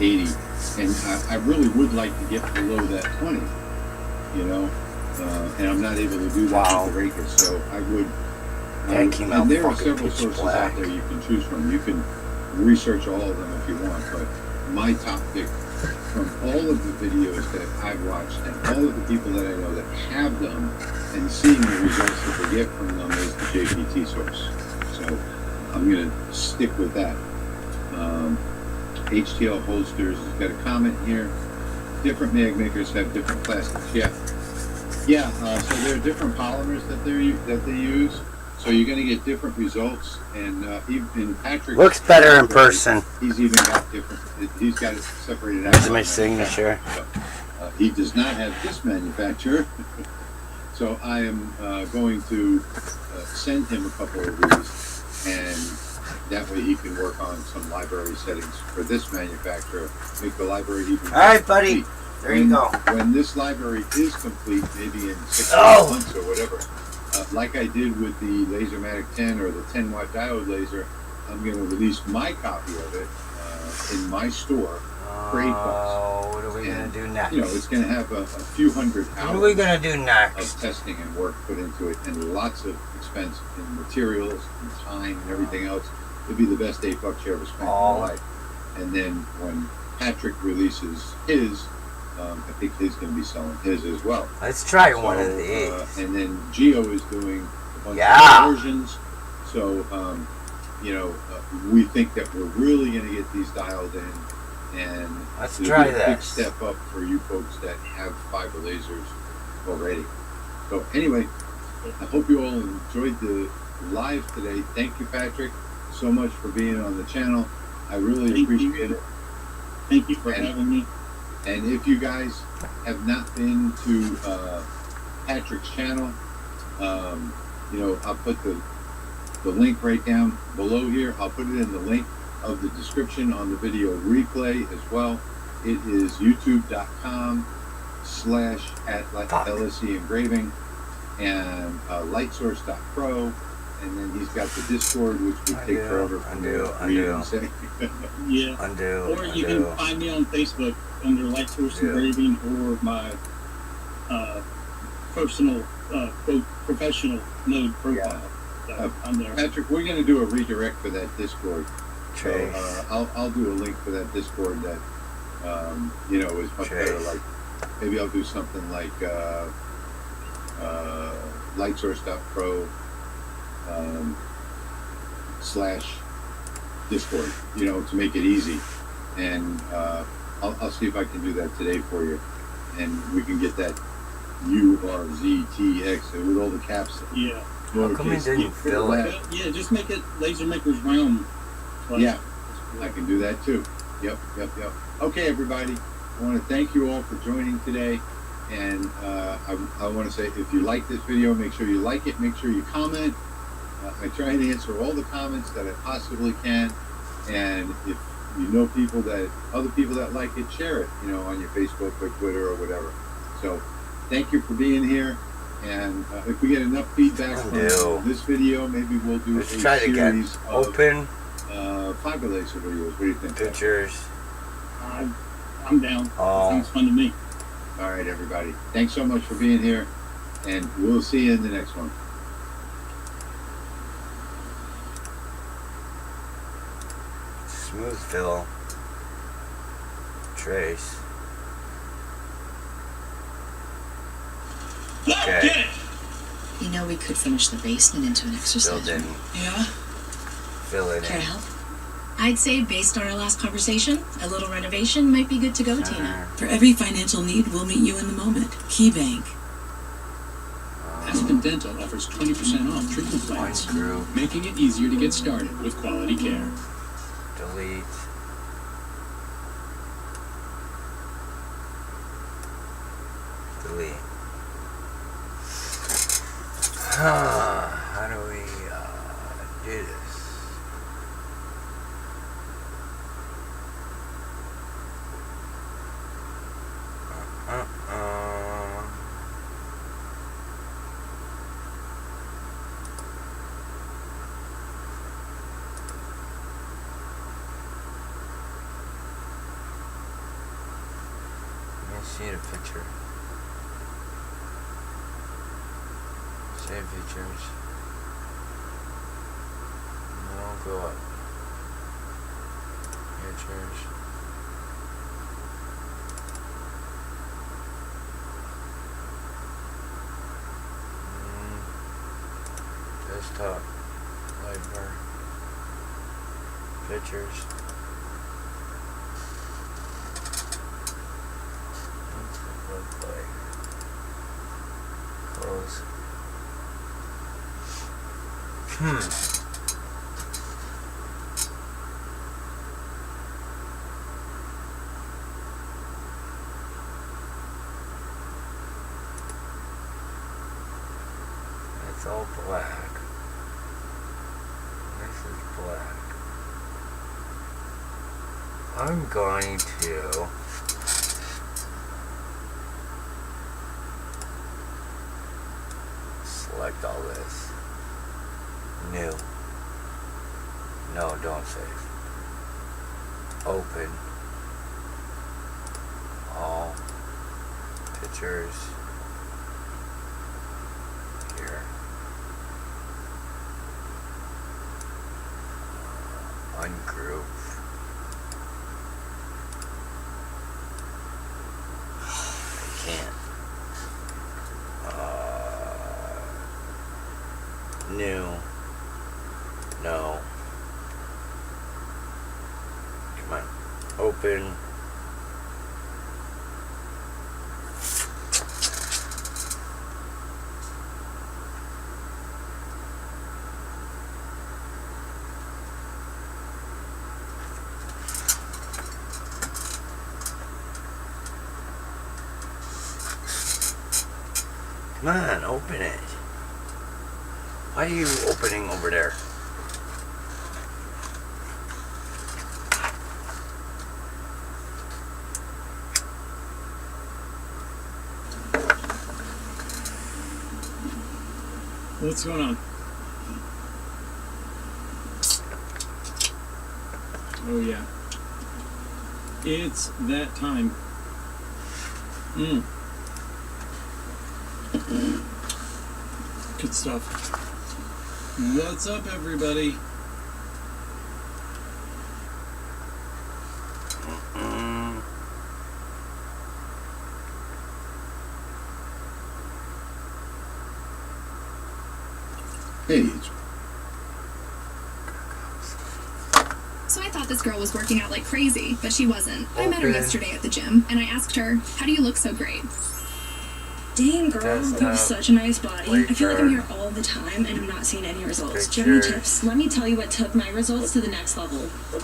80. And I really would like to get below that 20, and I'm not able to do that with the Raycus. So I would. And there are several sources out there you can choose from. You can research all of them if you want, but my top pick from all of the videos that I've watched and all of the people that I know that have them and seeing the results that they get from them is the JPT source. So I'm going to stick with that. HTL Holsters has got a comment here. Different mag makers have different plastics. Yeah. So there are different polymers that they use. So you're going to get different results. And even Patrick looks better in person. He's even got different. He's got it separated out. That's my signature. So, he does not have this manufacturer. So I am going to send him a couple of these, and that way he can work on some library settings for this manufacturer, make the library even all right, buddy. There you go. When this library is complete, maybe in 6 months or whatever, like I did with the Lasermatic 10 or the 10 watt diode laser, I'm going to release my copy of it in my store for $8. What are we going to do next? It's going to have a few hundred hours. What are we going to do next? Of testing and work put into it, and lots of expense in materials and time and everything else. It'd be the best $8 you ever spent in your life. And then when Patrick releases his, I think he's going to be selling his as well. Let's try one of these. And then Geo is doing a bunch Yeah. of versions. So, we think that we're really going to get these dialed in. And Let's it'll try be a big this. step up for you folks that have fiber lasers already. So anyway, I hope you all enjoyed the live today. Thank you, Patrick, so much for being on the channel. I really appreciate it. Thank you for having me. And if you guys have not been to Patrick's channel, I'll put the link right down below here. I'll put it in the link of the description on the video replay as well. It is youtube.com/@LSE Engraving and lightsource.pro. And then he's got the Discord, which would take forever for me to read and say. Yeah. Or you can find me on Facebook under Light Source Engraving or my personal, quote, professional mode profile. So I'm there. Patrick, we're going to do a redirect for that Discord. So I'll do a link for that Discord that is much better. Like maybe I'll do something like lightsource.pro /Discord, to make it easy. And I'll see if I can do that today for you, and we can get that URZTX with all the caps. Yeah. How come it didn't fill it? Yeah, just make it Laser Maker's Realm. Yeah, I can do that too. Yep. Okay, everybody. I want to thank you all for joining today. And I want to say, if you like this video, make sure you like it. Make sure you comment. I try and answer all the comments that I possibly can. And if you know other people that like it, share it, on your Facebook or Twitter or whatever. So thank you for being here. And if we get enough feedback from this video, maybe we'll do a series of open fiber laser videos. What do you think? Pictures. I'm down. Sounds fun to me. All right, everybody. Thanks so much for being here, and we'll see you in the next one. Smooth fill. Trace. Okay. You know we could finish the basement into an exercise. Still didn't. Yeah? Fill it Care in. to help? I'd say, based on our last conversation, a little renovation might be good to go, Tina. For every financial need, we'll meet you in the moment. KeyBank. Aspen Dental offers 20% off treatment plans, making it easier to get started with quality care. Delete. Delete. How do we do this? Let me see the picture. Save features. No, go up. Pictures. Desktop. Library. Pictures. What's it look like? Close. It's all black. This is black. I'm going to select all this. New. No, don't save. Open. All. Pictures. Here. Ungroup. New. No. Come on. Open. Come on, open it. Why are you opening over there? What's going on? Oh yeah. It's that time. Good stuff. What's up, everybody? Hey. So I thought this girl was working out like crazy, but she wasn't. I met her yesterday at the gym, and I asked her, "How do you look so great?" Dang, girl, you have such a nice body. I feel like I'm here all the time and I'm not seeing any results. Do you have any tips? Let me tell you what took my results to the next level.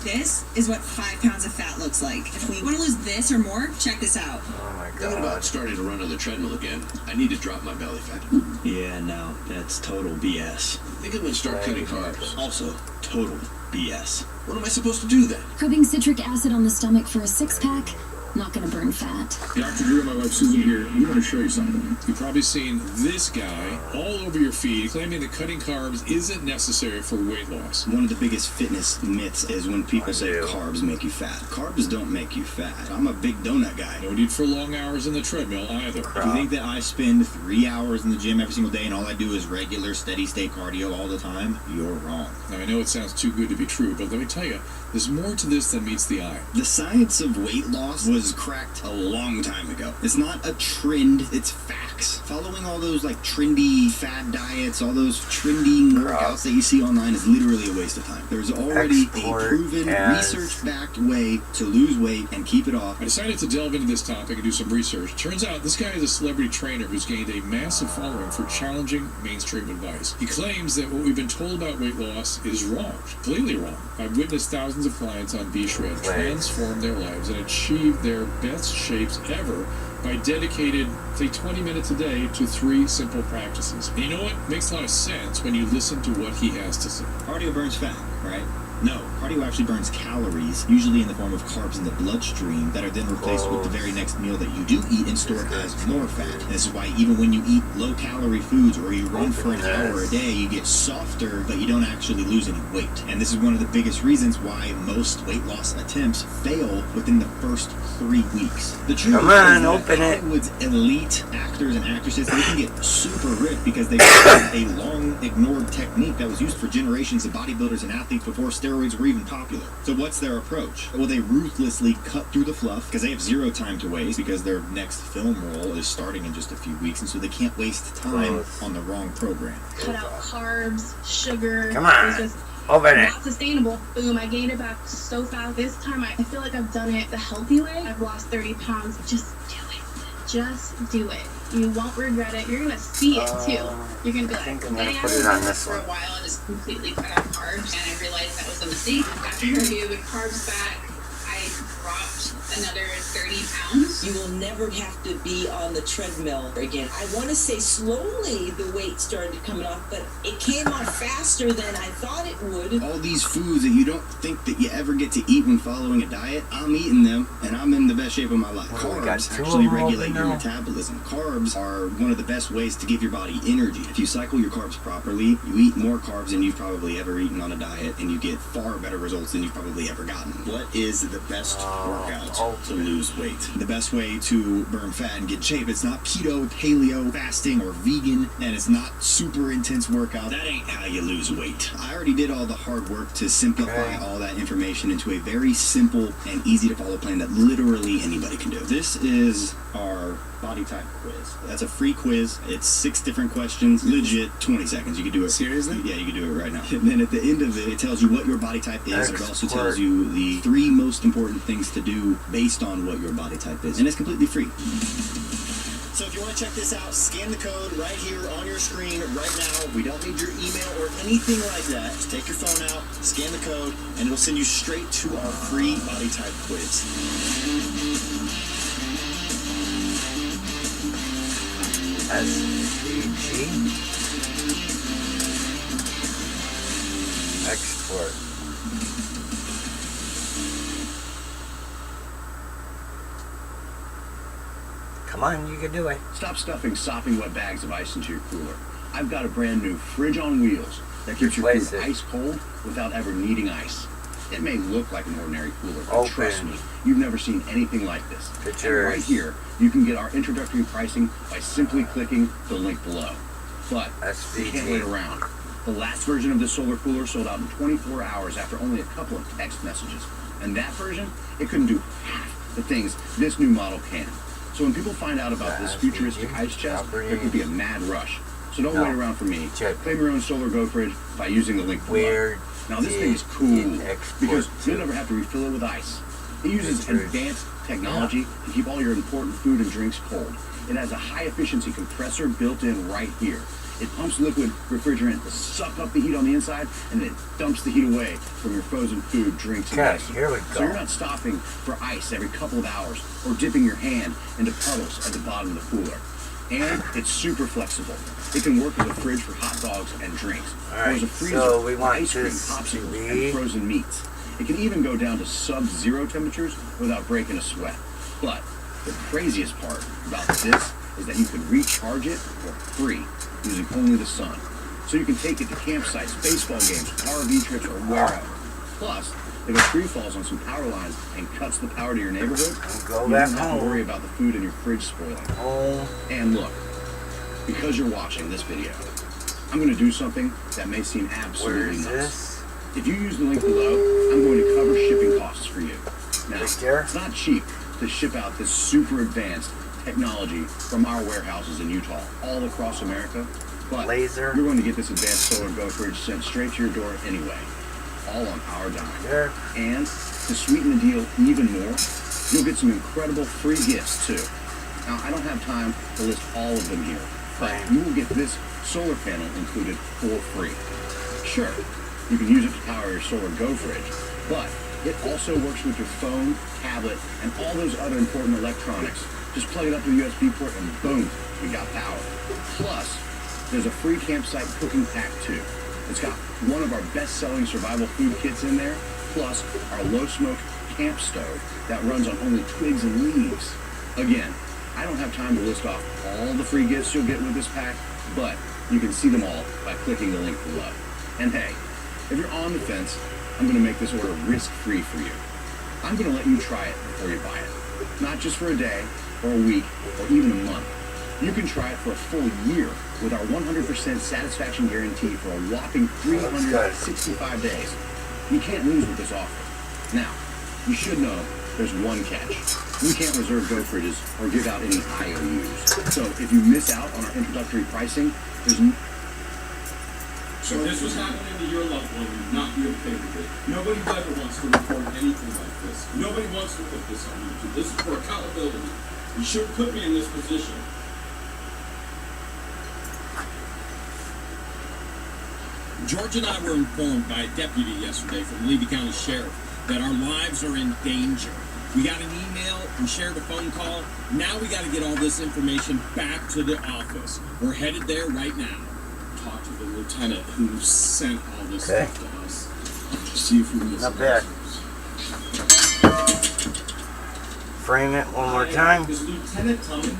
This is what 5 pounds of fat looks like. If we want to lose this or more, check this out. Oh my god. Thinking about starting to run on the treadmill again. I need to drop my belly fat. Yeah, no, that's total BS. I think I'm gonna start cutting carbs. Also, total BS. What am I supposed to do then? Rubbing citric acid on the stomach for a six-pack? Not gonna burn fat. Dr. Drew, my wife Susan here. We want to show you something. You've probably seen this guy all over your feed claiming that cutting carbs isn't necessary for weight loss. One of the biggest fitness myths is when people say carbs make you fat. Carbs don't make you fat. I'm a big donut guy. No need for long hours in the treadmill either. If you think that I spend 3 hours in the gym every single day and all I do is regular steady state cardio all the time, you're wrong. Now I know it sounds too good to be true, but let me tell you, there's more to this than meets the eye. The science of weight loss was cracked a long time ago. It's not a trend, it's facts. Following all those like trendy fad diets, all those trendy workouts that you see online is literally a waste of time. There's already a proven, research-backed way to lose weight and keep it off. I decided to delve into this topic and do some research. Turns out this guy is a celebrity trainer who's gained a massive following for challenging mainstream advice. He claims that what we've been told about weight loss is wrong, completely wrong. I've witnessed thousands of clients on B-Shred transform their lives and achieve their best shapes ever by dedicated, say, 20 minutes a day to 3 simple practices. And you know what? Makes a lot of sense when you listen to what he has to say. Cardio burns fat, right? No, cardio actually burns calories, usually in the form of carbs in the bloodstream that are then replaced with the very next meal that you do eat and stored as more fat. And this is why even when you eat low-calorie foods or you run for an hour a day, you get softer, but you don't actually lose any weight. And this is one of the biggest reasons why most weight loss attempts fail within the first 3 weeks. The truth is that Hollywood's elite actors and actresses, they can get super ripped because they followed a long-ignored technique that was used for generations of bodybuilders and athletes before steroids were even popular. So what's their approach? Well, they ruthlessly cut through the fluff because they have zero time to waste because their next film role is starting in just a few weeks, and so they can't waste time on the wrong program. Cut out carbs, sugar. Come on. It's just Open it. not sustainable. Boom, I gained it back so fast. This time I feel like I've done it the healthy way. I've lost 30 pounds. Just do it. Just do it. You won't regret it. You're gonna see it too. You're gonna be like, I'm gonna put it on this for a one. while and just completely cut out carbs, and I realized that was a mistake. After you with carbs back, I dropped another 30 pounds. You will never have to be on the treadmill again. I want to say slowly the weight started coming off, but it came off faster than I thought it would. All these foods that you don't think that you ever get to eat when following a diet, I'm eating them, and I'm in the best shape of my life. Carbs actually regulate your metabolism. Carbs are one of the best ways to give your body energy. If you cycle your carbs properly, you eat more carbs than you've probably ever eaten on a diet, and you get far better results than you've probably ever gotten. What is the best workout to lose weight. The best way to burn fat and get shape, it's not keto, paleo, fasting, or vegan, and it's not super intense workout. That ain't how you lose weight. I already did all the hard work to simplify all that information into a very simple and easy to follow plan that literally anybody can do. This is our body type quiz. That's a free quiz. It's 6 different questions, legit 20 seconds. You can do it. Seriously? Yeah, you can do it right now. And then at the end of it, it tells you what your body type is. It also tells you the 3 most important things to do based on what your body type is. And it's completely free. So if you want to check this out, scan the code right here on your screen right now. We don't need your email or anything like that. Just take your phone out, scan the code, and it'll send you straight to our free body type quiz. SVG export. Come on, you can do it. Stop stuffing sopping wet bags of ice into your cooler. I've got a brand new fridge on wheels that keeps your food ice cold without ever needing ice. It may look like an ordinary cooler, but trust me, you've never seen anything like this. And right here, you can get our introductory pricing by simply clicking the link below. But you can't wait around. The last version of this solar cooler sold out in 24 hours after only a couple of text messages. And that version, it couldn't do half the things this new model can. So when people find out about this futuristic ice chest, there could be a mad rush. So don't wait around for me. Claim your own Solar Go fridge by using the link below. Now this thing is cool because you'll never have to refill it with ice. It uses advanced technology to keep all your important food and drinks cold. It has a high-efficiency compressor built in right here. It pumps liquid refrigerant to suck up the heat on the inside, and then it dumps the heat away from your frozen food, drinks, and ice. Here we go. So you're not stopping for ice every couple of hours or dipping your hand into puddles at the bottom of the cooler. And it's super flexible. It can work as a fridge for hot dogs and drinks, or as a freezer for ice cream, popsicles, and frozen meats. It can even go down to sub-zero temperatures without breaking a sweat. But the craziest part about this is that you can recharge it for free using only the sun. So you can take it to campsites, baseball games, RV trips, or wherever. Plus, if a tree falls on some power lines and cuts the power to your neighborhood, you don't have to worry about the food in your fridge spoiling. And look, because you're watching this video, I'm going to do something that may seem absolutely nuts. If you use the link below, I'm going to cover shipping costs for you. Now, it's not cheap to ship out this super advanced technology from our warehouses in Utah all across America, but you're going to get this advanced Solar Go fridge sent straight to your door anyway, all on our dime. And to sweeten the deal even more, you'll get some incredible free gifts too. Now, I don't have time to list all of them here, but you will get this solar panel included for free. Sure, you can use it to power your Solar Go fridge, but it also works with your phone, tablet, and all those other important electronics. Just plug it up to the USB port and boom, we got power. Plus, there's a free campsite cooking pack too. It's got one of our best-selling survival food kits in there, plus our low-smoke camp stove that runs on only twigs and leaves. Again, I don't have time to list off all the free gifts you'll get with this pack, but you can see them all by clicking the link below. And hey, if you're on the fence, I'm going to make this order risk-free for you. I'm going to let you try it before you buy it. Not just for a day, or a week, or even a month. You can try it for a full year with our 100% satisfaction guarantee for a whopping 365 days. You can't lose with this offer. Now, you should know there's one catch. We can't reserve Go fridges or give out any IOUs. So if you miss out on our introductory pricing, there's So this was happening to your loved one, not be okay with it. Nobody ever wants to report anything like this. Nobody wants to put this on YouTube. This is for accountability. You shouldn't put me in this position. George and I were informed by a deputy yesterday from Levy County Sheriff that our lives are in danger. We got an email, we shared a phone call. Now we got to get all this information back to the office. We're headed there right now. Talk to the lieutenant who sent all this stuff to us. See if we can get some answers. Frame it one more time. Is Lieutenant Tillman?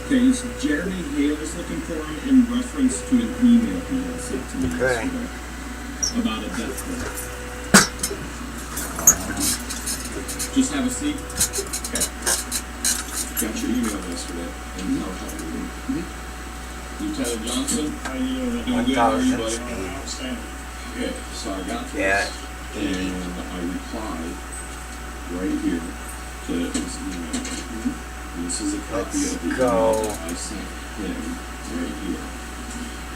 Okay, so Jeremy Hale is looking for him in reference to an email he had sent to me yesterday about a death threat. Just have a seat. Okay. Got your email yesterday. And how are you? Lieutenant Johnson, how are you doing? Doing good. How are you, buddy? Outstanding. Good. So I got this, and I replied right here to his email. And this is a copy of the email that I sent him right here.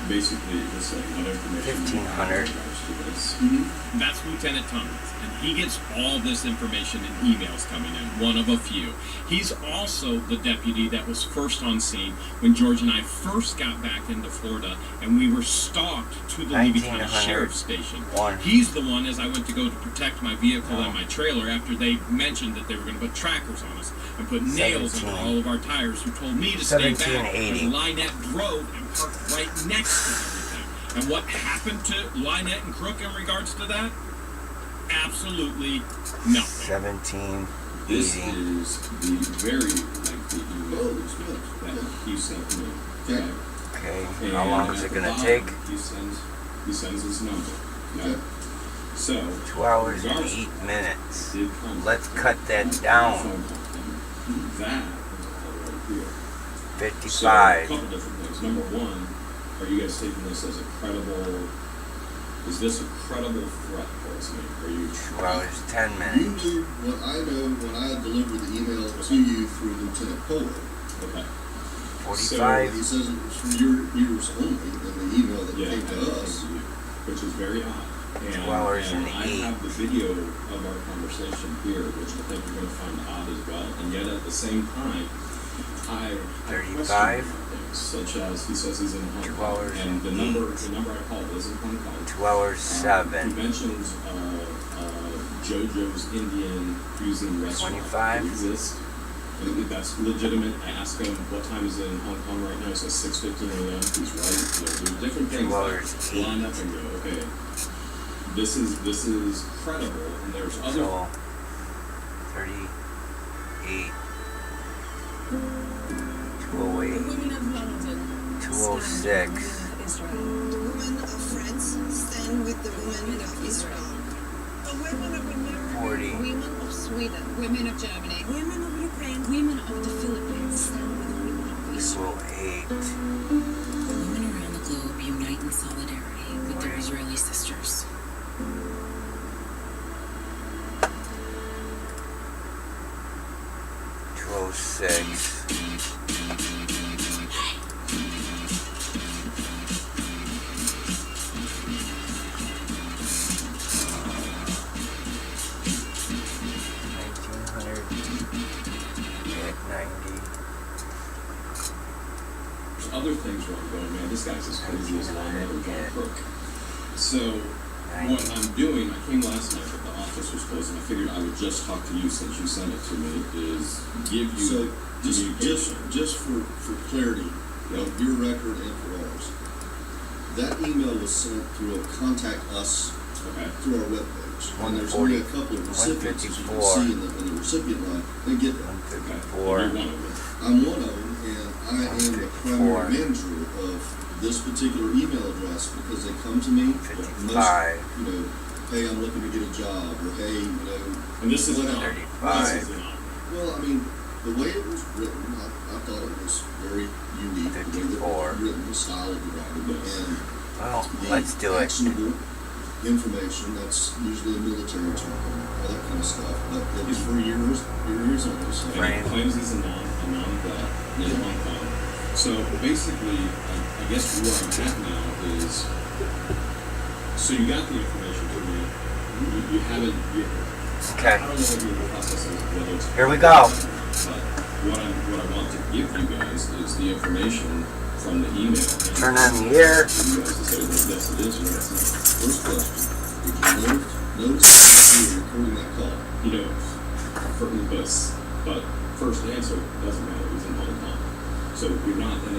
Basically, it's like what information 1,500. to this. That's Lieutenant Thomas, and he gets all this information in emails coming in, one of a few. He's also the deputy that was first on scene when George and I first got back into Florida, and we were stalked to the Levy County Sheriff's Station. He's the one, as I went to go to protect my vehicle and my trailer after they mentioned that they were going to put trackers on us and put nails under all of our tires, who told me to stay back because Lynette drove and parked right next to everything. And what happened to Lynette and Crook in regards to that? Absolutely nothing. 17. This is the very lengthy email that he sent me. Okay. How long is it gonna take? He sends his number. Okay. So 2 hours and 8 minutes. Let's cut that down. That 55. So, a couple different things. Number one, are you guys taking this as a credible? Is this a credible threat towards me? Are you 2 hours 10 minutes? You knew what I know when I delivered the email to you through Lieutenant Pollard. Okay. 45. So he says it was from your ears only in the email that came to us, which is very odd. And, 2 hours and I 8. have the video of our conversation here, which I think you're going to find odd as well. And yet at the same time, I 35. Things, such as he says he's in Hong 2 Kong, hours and the number I called is in Hong Kong. 2 hours 7. He mentions JoJo's Indian Cuisine Restaurant. 25. Exists. And that's legitimate. I asked him what time is it in Hong Kong right now. He says 6:15 a.m. He's right. There's different things that line up and go, okay, this is credible, and there's other. So, 38. 208. 206. The women of France stand with the women of Israel. The women of America, 40. women of Sweden, women of Germany, women of Ukraine, women of the Philippines stand with the women of Israel. 208. Women around the globe unite in solidarity with their Israeli sisters. 206. 90. There's other things where I'm going, man, this guy's as crazy as Lynette or John Crook. So, what I'm doing, I came last night, but the office was closed, and I figured I would just talk to you since you sent it to me, is give you So just for clarity, of your record and for ours, that email was sent through a contact us through our webpage. And there's only a couple of recipients, as you can see in the recipient line, they get that. 154. I'm one of them, and I am the primary manager of this particular email address because they come to me with most, hey, I'm looking to get a job, or hey, and this is whatever. 35. Well, I mean, the way it was written, I thought it was very unique. 54. The way that it was written, the style of the writing, and well, the let's do it. actionable information, that's usually a military term, all that kind of stuff, but it was for your ears only. So. And he claims he's a non-vet in Hong Kong. So basically, I guess where I'm at now is, so you got the information to me, you haven't, okay. I don't know what your process is, whether it's here we go. But what I want to give you guys is the information from the email. Turn on the air. You guys to say, well, yes, it is, or it's not. First question, did you notice you were recording that call? He knows. But first answer doesn't matter. He's in Hong Kong. So we're not in a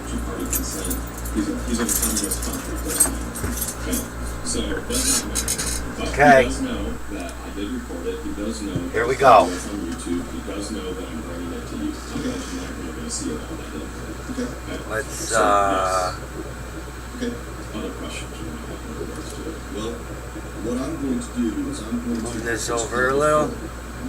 two-party consent. He's in a communist country. Doesn't matter. Okay. So it does not matter. But he does know that I did record it. He does know. Here we go. It's on YouTube. He does know that I'm bringing it to you. I'm glad you're not going to see it on that. Okay. Let's Okay. other questions you might have in regards to it. Well, what I'm going to do is I'm going to Move this over a little.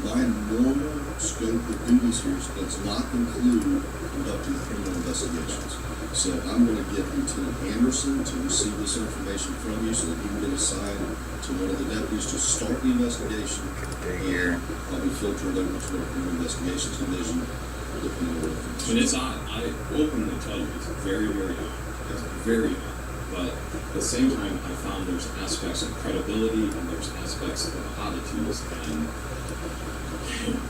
my normal scope of duties here does not include conducting criminal investigations. So I'm going to get Lieutenant Anderson to receive this information from you so that he can get assigned to one of the deputies to start the investigation. And I'll be filtered over to the criminal investigations division. And it's odd. I openly tell you it's very, very odd. It's very odd. But at the same time, I found there's aspects of credibility and there's aspects of oddities and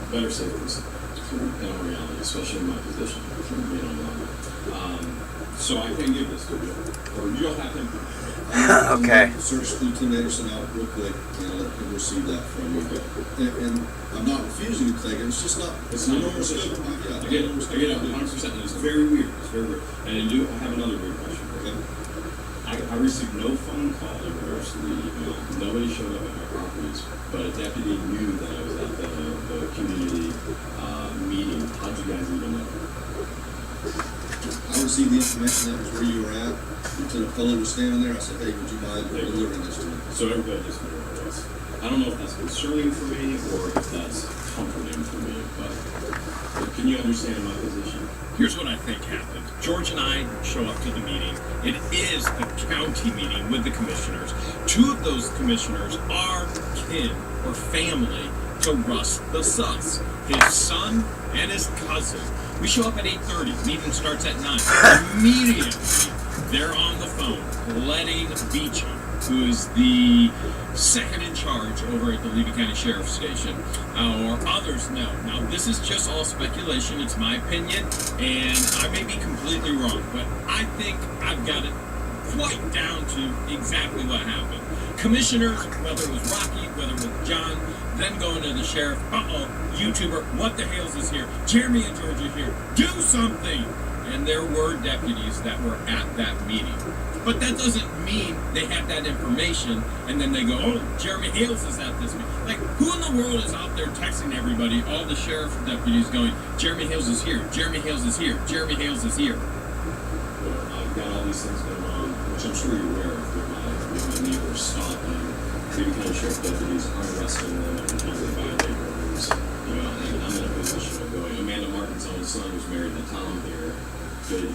better safe than sorry in all reality, especially in my position, being online. So I can give this to you, or you'll have him. Okay. Search Lieutenant Anderson out real quick, and I'll let him receive that from you. And I'm not refusing to take it. It's just not. It's not normal position. scope. Yeah, I get it. 100%. It's very weird. It's very weird. And I have another weird question. Okay. I received no phone call in regards to the email. Nobody showed up at my properties, but a deputy knew that I was at the community meeting. How did you guys even know? I received the information that was where you were at. Lieutenant Fuller was standing there. I said, hey, would you mind delivering this to me? So everybody just knew where it was. I don't know if that's concerning for me or if that's comforting for me, but can you understand my position? Here's what I think happened. George and I show up to the meeting. It is the county meeting with the commissioners. Two of those commissioners are kin or family to Russ the Sus, his son and his cousin. We show up at 8:30. Meeting starts at 9. Immediately, they're on the phone letting Beecham, who is the second in charge over at the Levy County Sheriff's Station, or others know. Now, this is just all speculation. It's my opinion, and I may be completely wrong, but I think I've got it quite down to exactly what happened. Commissioners, whether it was Rocky, whether it was John, then going to the sheriff, YouTuber, what the hell's is here? Jeremy and George are here. Do something! And there were deputies that were at that meeting. But that doesn't mean they have that information and then they go, oh, Jeremy Hales is at this meeting. Like, who in the world is out there texting everybody, all the sheriff deputies going, Jeremy Hales is here, Jeremy Hales is here, Jeremy Hales is here. Well, I've got all these things going on, which I'm sure you're aware of with my neighbors stopping. Levy County Sheriff deputies aren't arresting them every time they violate orders. You know, and I'm in a position of going, Amanda Martin's own son who's married to Tom here,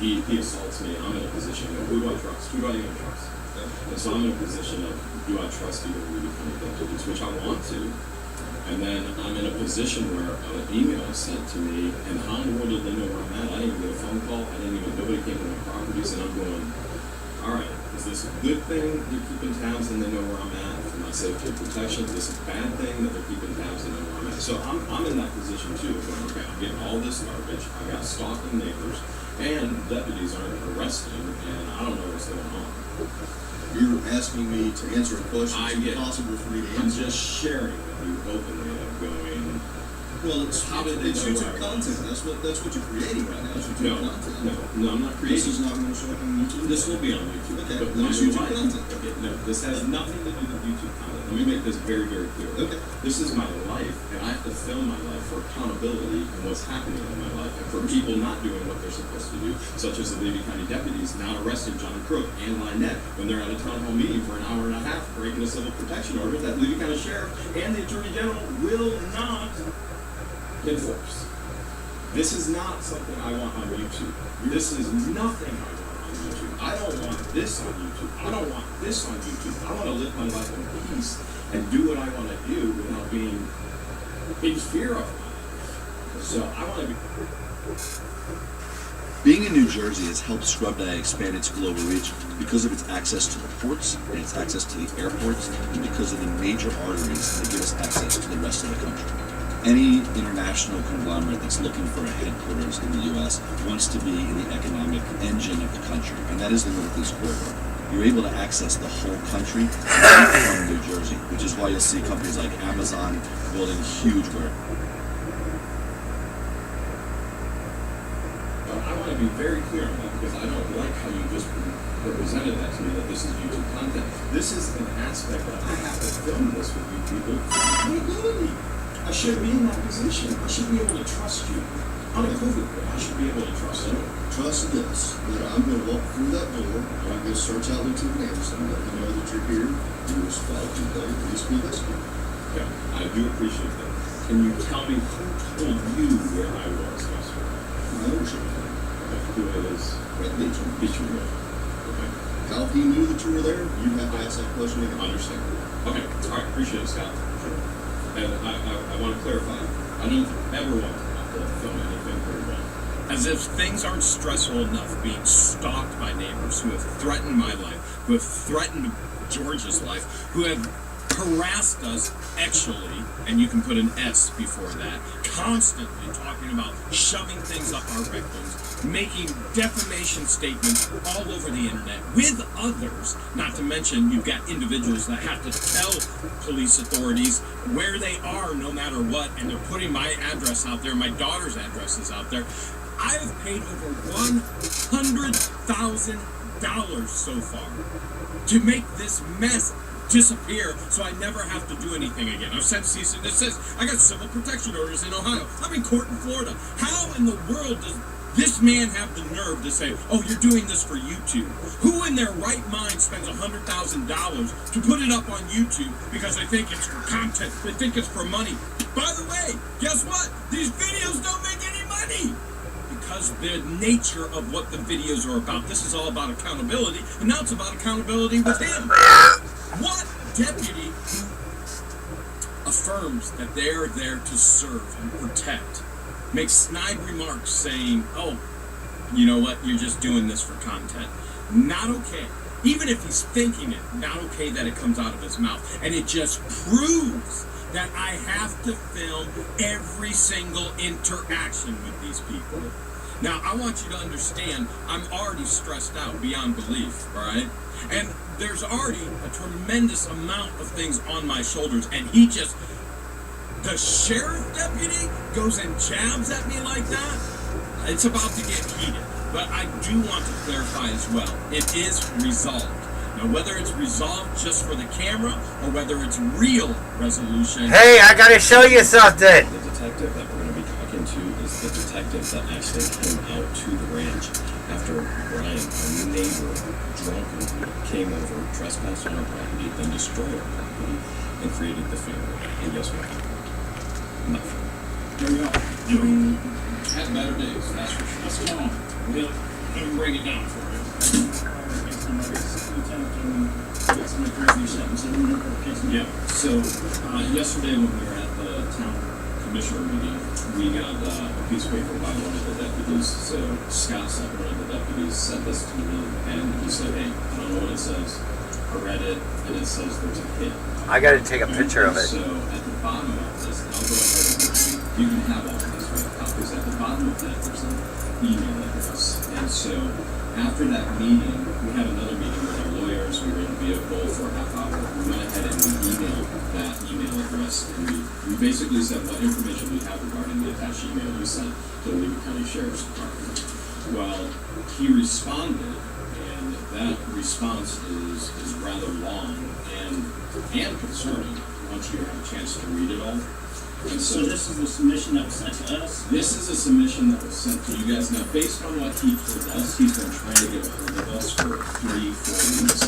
he assaults me, I'm in a position of, who do I trust? Who do I even trust? And so I'm in a position of, do I trust either Levy County deputies, which I want to, and then I'm in a position where an email is sent to me, and how in the world did they know where I'm at? I didn't even get a phone call, nobody came to my properties, and I'm going, all right, is this a good thing they're keeping tabs and they know where I'm at for my safety and protection? Is this a bad thing that they're keeping tabs and know where I'm at? So I'm in that position too, of going, okay, I'm getting all this garbage, I got stalking neighbors, and deputies aren't arresting, and I don't know what's going on. You're asking me to answer a question it's impossible for me to answer. I'm just sharing with you openly of going, well, it's YouTube content. That's what you're creating right now. It's YouTube content. No, I'm not creating. This is not going to show up on YouTube. This will be on YouTube. Okay, but then it's YouTube content. No, this has nothing to do with YouTube content. Let me make this very, very clear. Okay. This is my life, and I have to film my life for accountability and what's happening in my life, and for people not doing what they're supposed to do, such as the Levy County deputies not arresting John Crook and Lynette when they're at a town hall meeting for an hour and a half breaking a civil protection order that Levy County Sheriff and the Attorney General will not enforce. This is not something I want on YouTube. This is nothing I want on YouTube. I don't want this on YouTube. I don't want this on YouTube. I want to live my life in peace and do what I want to do without being in fear of it. So I want to be... Being in New Jersey has helped Scrubdye expand its global reach because of its access to the ports and its access to the airports and because of the major arteries that give us access to the rest of the country. Any international conglomerate that's looking for a headquarters in the U.S. wants to be in the economic engine of the country, and that is the Northeast Corridor. You're able to access the whole country from New Jersey, which is why you'll see companies like Amazon building huge warehouses. I want to be very clear on that because I don't like how you just represented that to me, that this is YouTube content. This is an aspect that I have to film this with you people for accountability. I should be in that position. I should be able to trust you. unequivocally, I should be able to trust you. Trust this, that I'm going to walk through that door, I'm going to search out Lieutenant Anderson, let him know that you're here, you was followed today, please be rescued. Yeah, I do appreciate that. Can you tell me who told you where I was yesterday? My ocean. Okay, who is? Brett Beecham. Beecham. Okay. How he knew that you were there, you have to ask that question again. Understand. Okay, all right, appreciate it, Scott. And I want to clarify, I don't ever want to film anything very well. As if things aren't stressful enough being stalked by neighbors who have threatened my life, who have threatened George's life, who have harassed us actually, and you can put an S before that, constantly talking about shoving things up our rectums, making defamation statements all over the internet with others, not to mention you've got individuals that have to tell police authorities where they are no matter what, and they're putting my address out there, my daughter's address is out there. I have paid over $100,000 so far to make this mess disappear so I never have to do anything again. I've sent cease and desist. I got civil protection orders in Ohio. I'm in court in Florida. How in the world does this man have the nerve to say, oh, you're doing this for YouTube? Who in their right mind spends $100,000 to put it up on YouTube because they think it's for content, they think it's for money? By the way, guess what? These videos don't make any money because the nature of what the videos are about. This is all about accountability, and now it's about accountability with him. What deputy affirms that they are there to serve and protect makes snide remarks saying, oh, you know what, you're just doing this for content? Not okay. Even if he's thinking it, not okay that it comes out of his mouth. And it just proves that I have to film every single interaction with these people. Now, I want you to understand, I'm already stressed out beyond belief, all right? And there's already a tremendous amount of things on my shoulders, and he just, the sheriff deputy goes and jabs at me like that. It's about to get heated, but I do want to clarify as well, it is resolved. Now, whether it's resolved just for the camera, or whether it's real resolution. Hey, I gotta show you something! The detective that we're going to be talking to is the detective that actually came out to the ranch after Brian, our neighbor, drunkenly came over, trespassed on our property, then destroyed our property, and created the family. And guess what? Nothing. There we go. Had better days, that's for sure. What's going on? Let me break it down for you. Yeah, so yesterday when we were at the town commissioner meeting, we got a piece of paper by one of the deputies. So Scott sent one of the deputies, sent this to me, and he said, hey, I don't know what it says. I read it, and it says there's a hit. I gotta take a picture of it. So at the bottom of this, I'll go ahead and you can have all of this, right? Copies at the bottom of that, there's an email address. And so after that meeting, we had another meeting with our lawyers. We were in a vehicle for a half hour. We went ahead and we emailed that email address, and we basically said what information we have regarding the attached email we sent to the Levy County Sheriff's Department. Well, he responded, and that response is rather long and concerning once you have a chance to read it all. And So this is the submission that was sent to us? this is a submission that was sent to you guys. Now, based on what he told us, he's been trying to get a hold of us for 3-4 weeks.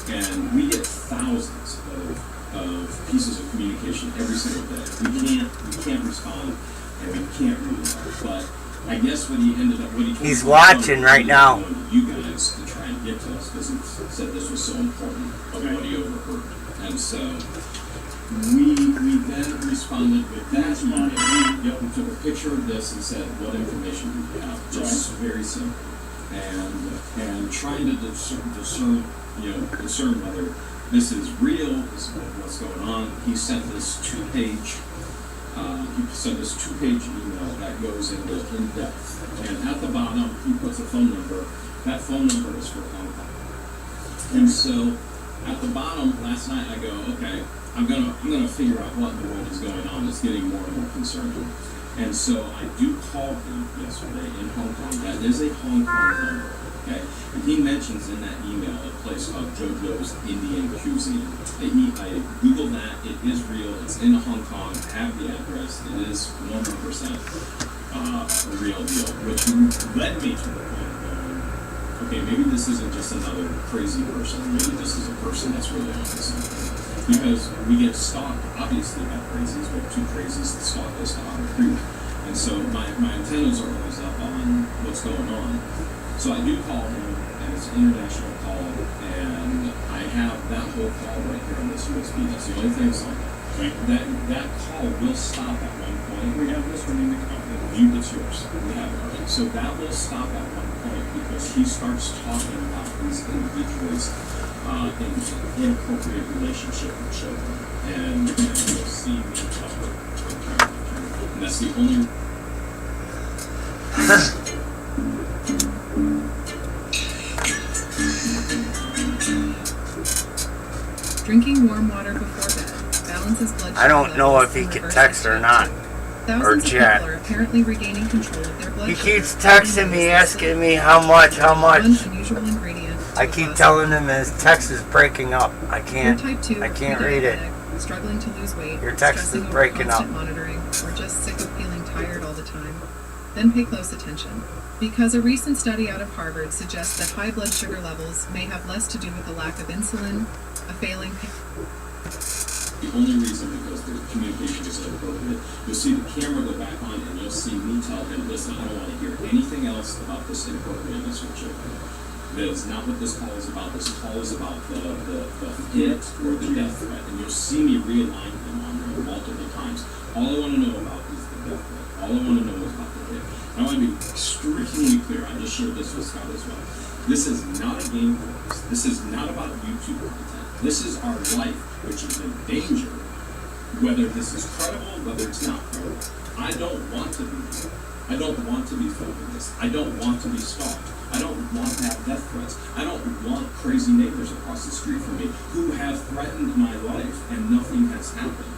And we get thousands of pieces of communication every single day. We can't respond, and we can't read it all. But I guess what he ended up, what he told He's us watching right now. You guys to try and get to us because he said this was so important of what he overheard. And so we then responded with that email. Yep, we took a picture of this and said, what information do we have? Just very simple. And trying to discern whether this is real, this is what's going on. He sent this two-page email that goes into in-depth. And at the bottom, he puts a phone number. That phone number is for Hong Kong. And so at the bottom, last night I go, okay, I'm gonna figure out what in the world is going on. It's getting more and more concerning. And so I do call him yesterday in Hong Kong. That is a Hong Kong number, okay? And he mentions in that email a place called JoJo's Indian Cuisine. I Googled that. It is real. It's in Hong Kong. I have the address. It is 100%. a real deal, which led me to the point of going, okay, maybe this isn't just another crazy person. Maybe this is a person that's really onto something. Because we get stalked, obviously, by crazies. We have two crazies that stalk us to Otter Creek. And so my antennas are always up on what's going on. So I do call him, and it's an international call, and I have that whole call right here on this USB. That's the only thing that's on it. Right. That call will stop at one point. We have this running the company. It's yours. We have it already. So that will stop at one point because he starts talking about these individuals in inappropriate relationship with children. And you'll see me cover. And that's the only. Drinking warm water before bed balances blood sugar. I don't know if he can text or not. Thousands or chat. of people are apparently regaining control of their blood He sugar. keeps texting me, asking me how much. One unusual ingredient. I keep telling him his text is breaking up. I You're can't type 2 or read it. pre-diabetic, struggling to lose weight, Your text stressing is over breaking constant up. monitoring, or just sick of feeling tired all the time. Then pay close attention. Because a recent study out of Harvard suggests that high blood sugar levels may have less to do with a lack of insulin, a failing The only reason because the communication is inappropriate. You'll see the camera go back on and you'll see me tell him, listen, I don't want to hear anything else about this inappropriateness with children. That is not what this call is about. This call is about the hit or the death threat. And you'll see me realign him on there multiple times. All I want to know about is the death threat. All I want to know is about the hit. I want to be extremely clear. I just shared this with Scott as well. This is not a game for us. This is not about YouTube content. This is our life, which is in danger, whether this is credible, whether it's not credible. I don't want to be here. I don't want to be filming this. I don't want to be stalked. I don't want to have death threats. I don't want crazy neighbors across the street from me who have threatened my life and nothing has happened.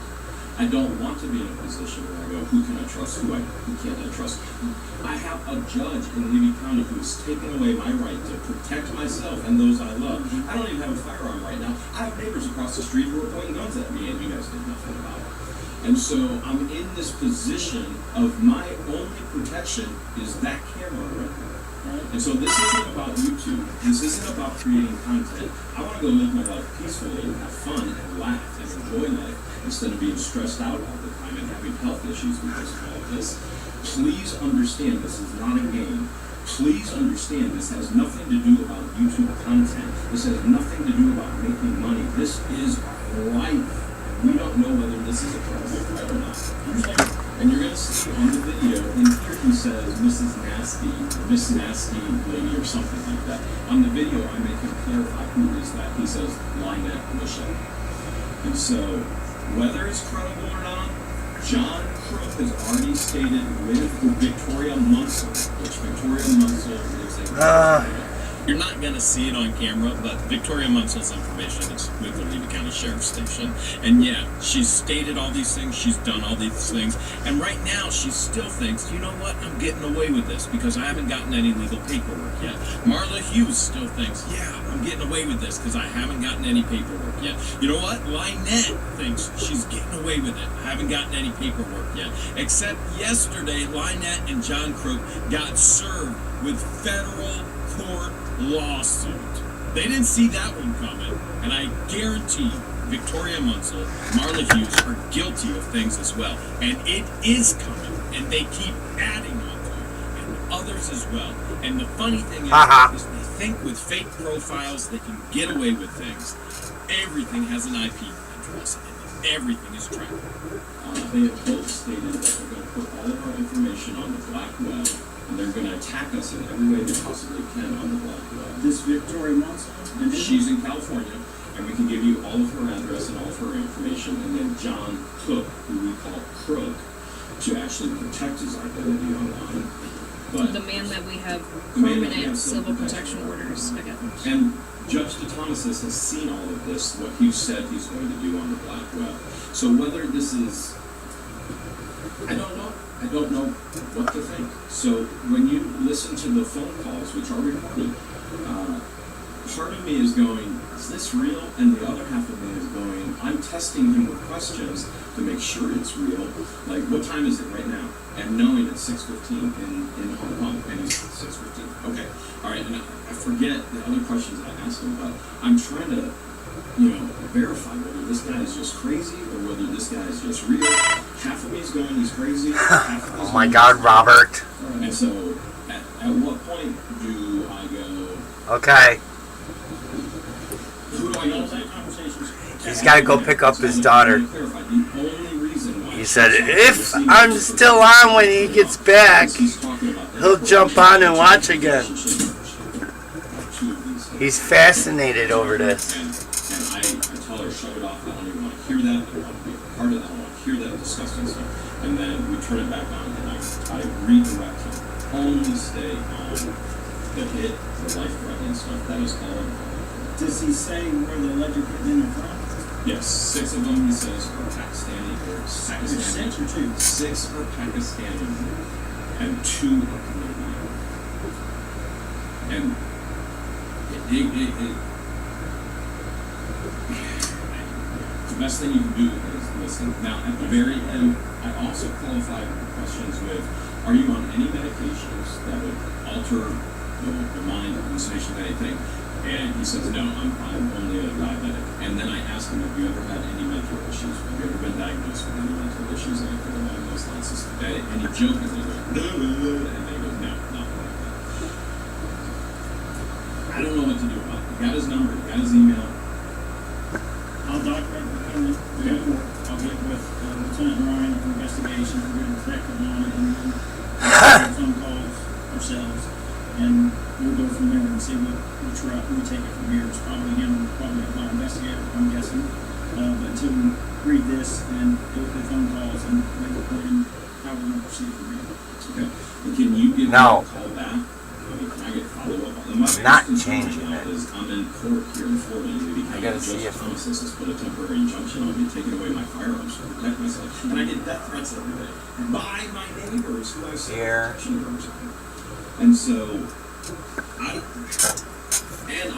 I don't want to be in a position where I go, who can I trust, who can't I trust? I have a judge in Levy County who has taken away my right to protect myself and those I love. I don't even have a firearm right now. I have neighbors across the street who are pointing guns at me and you guys did nothing about it. And so I'm in this position of my only protection is that camera right there. And so this isn't about YouTube. This isn't about creating content. I want to go live my life peacefully and have fun and laugh and enjoy life instead of being stressed out all the time and having health issues because of all of this. Please understand this is not a game. Please understand this has nothing to do about YouTube content. This has nothing to do about making money. This is our life. We don't know whether this is a credible threat or not. And you're going to see on the video, in here he says Mrs. Nasty, Miss Nasty Lady or something like that. On the video, I make him clarify who is that. He says Lynette Michelle. And so, whether it's credible or not, John Crook has already stated with Victoria Munsell, which Victoria Munsell is a you're not going to see it on camera, but Victoria Munsell's information is with the Levy County Sheriff's Station. And yeah, she's stated all these things, she's done all these things, and right now she still thinks, you know what, I'm getting away with this because I haven't gotten any legal paperwork yet. Marla Hughes still thinks, yeah, I'm getting away with this because I haven't gotten any paperwork yet. You know what? Lynette thinks she's getting away with it. I haven't gotten any paperwork yet. Except yesterday, Lynette and John Crook got served with federal court lawsuit. They didn't see that one coming, and I guarantee Victoria Munsell, Marla Hughes are guilty of things as well, and it is coming, and they keep adding on to it, and others as well. And the funny thing is they think with fake profiles they can get away with things. Everything has an IP address, and everything is tracked. They have both stated that they're going to put all of our information on the black web, and they're going to attack us in every way they possibly can on the black web. This Victoria Munsell, and she's in California, and we can give you all of her address and all of her information, and then John Cook, who we call Crook, to actually protect his identity online. But the man that we have permanent civil protection orders against. And Judge DeThomasis has seen all of this, what he said he's going to do on the black web. So whether this is, I don't know. I don't know what to think. So when you listen to the phone calls, which are recorded, part of me is going, is this real? And the other half of me is going, I'm testing him with questions to make sure it's real. Like, what time is it right now? And knowing it's 6:15 in Hong Kong, and he's 6:15. Okay, all right, and I forget the other questions I asked him, but I'm trying to, verify whether this guy is just crazy or whether this guy is just real. Half of me is going, he's crazy. Half of me is Oh my going, God, he's real. Robert. And so, at what point do I go? Okay. Who do I go to? He's got to go pick up his daughter. He said, if I'm still on when he gets back, he'll jump on and watch again. He's fascinated over this. And I tell her, shut it off. I don't even want to hear that. I don't want to be a part of that. I don't want to hear that disgusting stuff. And then we turn it back on, and I redirect him. Only stay on the hit, the life-threatening stuff. That is all. Does he say where the alleged men are from? Yes, 6 of them, he says, are Pakistani. There's 6 or 2? 6 are Pakistani, and 2 are Canadian. And the best thing you can do is listen. Now, at the very end, I also qualified the questions with, are you on any medications that would alter the mind, hallucination, anything? And he says, no, I'm only a diabetic. And then I asked him, have you ever had any mental issues? Have you ever been diagnosed with any mental issues, anything along those lines? And he jokingly goes, no, and they go, no, nothing like that. I don't know what to do about it. He got his number, he got his email. I'll document the report. I'll get with Lieutenant Ryan of investigation. We're going to detective on it and then phone calls ourselves. And we'll go from there and see which route we take it from here. It's probably him, probably my investigator, I'm guessing. But until we read this and go through phone calls and make a plan how we're going to proceed from here. Okay. And can you give me a call back? I mean, can I get follow-up on that? Not changing it. I'm in court here in Florida. I gotta see if Thomas has put a temporary injunction on me, taking away my firearms to protect myself. And I get death threats every day by my neighbors who I say protection orders on. And so, I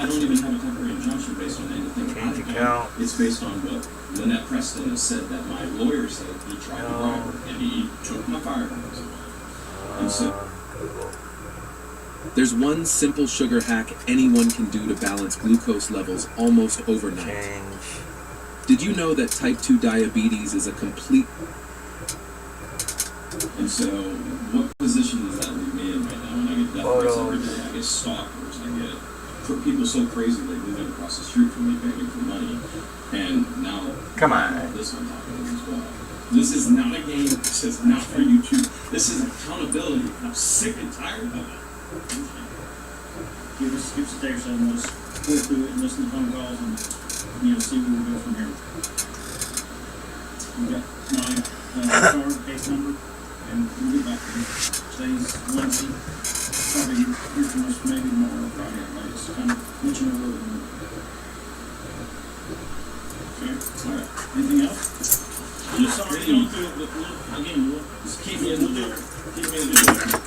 don't even have a temporary injunction based on anything I've done. It's based on what Lynette Preston has said, that my lawyer said he tried to bribe her and he took my firearms away. And so, there's one simple sugar hack anyone can do to balance glucose levels almost overnight. Did you know that type 2 diabetes is a complete... And so, what position does that leave me in right now when I get death threats every day? I get stalkers, I get people so crazy they live across the street from me begging for money. And now, come on, this on top of it as well. This is not a game. This is not for YouTube. This is accountability. I'm sick and tired of it. Give us a day or so and let's go through it and listen to phone calls and see where we go from here. We got my card, case number, and we'll get back to you. Today's Wednesday. Probably hear from us maybe tomorrow or Friday at latest. Kind of let you know where we're going. Okay. All right. Anything else? Just sorry to go through it, but we'll just keep me in the loop. Keep me in the loop.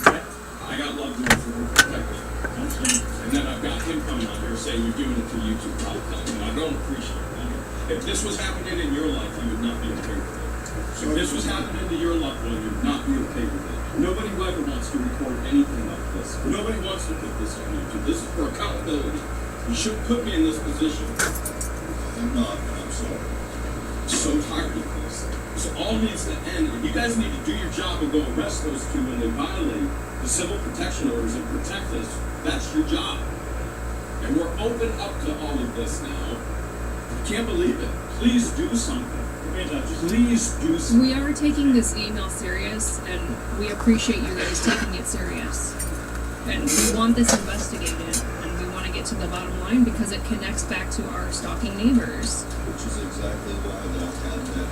Okay? I got love going for protecting. And then I've got him coming out here saying you're doing it for YouTube content, and I don't appreciate that. If this was happening in your life, you would not be okay with it. If this was happening to your loved one, you would not be okay with it. Nobody ever wants to record anything like this. Nobody wants to put this on YouTube. This is for accountability. You shouldn't put me in this position. I'm not, and I'm sorry. I'm so tired of this. So all needs to end. You guys need to do your job and go arrest those two when they violate the civil protection orders and protect us. That's your job. And we're open up to all of this now. I can't believe it. Please do something. Please do something. We are taking this email serious, and we appreciate you guys taking it serious. And we want this investigated, and we want to get to the bottom line because it connects back to our stalking neighbors. Which is exactly why that had that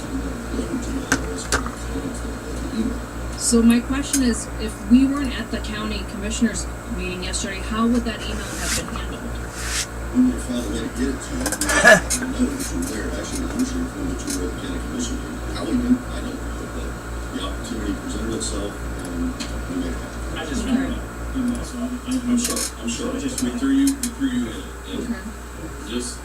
written to me. I was going to email. So my question is, if we weren't at the county commissioners meeting yesterday, how would that email have been handled? We would have found a way to get it to you. I know that you were there. Actually, the usually from the two of the county commission. How we knew, I don't know, but the opportunity presented itself, and we made it happen. I just want to do that, so I'm sure. We threw you in it. And just,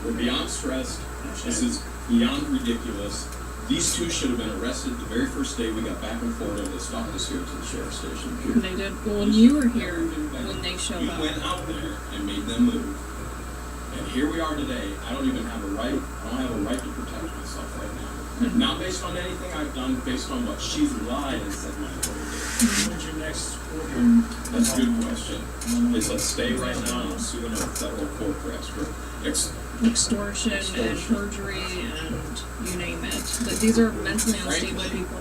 we're beyond stressed. This is beyond ridiculous. These two should have been arrested the very first day we got back in Florida. They stopped us here to the sheriff's station. They did. Well, when you were here, when they showed We up. went out there and made them move. And here we are today. I don't even have a right. I don't have a right to protect myself right now. Not based on anything I've done, based on what she's lied and said my lawyer did. When's your next court? That's a good question. It's a stay right now, and I'm suing a federal court for Extortion and perjury and you name it. But these are mentally unstable Frankly, people.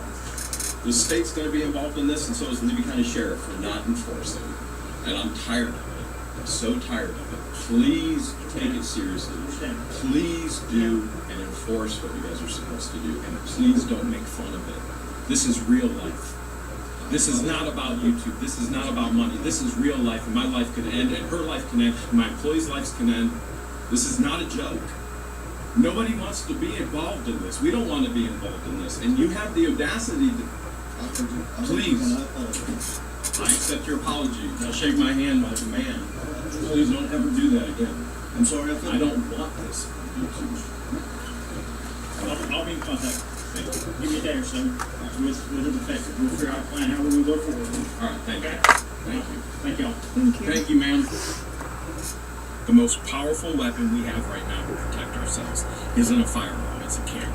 The state's going to be involved in this, and so is the Levy County Sheriff for not enforcing. And I'm tired of it. I'm so tired of it. Please take it seriously. Please do and enforce what you guys are supposed to do, and please don't make fun of it. This is real life. This is not about YouTube. This is not about money. This is real life, and my life could end, and her life can end, and my employees' lives can end. This is not a joke. Nobody wants to be involved in this. We don't want to be involved in this. And you have the audacity to... Please. I accept your apology. I'll shake my hand like a man. Please don't ever do that again. I'm sorry, I don't want this on YouTube. I'll be in contact. Give me a day or so with the detective. We'll figure out a plan how we will go forward. All right, thank you. Thank you. Thank y'all. Thank you, ma'am. The most powerful weapon we have right now to protect ourselves isn't a firearm, it's a camera.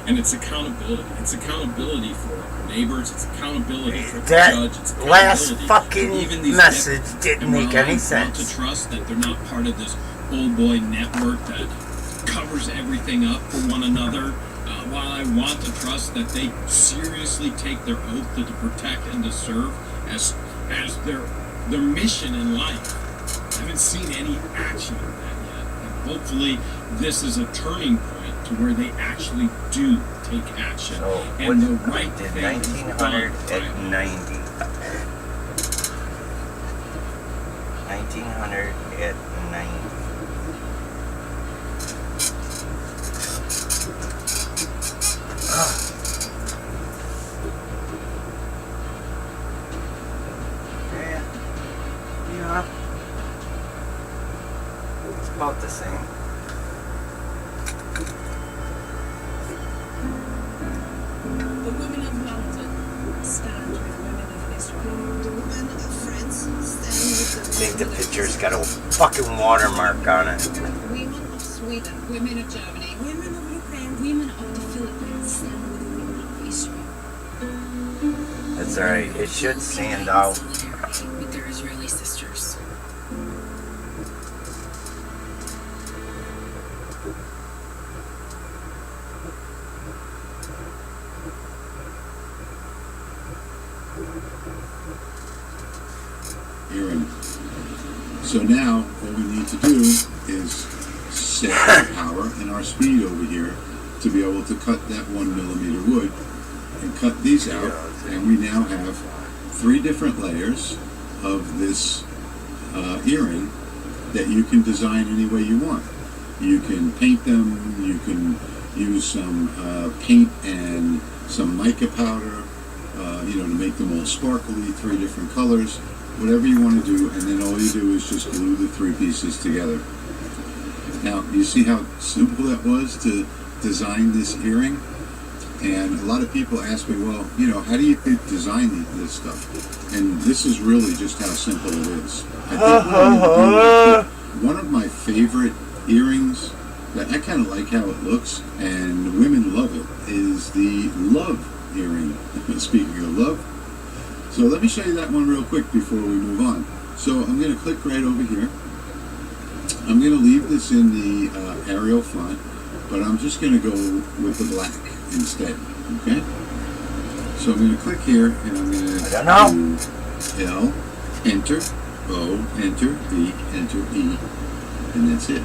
And it's accountability. It's accountability for our neighbors, it's accountability for the judge, it's accountability last fucking for even these message deputies. didn't And make while any I sense. want to trust that they're not part of this old boy network that covers everything up for one another, while I want to trust that they seriously take their oath to protect and to serve as their mission in life. I haven't seen any action of that yet. And hopefully this is a turning point to where they actually do take action. So and the what right did thing is done. 1990. 1990. Yeah. It's about the same. The women of London stand with women of Israel. The women of France stand with I the think the women of picture's got a fucking watermark on it. women of Sweden, women of Germany, women of Ukraine, women of the Philippines stand with the women of Israel. That's alright. It should stand out. With their Israeli sisters. Aaron. So now what we need to do is set our power and our speed over here to be able to cut that 1mm wood and cut these out, and we now have 3 different layers of this earring that you can design any way you want. You can paint them, you can use some paint and some mica powder, to make them all sparkly, 3 different colors, whatever you want to do, and then all you do is just glue the 3 pieces together. Now, you see how simple that was to design this earring? And a lot of people ask me, well, how do you design this stuff? And this is really just how simple it is. I think one of my favorite earrings that I kind of like how it looks, and women love it, is the love earring. Speaking of love, so let me show you that one real quick before we move on. So I'm going to click right over here. I'm going to leave this in the Arial font, but I'm just going to go with the black instead. Okay? So I'm going to click here, and I'm going to do L, enter, O, enter, V, enter, E, and that's it.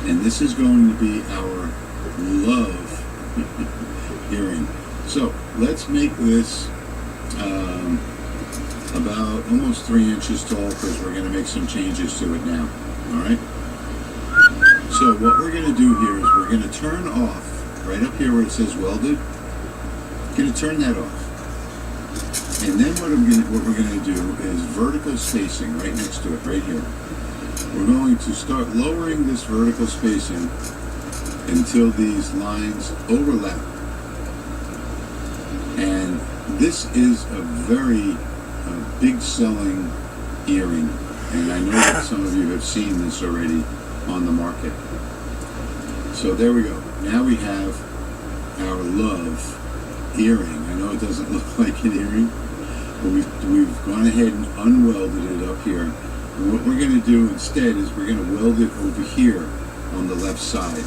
And this is going to be our love earring. So let's make this about almost 3 inches tall, because we're going to make some changes to it now. Alright? So what we're going to do here is we're going to turn off, right up here where it says welded, going to turn that off. And then what we're gonna do is vertical spacing right next to it, right here. We're going to start lowering this vertical spacing until these lines overlap. And this is a very big selling earring, and I know that some of you have seen this already on the market. So there we go. Now we have our Love earring. I know it doesn't look like an earring, but we've gone ahead and unwelded it up here. And what we're going to do instead is we're going to weld it over here on the left side.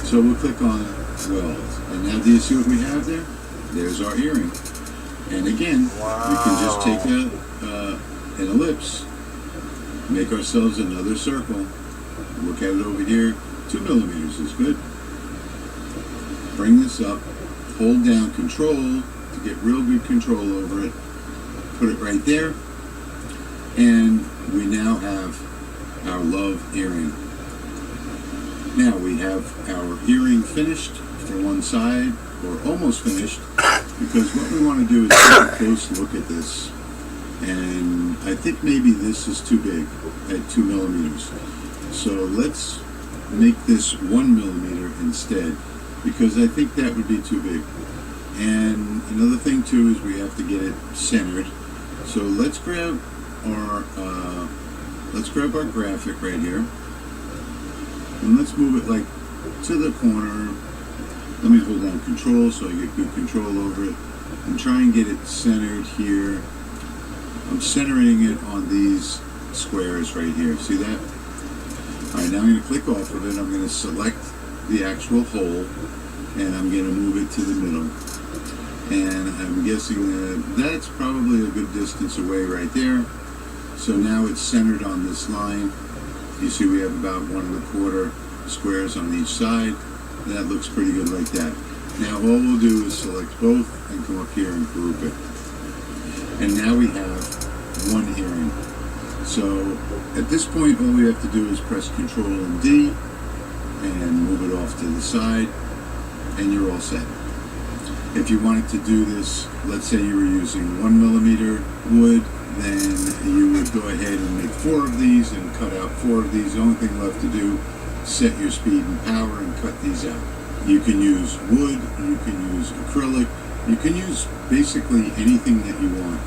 So we'll click on weld. And now do you see what we have there? There's our earring. And again, we can just take an ellipse, make ourselves another circle, look at it over here, 2 millimeters is good. Bring this up, hold down control to get real good control over it, put it right there, and we now have our Love earring. Now we have our earring finished for one side, or almost finished, because what we want to do is take a close look at this. And I think maybe this is too big at 2 millimeters. So let's make this 1 millimeter instead, because I think that would be too big. And another thing too is we have to get it centered. So let's grab our graphic right here, and let's move it like to the corner. Let me hold down control so I get good control over it, and try and get it centered here. I'm centering it on these squares right here. See that? Alright, now I'm going to click off of it. I'm going to select the actual hole, and I'm going to move it to the middle. And I'm guessing that that's probably a good distance away right there. So now it's centered on this line. You see we have about 1 1/4 squares on each side. That looks pretty good like that. Now all we'll do is select both and come up here and group it. And now we have one earring. So at this point all we have to do is press Control and D and move it off to the side, and you're all set. If you wanted to do this, let's say you were using 1 millimeter wood, then you would go ahead and make 4 of these and cut out 4 of these. The only thing left to do, set your speed and power and cut these out. You can use wood, you can use acrylic, you can use basically anything that you want,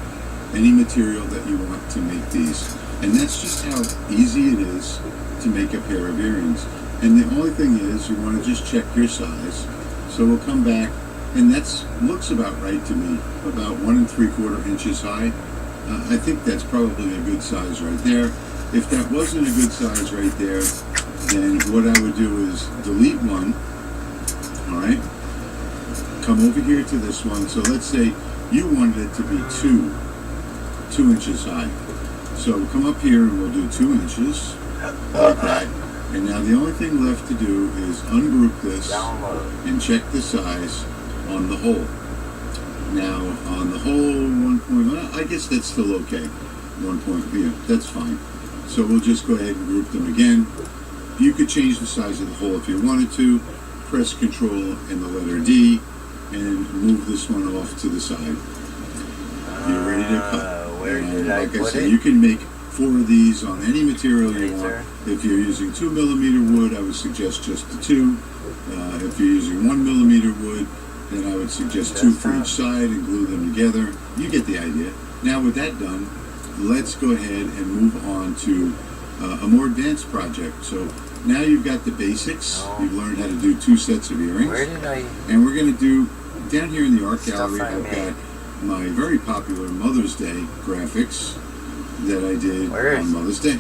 any material that you want to make these. And that's just how easy it is to make a pair of earrings. And the only thing is you want to just check your size. So we'll come back, and that looks about right to me, about 1 3/4 inches high. I think that's probably a good size right there. If that wasn't a good size right there, then what I would do is delete one, all right? Come over here to this one. So let's say you wanted it to be 2 inches high. So come up here and we'll do 2 inches, like that. And now the only thing left to do is ungroup this and check the size on the hole. Now on the hole, 1 point, well, I guess that's still okay. 1 point, yeah, that's fine. So we'll just go ahead and group them again. You could change the size of the hole if you wanted to. Press Control and the letter D and move this one off to the side. You're ready to cut. Like I said, you can make 4 of these on any material you want. If you're using 2 millimeter wood, I would suggest just the 2. If you're using 1 millimeter wood, then I would suggest 2 for each side and glue them together. You get the idea. Now with that done, let's go ahead and move on to a more advanced project. So now you've got the basics. You've learned how to do 2 sets of earrings. And we're going to do, down here in the art gallery, I've got my very popular Mother's Day graphics that I did on Mother's Day.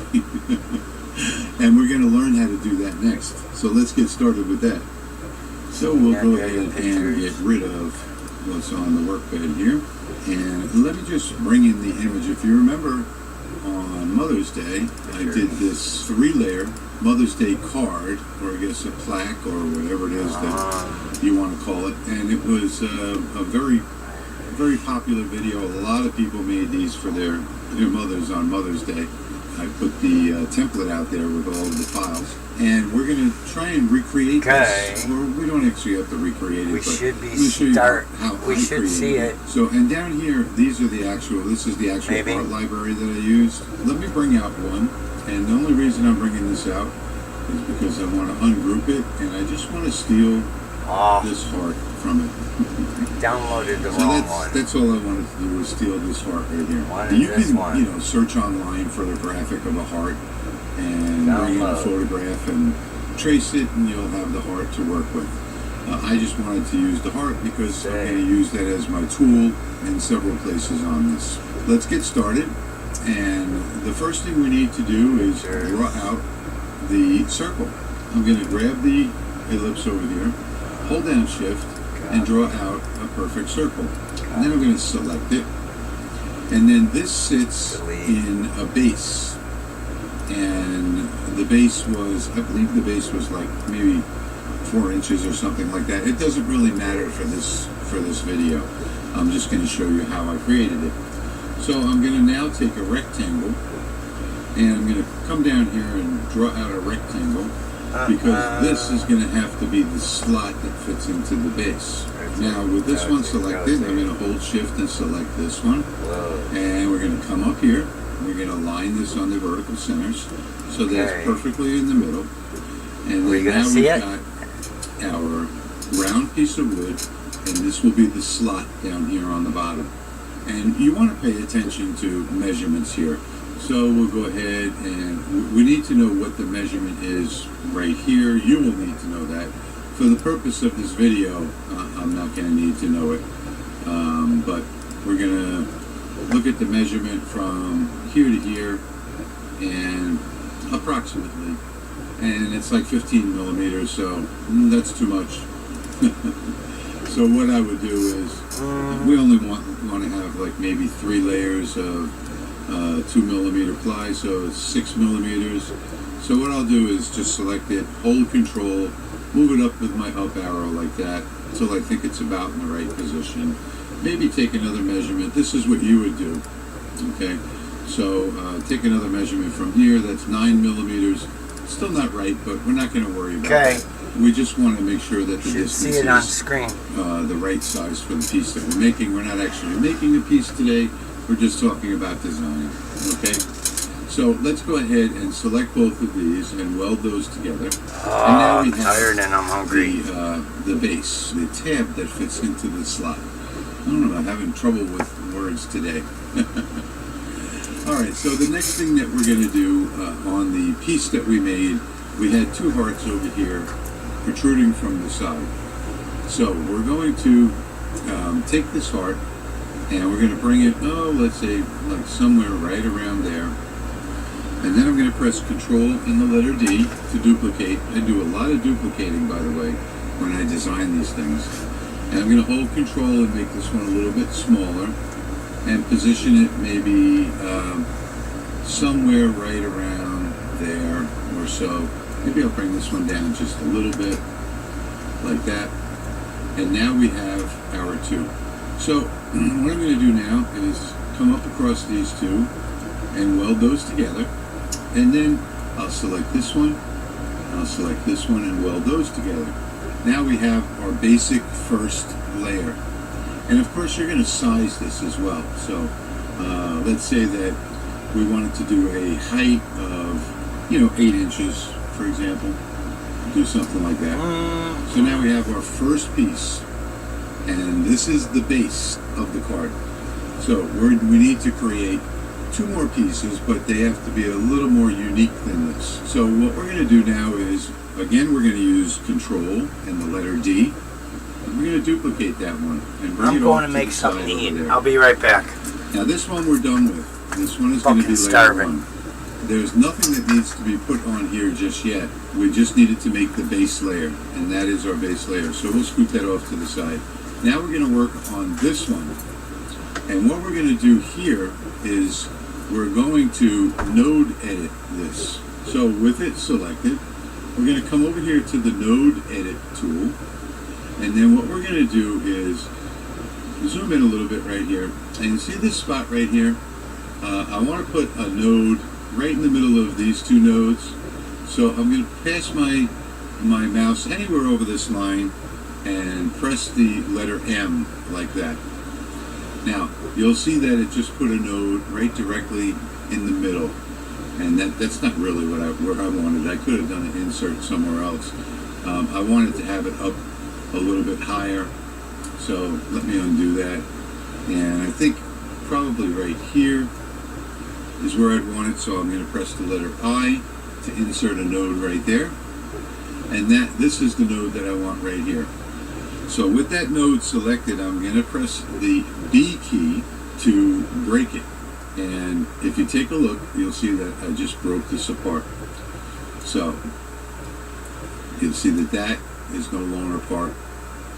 And we're going to learn how to do that next. So let's get started with that. So we'll go ahead and get rid of what's on the workbed here. And let me just bring in the image. If you remember, on Mother's Day, I did this 3-layer Mother's Day card, or I guess a plaque, or whatever it is that you want to call it. And it was a very, very popular video. A lot of people made these for their mothers on Mother's Day. I put the template out there with all of the files, and we're going to try and recreate this. Or we don't actually have to recreate it. We but should be let me show you how we I should created see it. So, and down here, this is the actual Maybe. art library that I used. Let me bring out one, and the only reason I'm bringing this out is because I want to ungroup it, and I just want to steal this heart from it. Downloaded the So wrong one. that's all I wanted to do was steal this heart right here. What And is you this can, one? search online for the graphic of a heart and bring in a Download. photograph and trace it, and you'll have the heart to work with. I just wanted to use the heart because I'm going to use that as my tool in several places on this. Let's get started. And the first thing we need to do is draw out the circle. I'm going to grab the ellipse over here, hold down Shift, and draw out a perfect circle. And then I'm going to select it. And then this sits in a base. And the base was, I believe the base was like maybe 4 inches or something like that. It doesn't really matter for this video. I'm just going to show you how I created it. So I'm going to now take a rectangle, and I'm going to come down here and draw out a rectangle, because this is going to have to be the slot that fits into the base. Now with this one selected, I'm going to hold Shift and select this one, and we're going to come up here. We're going to line this on the vertical centers so that it's perfectly in the middle. And then now we've got our round piece of wood, and this will be the slot down here on the bottom. And you want to pay attention to measurements here. So we'll go ahead and we need to know what the measurement is right here. You will need to know that. For the purpose of this video, I'm not going to need to know it. But we're going to look at the measurement from here to here, and approximately. And it's like 15 millimeters, so that's too much. So what I would do is, we only want to have like maybe 3 layers of 2 millimeter ply, so it's 6 millimeters. So what I'll do is just select it, hold Control, move it up with my up arrow like that, until I think it's about in the right position. Maybe take another measurement. This is what you would do, okay? So take another measurement from here, that's 9 millimeters. Still not right, but we're not going to worry about it. We just want to make sure that the distance is on screen. The right size for the piece that we're making. We're not actually making a piece today. We're just talking about design. Okay? So let's go ahead and select both of these and weld those together. And now we have tired and I'm hungry. The base, the tab that fits into the slot. I don't know, I'm having trouble with words today. Alright, so the next thing that we're going to do on the piece that we made, we had 2 hearts over here protruding from the side. So we're going to take this heart and we're going to bring it, let's say like somewhere right around there. And then I'm going to press Control and the letter D to duplicate. I do a lot of duplicating, by the way, when I design these things. And I'm going to hold Control and make this one a little bit smaller and position it maybe somewhere right around there or so. Maybe I'll bring this one down just a little bit, like that. And now we have our 2. So what I'm going to do now is come up across these 2 and weld those together. And then I'll select this one, I'll select this one, and weld those together. Now we have our basic first layer. And of course you're going to size this as well. So let's say that we wanted to do a height of, 8 inches, for example. Do something like that. So now we have our first piece. And this is the base of the card. So we need to create 2 more pieces, but they have to be a little more unique than this. So what we're going to do now is, again, we're going to use Control and the letter D. And we're going to duplicate that one and bring it going off to make the something side to eat. over there. I'll be right back. Now this one we're done with. This one is going to be layer 1. There's nothing that needs to be put on here just yet. We just needed to make the base layer, and that is our base layer. So we'll scoot that off to the side. Now we're going to work on this one. And what we're going to do here is we're going to node edit this. So with it selected, we're going to come over here to the node edit tool. And then what we're going to do is zoom in a little bit right here. And you see this spot right here? I want to put a node right in the middle of these two nodes. So I'm going to pass my mouse anywhere over this line and press the letter M like that. Now, you'll see that it just put a node right directly in the middle. And that's not really where I wanted. I could have done an insert somewhere else. I wanted to have it up a little bit higher. So let me undo that. And I think probably right here is where I'd want it. So I'm going to press the letter I to insert a node right there. And this is the node that I want right here. So with that node selected, I'm going to press the B key to break it. And if you take a look, you'll see that I just broke this apart. So you'll see that that is no longer part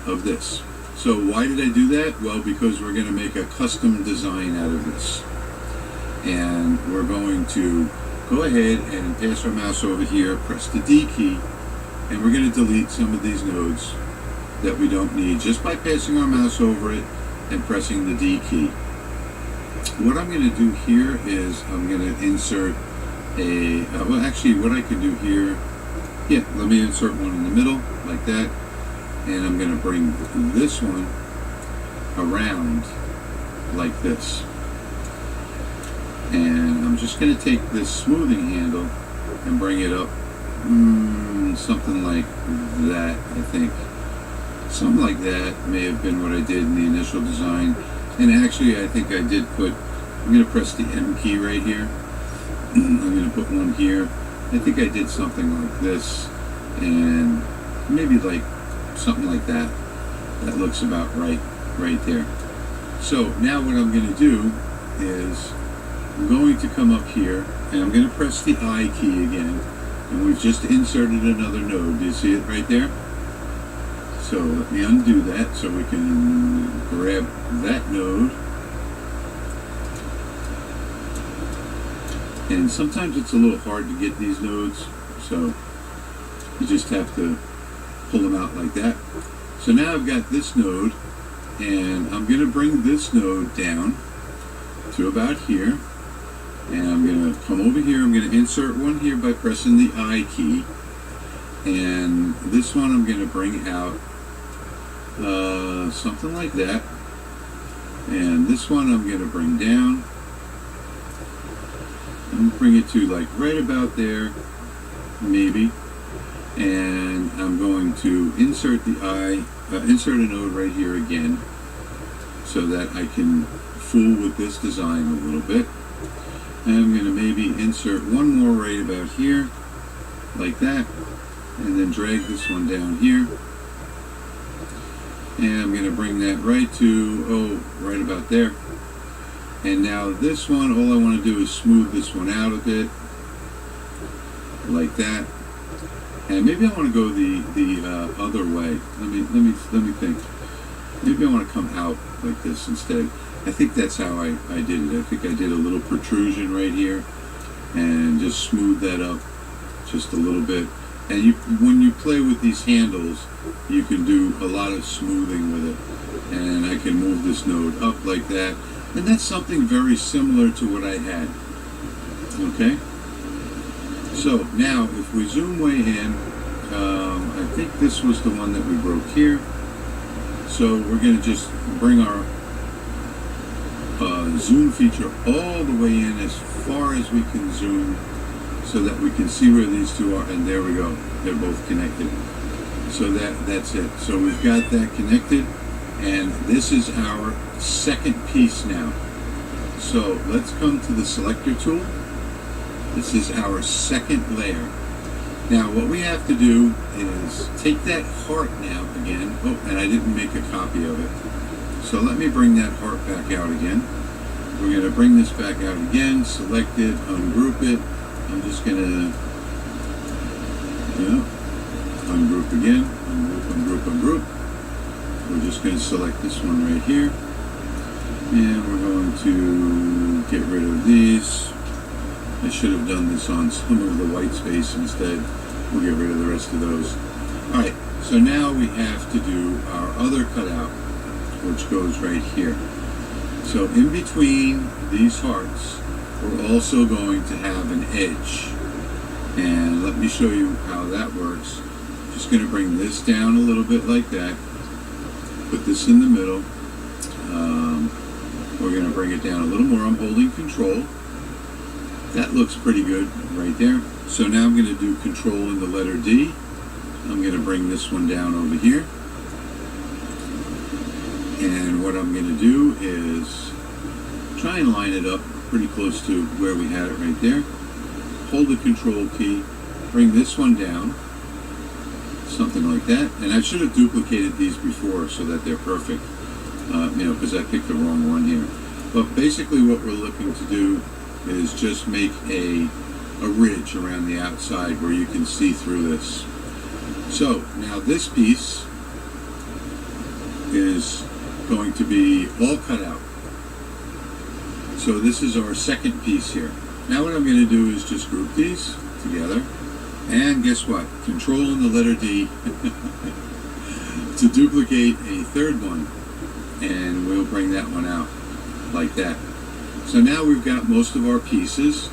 of this. So why did I do that? Well, because we're going to make a custom design out of this. And we're going to go ahead and pass our mouse over here, press the D key, and we're going to delete some of these nodes that we don't need just by passing our mouse over it and pressing the D key. What I'm going to do here is I'm going to insert a, well actually what I can do here, yeah, let me insert one in the middle like that, and I'm going to bring this one around like this. And I'm just going to take this smoothing handle and bring it up something like that, I think. Something like that may have been what I did in the initial design. And actually, I think I did put, I'm going to press the M key right here. I'm going to put one here. I think I did something like this. And maybe like something like that. That looks about right there. So now what I'm going to do is I'm going to come up here and I'm going to press the I key again. And we've just inserted another node. Do you see it right there? So let me undo that so we can grab that node. And sometimes it's a little hard to get these nodes, so you just have to pull them out like that. So now I've got this node, and I'm going to bring this node down to about here. And I'm going to come over here, I'm going to insert one here by pressing the I key. And this one I'm going to bring out something like that. And this one I'm going to bring down. I'm going to bring it to like right about there, maybe. And I'm going to insert the insert a node right here again so that I can fool with this design a little bit. And I'm going to maybe insert one more right about here, like that, and then drag this one down here. And I'm going to bring that right to, right about there. And now this one, all I want to do is smooth this one out a bit, like that. And maybe I want to go the other way. Let me think. Maybe I want to come out like this instead. I think that's how I did it. I think I did a little protrusion right here and just smooth that up just a little bit. And when you play with these handles, you can do a lot of smoothing with it. And I can move this node up like that. And that's something very similar to what I had. Okay? So now, if we zoom way in, I think this was the one that we broke here. So we're going to just bring our zoom feature all the way in as far as we can zoom so that we can see where these two are, and there we go, they're both connected. So that's it. So we've got that connected, and this is our second piece now. So let's come to the selector tool. This is our second layer. Now what we have to do is take that heart now again. Oh, and I didn't make a copy of it. So let me bring that heart back out again. We're going to bring this back out again, select it, ungroup it. I'm just going to, ungroup again, ungroup. We're just going to select this one right here. And we're going to get rid of these. I should have done this on some of the white space instead. We'll get rid of the rest of those. Alright, so now we have to do our other cutout, which goes right here. So in between these hearts, we're also going to have an edge. And let me show you how that works. Just going to bring this down a little bit like that. Put this in the middle. We're going to bring it down a little more. I'm holding control. That looks pretty good right there. So now I'm going to do control in the letter D. I'm going to bring this one down over here. And what I'm going to do is try and line it up pretty close to where we had it right there. Hold the control key, bring this one down, something like that. And I should have duplicated these before so that they're perfect, because I picked the wrong one here. But basically what we're looking to do is just make a ridge around the outside where you can see through this. So now this piece is going to be all cut out. So this is our second piece here. Now what I'm going to do is just group these together. And guess what? Control in the letter D to duplicate a third one. And we'll bring that one out like that. So now we've got most of our pieces.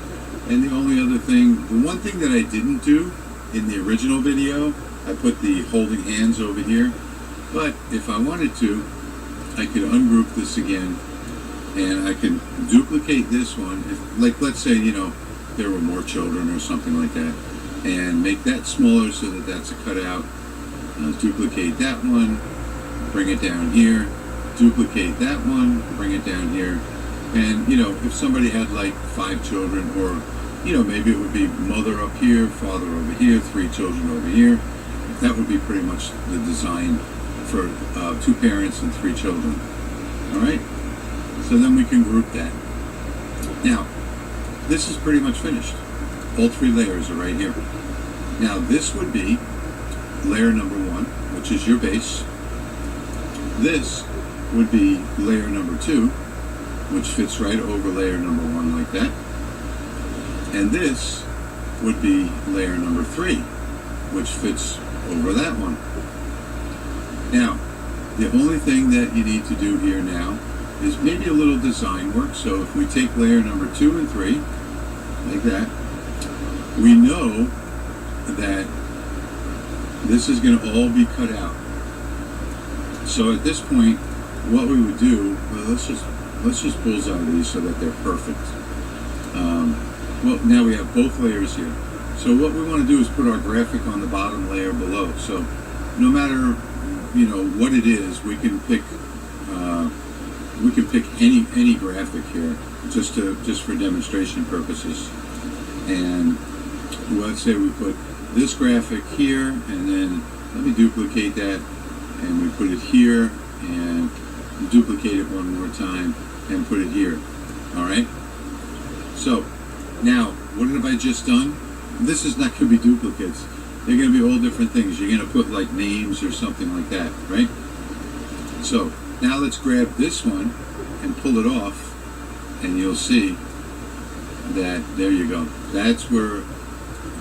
And the only other thing, the one thing that I didn't do in the original video, I put the holding hands over here. But if I wanted to, I could ungroup this again. And I can duplicate this one. If, like, let's say, there were more children or something like that. And make that smaller so that that's a cutout. Duplicate that one. Bring it down here. Duplicate that one. Bring it down here. And, if somebody had like 5 children, or, maybe it would be mother up here, father over here, 3 children over here. That would be pretty much the design for 2 parents and 3 children. All right? So then we can group that. Now, this is pretty much finished. All 3 layers are right here. Now, this would be layer number 1, which is your base. This would be layer number 2, which fits right over layer number 1 like that. And this would be layer number 3, which fits over that one. Now, the only thing that you need to do here now is maybe a little design work. So if we take layer number 2 and 3, like that, we know that this is going to all be cut out. So at this point, what we would do, let's just bullseye these so that they're perfect. Well, now we have both layers here. So what we want to do is put our graphic on the bottom layer below. So no matter what it is, we can pick any graphic here, just for demonstration purposes. And let's say we put this graphic here, and then let me duplicate that, and we put it here, and duplicate it one more time, and put it here. All right. So now, what have I just done? This is not going to be duplicates. They're going to be all different things. You're going to put like names or something like that, right? So now let's grab this one and pull it off, and you'll see that there you go. That's where,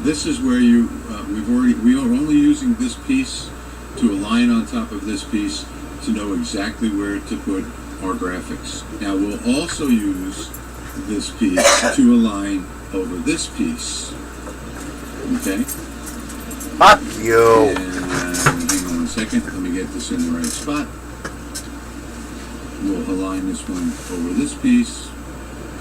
this is where we are only using this piece to align on top of this piece to know exactly where to put our graphics. Now we'll also use this piece to align over this piece. Okay? Fuck you! And hang on 1 second, let me get this in the right spot. We'll align this one over this piece.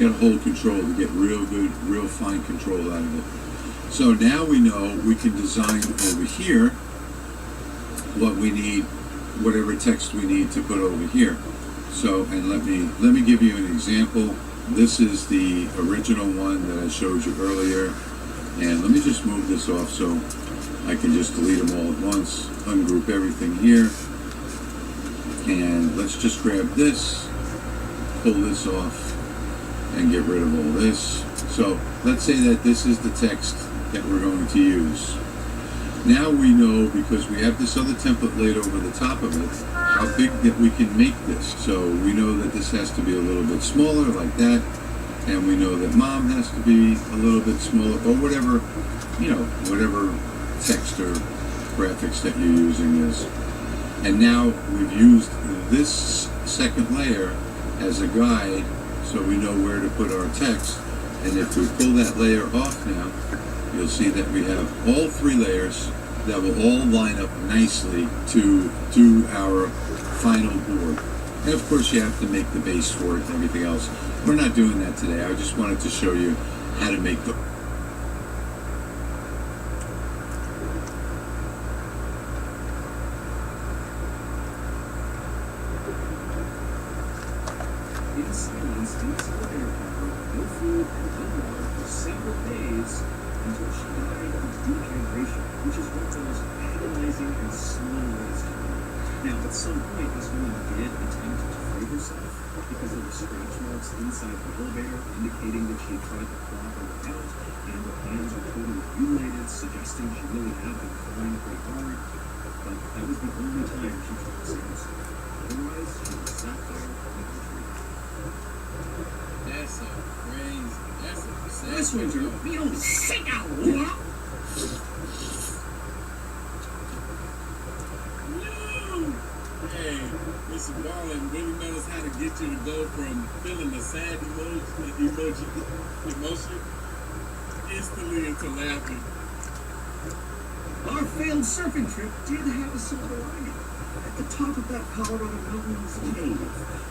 Got to hold control to get real good, real fine control out of it. So now we know we can design over here what we need, whatever text we need to put over here. So, and let me give you an example. This is the original one that I showed you earlier. And let me just move this off so I can just delete them all at once, ungroup everything here. And let's just grab this, pull this off, and get rid of all this. So let's say that this is the text that we're going to use. Now we know, because we have this other template laid over the top of it, how big that we can make this. So we know that this has to be a little bit smaller, like that. And we know that mom has to be a little bit smaller, or whatever, whatever text or graphics that you're using is. And now we've used this second layer as a guide, so we know where to put our text. And if we pull that layer off now, you'll see that we have all 3 layers that will all line up nicely to our final board. And of course you have to make the base for it and everything else. We're not doing that today. I just wanted to show you how to make the In silence, inside airport, no food and no water for several days until she died of dehydration, which is one of the most agonizing and slow ways to die. Now, at some point, this woman did attempt to free herself because there were scratch marks inside the elevator indicating that she had tried to claw her way out, and her hands were totally mutilated, suggesting she really had been trying pretty hard. But that was the only time she tried to save herself. Otherwise, she was sat there and treated. That's so crazy. That's a This winter, we don't sing out loud. Hey, Mr. Ballin really knows how to get you to go from feeling the sad emotion instantly into laughing. Our failed surfing trip did have a silver lining. At the top of that Colorado mountain was a cave.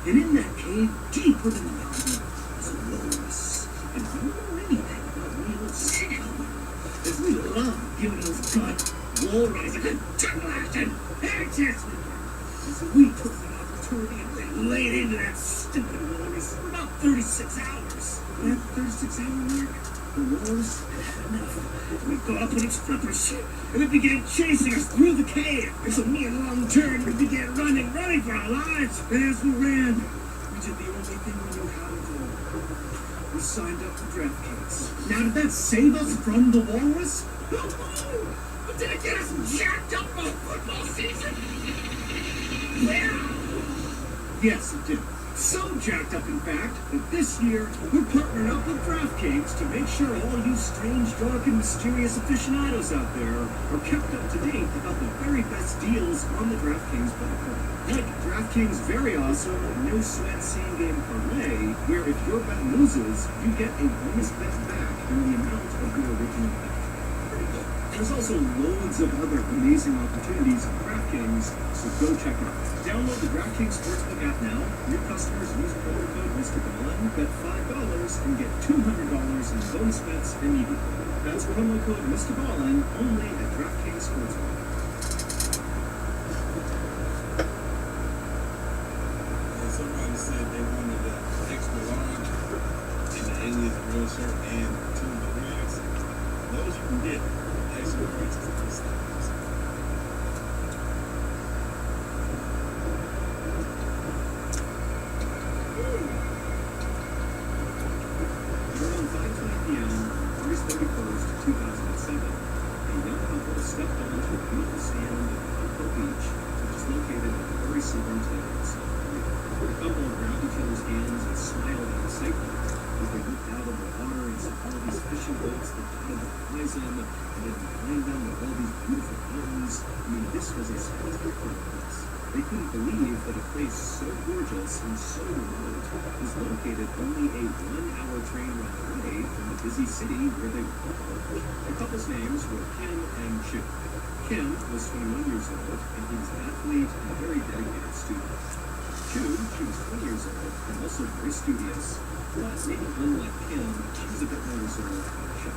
And in that cave, deep within the mountain, was a walrus. And if you know anything about real Sam, as we love giving those gut walrus a good tongue lashing, and chest with them. So we took the opportunity and we laid into that stupid walrus for about 36 hours. And at the 36-hour mark, the walrus had enough. We got up on its flippers, and it began chasing us through the cave. And so me and Long turned, we began running for our lives. And as we ran, we did the only thing we knew how to do. We signed up for DraftKings. Now, did that save us from the walrus? No! But did it get us jacked up for football season? Yeah! Yes, it did. So jacked up, in fact, that this year we're partnering up with DraftKings to make sure all you strange, dark, and mysterious aficionados out there are kept up to date about the very best deals on the DraftKings platform. Like DraftKings' very awesome no sweat same game parlay, where if your bet loses, you get a bonus bet back in the amount of your original bet. There's also loads of other amazing opportunities on DraftKings, so go check it out. Download the DraftKings Sportsbook app now. New customers use promo code Mr. Ballin, bet $5 and get $200 in bonus bets immediately. That's promo code Mr. Ballin only at DraftKings Sportsbook. Somebody said they wanted the extra large and the Alias real shirt and 2 of the rags. Those you can get. Extra large is the stuff. Around 5:20 p.m. on August 31st, 2007, a young couple stepped onto a beautiful sand at Palco Beach, which is located at the very southern tip of the South Korea. The couple grabbed each other's hands and smiled at excitement as they looked out of the water and saw all these fishing boats that dotted the horizon, and then behind them were all these beautiful mountains. I mean, this was a spectacular place. They couldn't believe that a place so gorgeous and so remote was located only a 1-hour train ride away from the busy city where they were. The couple's names were Kim and Chu. Kim was 21 years old, and he was an athlete and a very dedicated student. Chu, she was 20 years old and also very studious, but maybe unlike Kim, she was a bit more reserved and shy.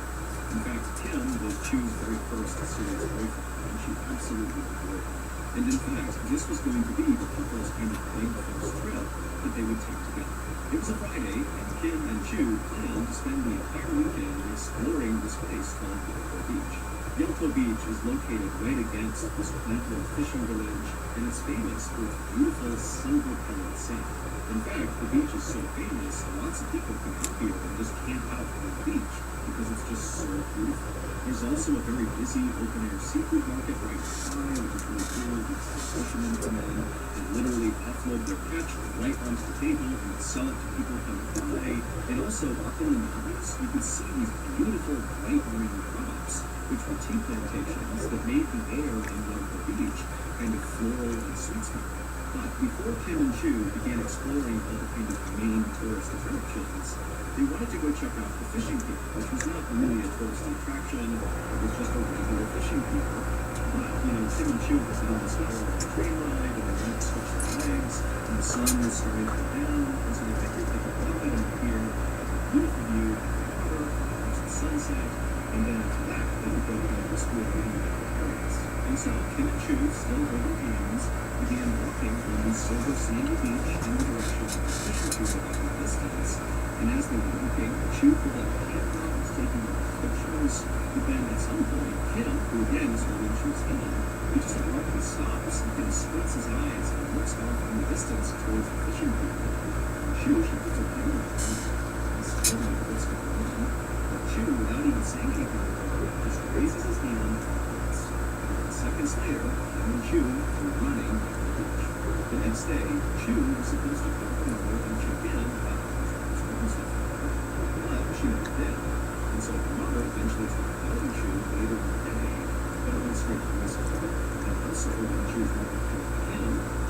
In fact, Kim was Chu's very first serious boyfriend, and she absolutely adored him. And in fact, this was going to be the couple's kind of big first trip that they would take together. It was a Friday, and Kim and Chu planned to spend the entire weekend exploring this place called Yelko Beach. Yelko Beach is located right against this quaint little fishing village, and it's famous for its beautiful silver-colored sand. In fact, the beach is so famous, lots of people come out here and just camp out on the beach because it's just so beautiful. There's also a very busy open-air seafood market right nearby, which is really cool because the fishermen come in and literally offload their catch right onto the table and sell it to people coming by. And also, up in the mountains, you can see these beautiful bright green crops, which were tea plantations that made the air on Yelko Beach kind of floral and sweet-smelling. But before Kim and Chu began exploring all the kind of main tourist attractions, they wanted to go check out the fishing pier, which was not really a touristy attraction. It was just a regular fishing pier. But, Kim and Chu was on this hour-long train ride, and they wanted to switch their legs, and the sun was starting to go down, and so they figured they could go out on the pier, beautiful view of the water, watch the sunset, and then after that, they could go down to school reading about the parents. And so Kim and Chu, still holding hands, began walking from the silver sandy beach in the direction of the fishing pier in the distance. And as they were walking, Chu pulled out a camera, was taking pictures, but then at some point, Kim, who again was holding Chu's hand, he just abruptly stops and kind of squints his eyes and looks off in the distance towards the fishing pier. And Chu, she puts her camera down, and still not what's going on, but Chu, without even saying anything, just raises his hand and points. And seconds later, Kim and Chu were running on the beach. The next day, Chu was supposed to come over and check in about but she never did. And so her mother eventually tried calling Chu later in the day, but it went straight to voicemail. And also, when she was working for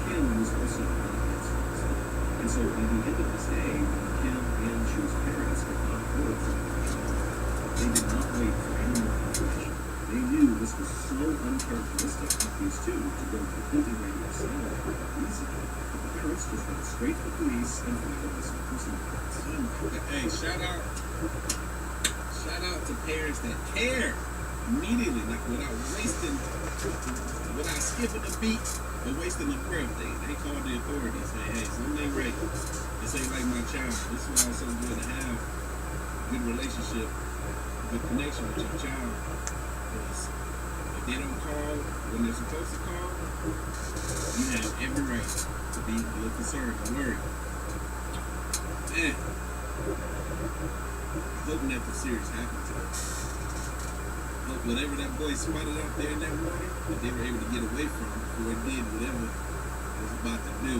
Kim was also not answering his phone. And so by the end of this day, when Kim and Chu's parents had not heard from their child, they did not wait for any more information. They knew this was so uncharacteristic of these two to go completely radio silent for no reason. But the parents just went straight to the police and filed a missing person report. Hey, shout out to parents that care immediately, like without skipping a beat or wasting a birthday. They call the authorities, say, hey, something ain't right. This ain't like my child. This is why it's so good to have a good relationship, a good connection with your child. Because if they don't call when they're supposed to call, you have every right to be a little concerned or worried. Man, hoping that the series happened to us. Hope whatever that boy spotted out there in that water, that they were able to get away from before it did whatever it was about to do.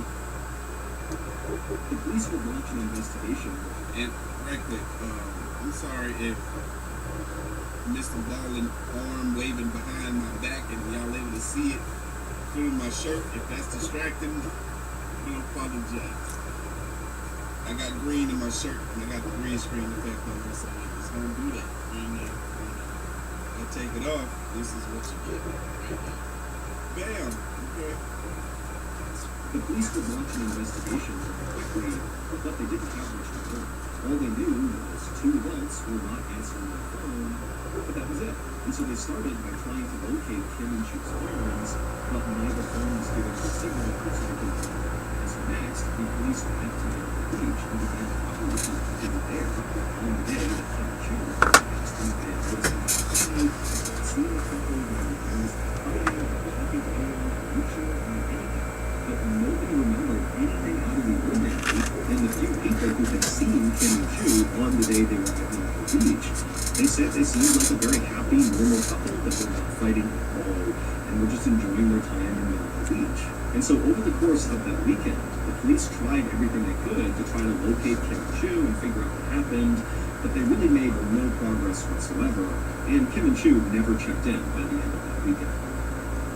The police will launch an investigation. And right quick, I'm sorry if Mr. Ballin arm waving behind my back and y'all able to see it through my shirt. If that's distracting, I apologize. I got green in my shirt and I got the green screen effect on me, so it's gonna do that. I take it off, this is what you get right now. Bam! Okay. The police would launch an investigation quickly, but they didn't have much to learn. All they knew was two adults were not answering their phone, but that was it. And so they started by trying to locate Kim and Chu's phones, but neither phone was giving a signal for something. And so next, the police went to the beach and began talking to people who were there on the day that Kim and Chu were just in the bed noticing outside, seeing the couple when there was fighting or talking to anyone in the future or anything. But nobody remembered anything out of the ordinary, and the few people who had seen Kim and Chu on the day they were at the beach, they said they seemed like a very happy, normal couple that were not fighting at all and were just enjoying their time in the beach. And so over the course of that weekend, the police tried everything they could to try to locate Kim and Chu and figure out what happened, but they really made no progress whatsoever, and Kim and Chu never checked in by the end of that weekend.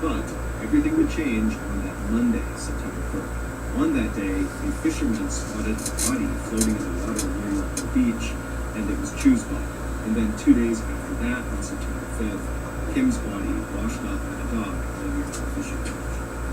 But everything would change on that Monday, September 3rd. On that day, a fisherman spotted a body floating in the water near the beach, and it was Chu's body. And then 2 days after that, on September 5th, Kim's body washed up at a dock near the fishing beach.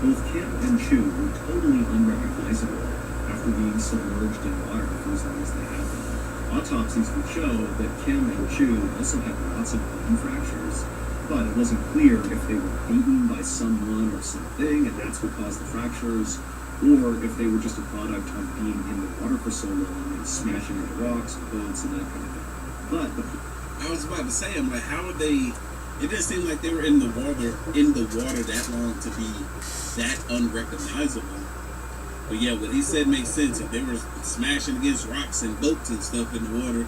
Both Kim and Chu were totally unrecognizable after being submerged in water for as long as they had been. Autopsies would show that Kim and Chu also had lots of bone fractures, but it wasn't clear if they were beaten by someone or something, and that's what caused the fractures, or if they were just a product of being in the water for so long and smashing into rocks and boats and that kind of thing. But I was about to say, I'm like, how would they? It didn't seem like they were in the water that long to be that unrecognizable. But yeah, what he said makes sense. If they were smashing against rocks and boats and stuff in the water,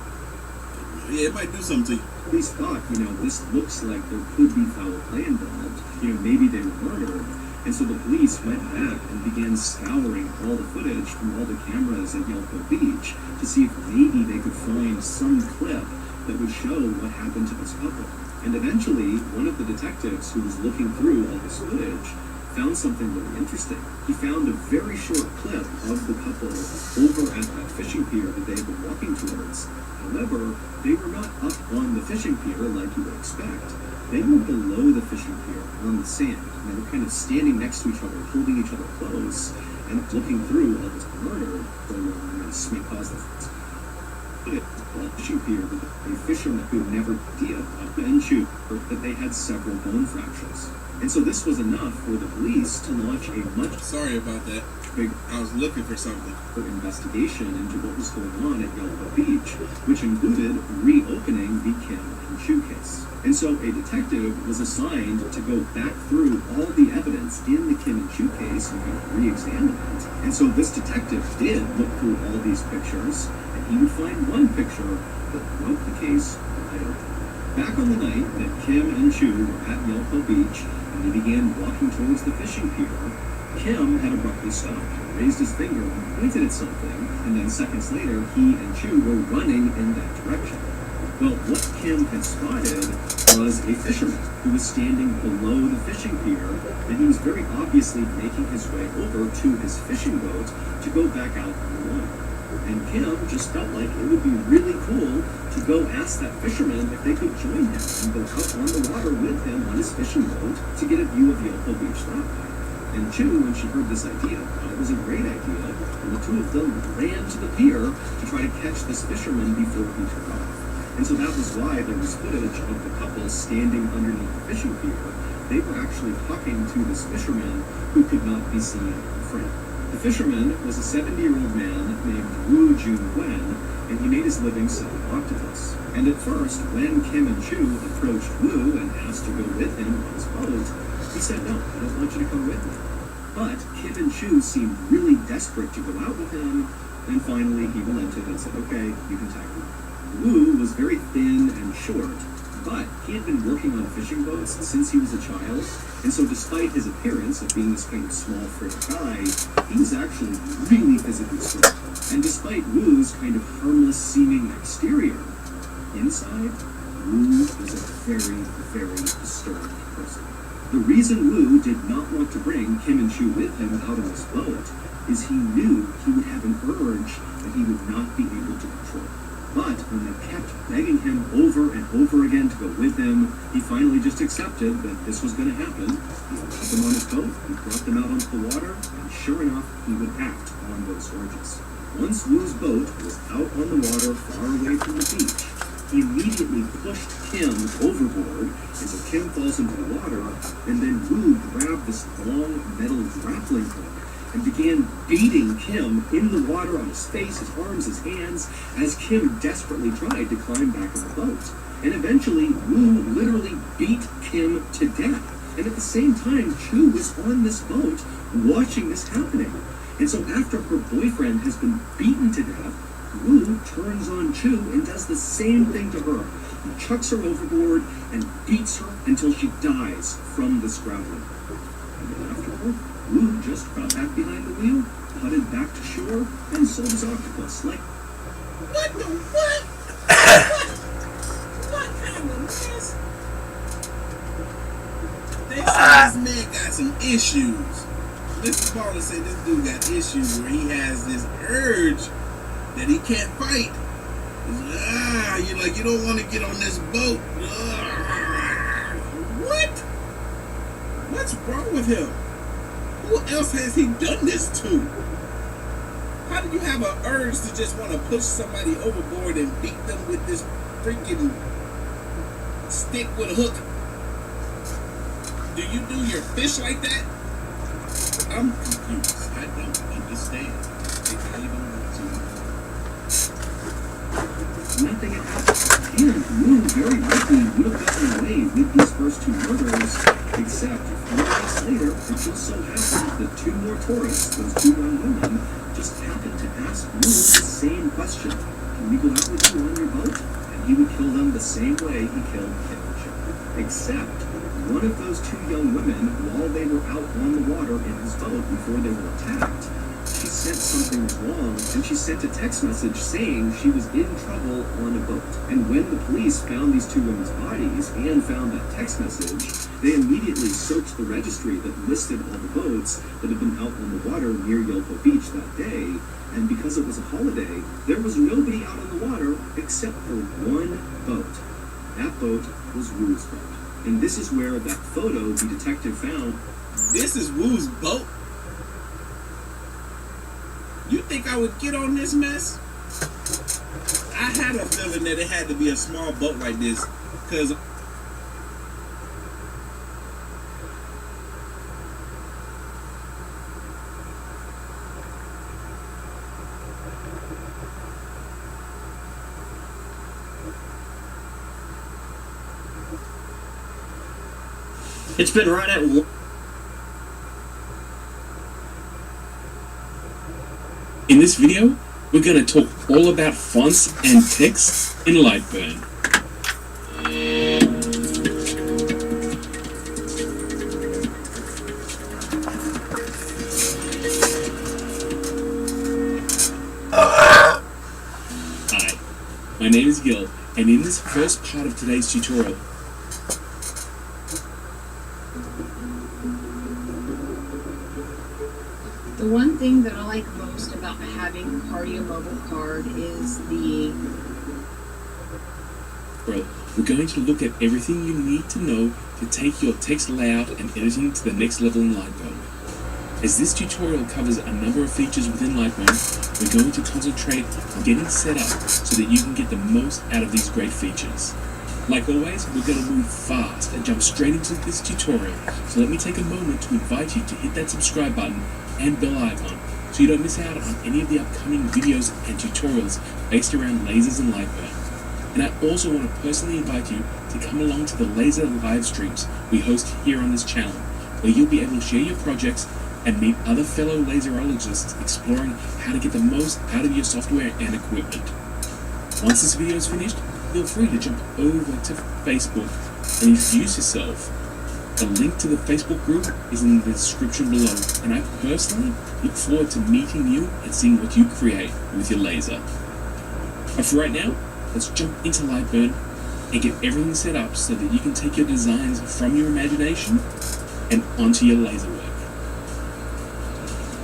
yeah, it might do something to you. Police thought, this looks like there could be foul play involved. Maybe they were murdered. And so the police went back and began scouring all the footage from all the cameras at Yelko Beach to see if maybe they could find some clip that would show what happened to this couple. And eventually, one of the detectives who was looking through all this footage found something really interesting. He found a very short clip of the couple over at that fishing pier that they had been walking towards. However, they were not up on the fishing pier like you would expect. They were below the fishing pier on the sand. And they were kind of standing next to each other, holding each other close, and looking through all this murder going on and this may cause the fishing pier with a fisherman who never did and shoot that they had several bone fractures. And so this was enough for the police to launch a much Sorry about that. I was looking for something. Investigation into what was going on at Yellow Beach, which included reopening the Kim and Chu case. And so a detective was assigned to go back through all the evidence in the Kim and Chu case and kind of re-examine it. And so this detective did look through all these pictures, and he would find one picture that broke the case wide open. Back on the night that Kim and Chu were at Yellow Beach and they began walking towards the fishing pier, Kim had abruptly stopped, raised his finger and pointed at something, and then seconds later, he and Chu were running in that direction. Well, what Kim had spotted was a fisherman who was standing below the fishing pier, and he was very obviously making his way over to his fishing boat to go back out on the water. And Kim just felt like it would be really cool to go ask that fisherman if they could join him and go out on the water with him on his fishing boat to get a view of Yellow Beach that way. And Chu, when she heard this idea, thought it was a great idea, and the two of them ran to the pier to try to catch this fisherman before he took off. And so that was why there was footage of the couple standing underneath the fishing pier. They were actually talking to this fisherman who could not be seen in front. The fisherman was a 70-year-old man named Wu Jun Wen, and he made his living selling octopus. And at first, when Kim and Chu approached Wu and asked to go with him on his boat, he said, "No, I don't want you to come with me." But Kim and Chu seemed really desperate to go out with him, and finally he relented and said, "Okay, you can tag me." Wu was very thin and short, but he had been working on fishing boats since he was a child, and so despite his appearance of being this kind of small, frail guy, he was actually really physically strong. And despite Wu's kind of harmless-seeming exterior, inside, Wu was a very, very disturbed person. The reason Wu did not want to bring Kim and Chu with him out on his boat is he knew he would have an urge that he would not be able to control. But when they kept begging him over and over again to go with him, he finally just accepted that this was going to happen. He put them on his boat, he brought them out onto the water, and sure enough, he would act on those urges. Once Wu's boat was out on the water far away from the beach, he immediately pushed Kim overboard, and so Kim falls into the water, and then Wu grabbed this long metal grappling hook and began beating Kim in the water on his face, his arms, his hands, as Kim desperately tried to climb back on the boat. And eventually, Wu literally beat Kim to death. And at the same time, Chu was on this boat watching this happening. And so after her boyfriend has been beaten to death, Wu turns on Chu and does the same thing to her. He chucks her overboard and beats her until she dies from this grappling hook. And then afterward, Wu just got back behind the wheel, putted back to shore, and sold his octopus. Like, what the what? What kind of mess? They say this man got some issues. Mr. Baller said this dude got issues where he has this urge that he can't fight. You're like, you don't want to get on this boat. What? What's wrong with him? Who else has he done this to? How do you have an urge to just want to push somebody overboard and beat them with this freaking stick with a hook? Do you do your fish like that? I'm confused. I don't understand. I even want to. Nothing had happened. And Wu very likely would have gotten away with these first two murders, except 4 weeks later, it just so happened that two more tourists, those two young women, just happened to ask Wu the same question. Can we go out with you on your boat? And he would kill them the same way he killed Kim and Chu. Except one of those two young women, while they were out on the water in his boat before they were attacked, she sent something wrong, and she sent a text message saying she was in trouble on a boat. And when the police found these two women's bodies and found that text message, they immediately searched the registry that listed all the boats that had been out on the water near Yelpo Beach that day. And because it was a holiday, there was nobody out on the water except for one boat. That boat was Wu's boat. And this is where that photo the detective found. This is Wu's boat? You think I would get on this mess? I had a feeling that it had to be a small boat like this, because it's been right at In this video, we're going to talk all about fonts and text in Lightburn. Hi, my name is Gil, and in this first part of today's tutorial, the one thing that I like most about having a Cardio Mobile card is well, we're going to look at everything you need to know to take your text layout and editing to the next level in Lightburn. As this tutorial covers a number of features within Lightburn, we're going to concentrate on getting set up so that you can get the most out of these great features. Like always, we're going to move fast and jump straight into this tutorial, so let me take a moment to invite you to hit that subscribe button and bell icon so you don't miss out on any of the upcoming videos and tutorials based around lasers and Lightburn. And I also want to personally invite you to come along to the laser live streams we host here on this channel, where you'll be able to share your projects and meet other fellow laserologists exploring how to get the most out of your software and equipment. Once this video is finished, feel free to jump over to Facebook and introduce yourself. The link to the Facebook group is in the description below, and I personally look forward to meeting you and seeing what you create with your laser. But for right now, let's jump into Lightburn and get everything set up so that you can take your designs from your imagination and onto your laser work.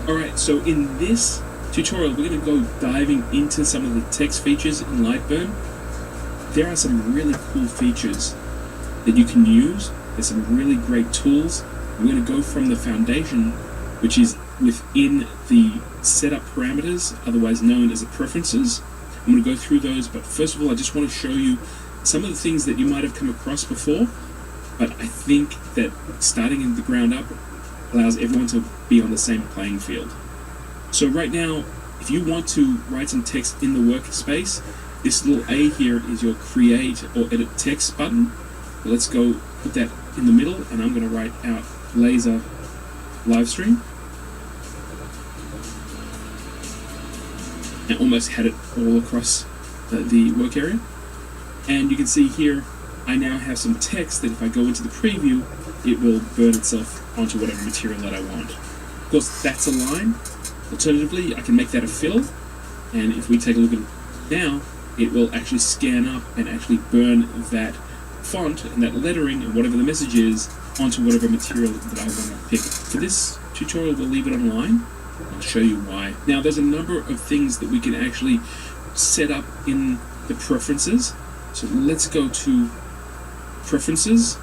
Alright, so in this tutorial, we're going to go diving into some of the text features in Lightburn. There are some really cool features that you can use. There's some really great tools. We're going to go from the foundation, which is within the setup parameters, otherwise known as the preferences. I'm going to go through those, but first of all, I just want to show you some of the things that you might have come across before, but I think that starting in the ground up allows everyone to be on the same playing field. So right now, if you want to write some text in the workspace, this little A here is your create or edit text button. Let's go put that in the middle, and I'm going to write out laser live stream. And almost had it all across the work area. And you can see here, I now have some text that if I go into the preview, it will burn itself onto whatever material that I want. Of course, that's a line. Alternatively, I can make that a fill, and if we take a look at it now, it will actually scan up and actually burn that font and that lettering and whatever the message is onto whatever material that I want to pick. For this tutorial, we'll leave it online. I'll show you why. Now, there's a number of things that we can actually set up in the preferences. So let's go to preferences.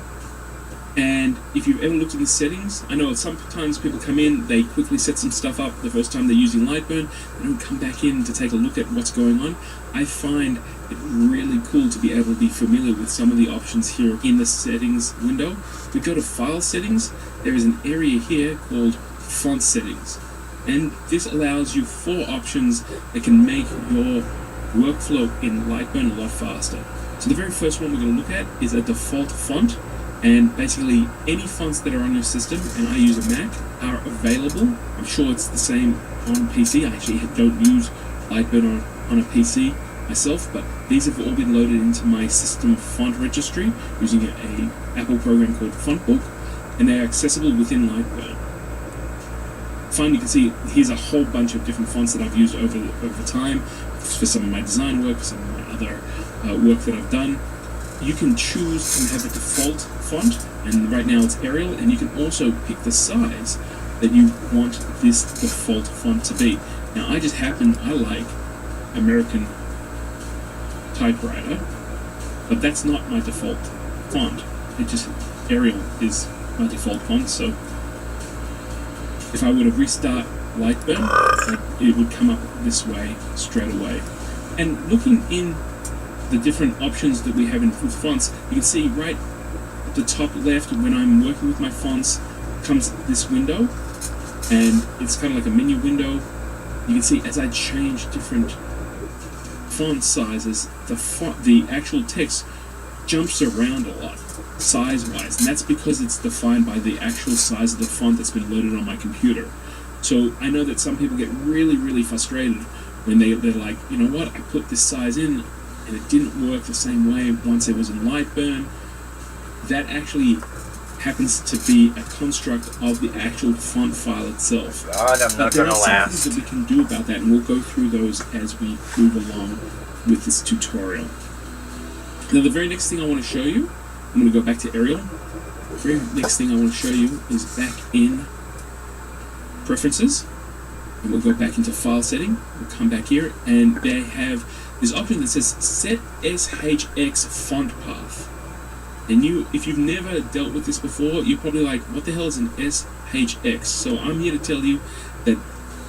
And if you've ever looked at the settings, I know sometimes people come in, they quickly set some stuff up the first time they're using Lightburn, they don't come back in to take a look at what's going on. I find it really cool to be able to be familiar with some of the options here in the settings window. If we go to file settings, there is an area here called font settings. And this allows you 4 options that can make your workflow in Lightburn a lot faster. So the very first one we're going to look at is a default font. And basically, any fonts that are on your system, and I use a Mac, are available. I'm sure it's the same on PC. I actually don't use Lightburn on a PC myself, but these have all been loaded into my system font registry using an Apple program called Fontbook, and they are accessible within Lightburn. fun. You can see here's a whole bunch of different fonts that I've used over time for some of my design work, for some of my other work that I've done. You can choose and have a default font, and right now it's Arial, and you can also pick the size that you want this default font to be. Now I like American typewriter, but that's not my default font. Arial is my default font, so if I were to restart Lightburn, it would come up this way straight away. And looking in the different options that we have with fonts, you can see right at the top left, when I'm working with my fonts, comes this window, and it's kind of like a menu window. You can see as I change different font sizes, the actual text jumps around a lot, size-wise, and that's because it's defined by the actual size of the font that's been loaded on my computer. So I know that some people get really, really frustrated when they're like, you know what, I put this size in and it didn't work the same way once it was in Lightburn. That actually happens to be a construct of the actual font file itself. God, I'm not gonna last. There are some things that we can do about that, and we'll go through those as we move along with this tutorial. Now, the very next thing I want to show you, I'm going to go back to Arial. The very next thing I want to show you is back in Preferences, and we'll go back into File Setting. We'll come back here, and they have this option that says Set SHX Font Path. And if you've never dealt with this before, you're probably like, what the hell is an SHX? So I'm here to tell you that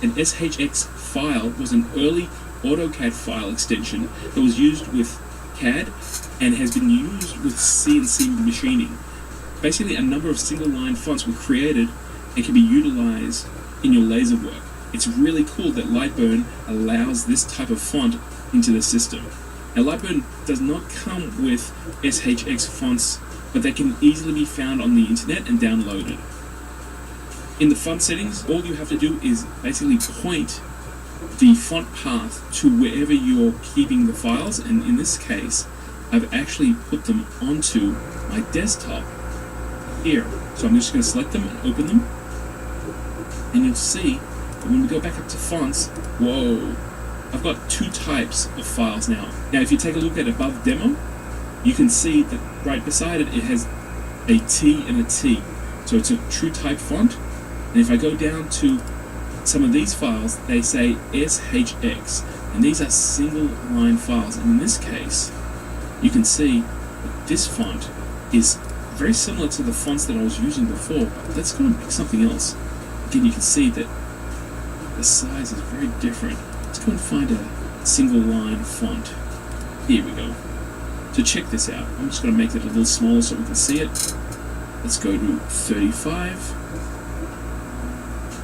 an SHX file was an early AutoCAD file extension that was used with CAD and has been used with CNC machining. Basically, a number of single-line fonts were created and can be utilized in your laser work. It's really cool that Lightburn allows this type of font into the system. Now, Lightburn does not come with SHX fonts, but they can easily be found on the internet and downloaded. In the font settings, all you have to do is basically point the font path to wherever you're keeping the files, and in this case, I've actually put them onto my desktop here. So I'm just going to select them and open them, and you'll see that when we go back up to fonts, whoa, I've got two types of files now. Now, if you take a look at above demo, you can see that right beside it, it has a T and a T. So it's a true type font. And if I go down to some of these files, they say SHX, and these are single line files. And in this case, you can see that this font is very similar to the fonts that I was using before, but let's go and pick something else. Again, you can see that the size is very different. Let's go and find a single line font. Here we go. So check this out. I'm just going to make it a little smaller so we can see it. Let's go to 35.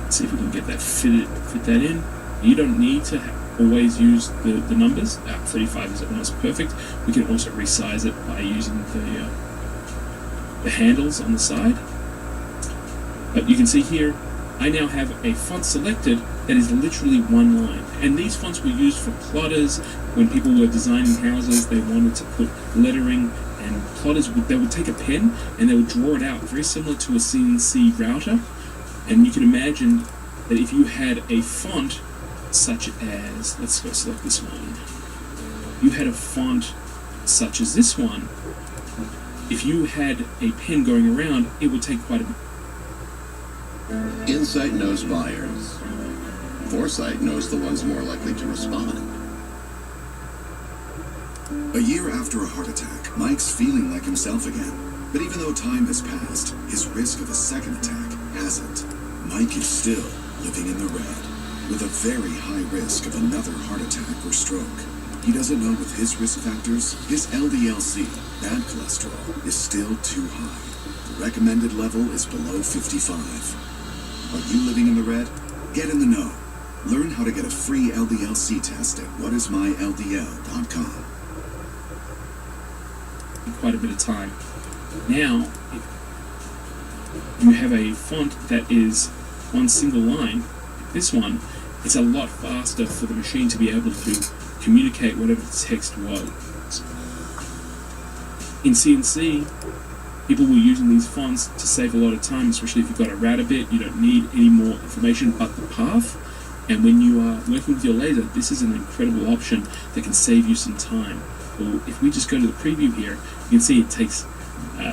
Let's see if we can get that fit that in. You don't need to always use the numbers. 35 is almost perfect. We can also resize it by using the handles on the side. But you can see here, I now have a font selected that is literally one line. And these fonts were used for plotters. When people were designing houses, they wanted to put lettering, and plotters they would take a pen and they would draw it out, very similar to a CNC router. And you can imagine that if you had a font such as, let's go select this one. You had a font such as this one. If you had a pen going around, it would take quite a bit. Insight knows buyers. Foresight knows the ones more likely to respond. A year after a heart attack, Mike's feeling like himself again. But even though time has passed, his risk of a second attack hasn't. Mike is still living in the red, with a very high risk of another heart attack or stroke. He doesn't know with his risk factors, his LDL-C, bad cholesterol, is still too high. The recommended level is below 55. Are you living in the red? Get in the know. Learn how to get a free LDL-C test at whatismyldl.com. Quite a bit of time. Now, you have a font that is one single line. This one, it's a lot faster for the machine to be able to communicate whatever the text was. In CNC, people were using these fonts to save a lot of time, especially if you've got a router bit, you don't need any more information but the path. And when you are working with your laser, this is an incredible option that can save you some time. Well, if we just go to the preview here, you can see it takes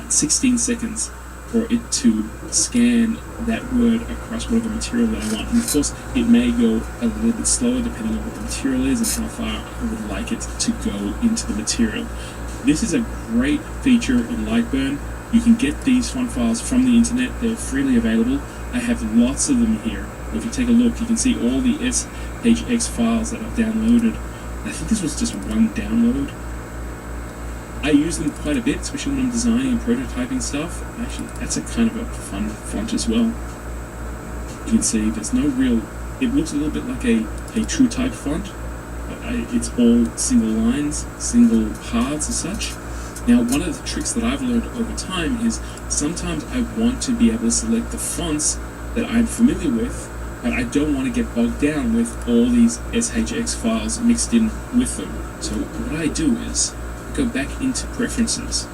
16 seconds for it to scan that word across whatever material that I want. And of course, it may go a little bit slower depending on what the material is and how far I would like it to go into the material. This is a great feature in Lightburn. You can get these font files from the internet. They're freely available. I have lots of them here. If you take a look, you can see all the SHX files that I've downloaded. I think this was just one download. I use them quite a bit, especially when I'm designing and prototyping stuff. Actually, that's a kind of a fun font as well. You can see there's no real... It looks a little bit like a TrueType font, but it's all single lines, single paths as such. Now, one of the tricks that I've learned over time is sometimes I want to be able to select the fonts that I'm familiar with, but I don't want to get bogged down with all these SHX files mixed in with them. So what I do is go back into preferences.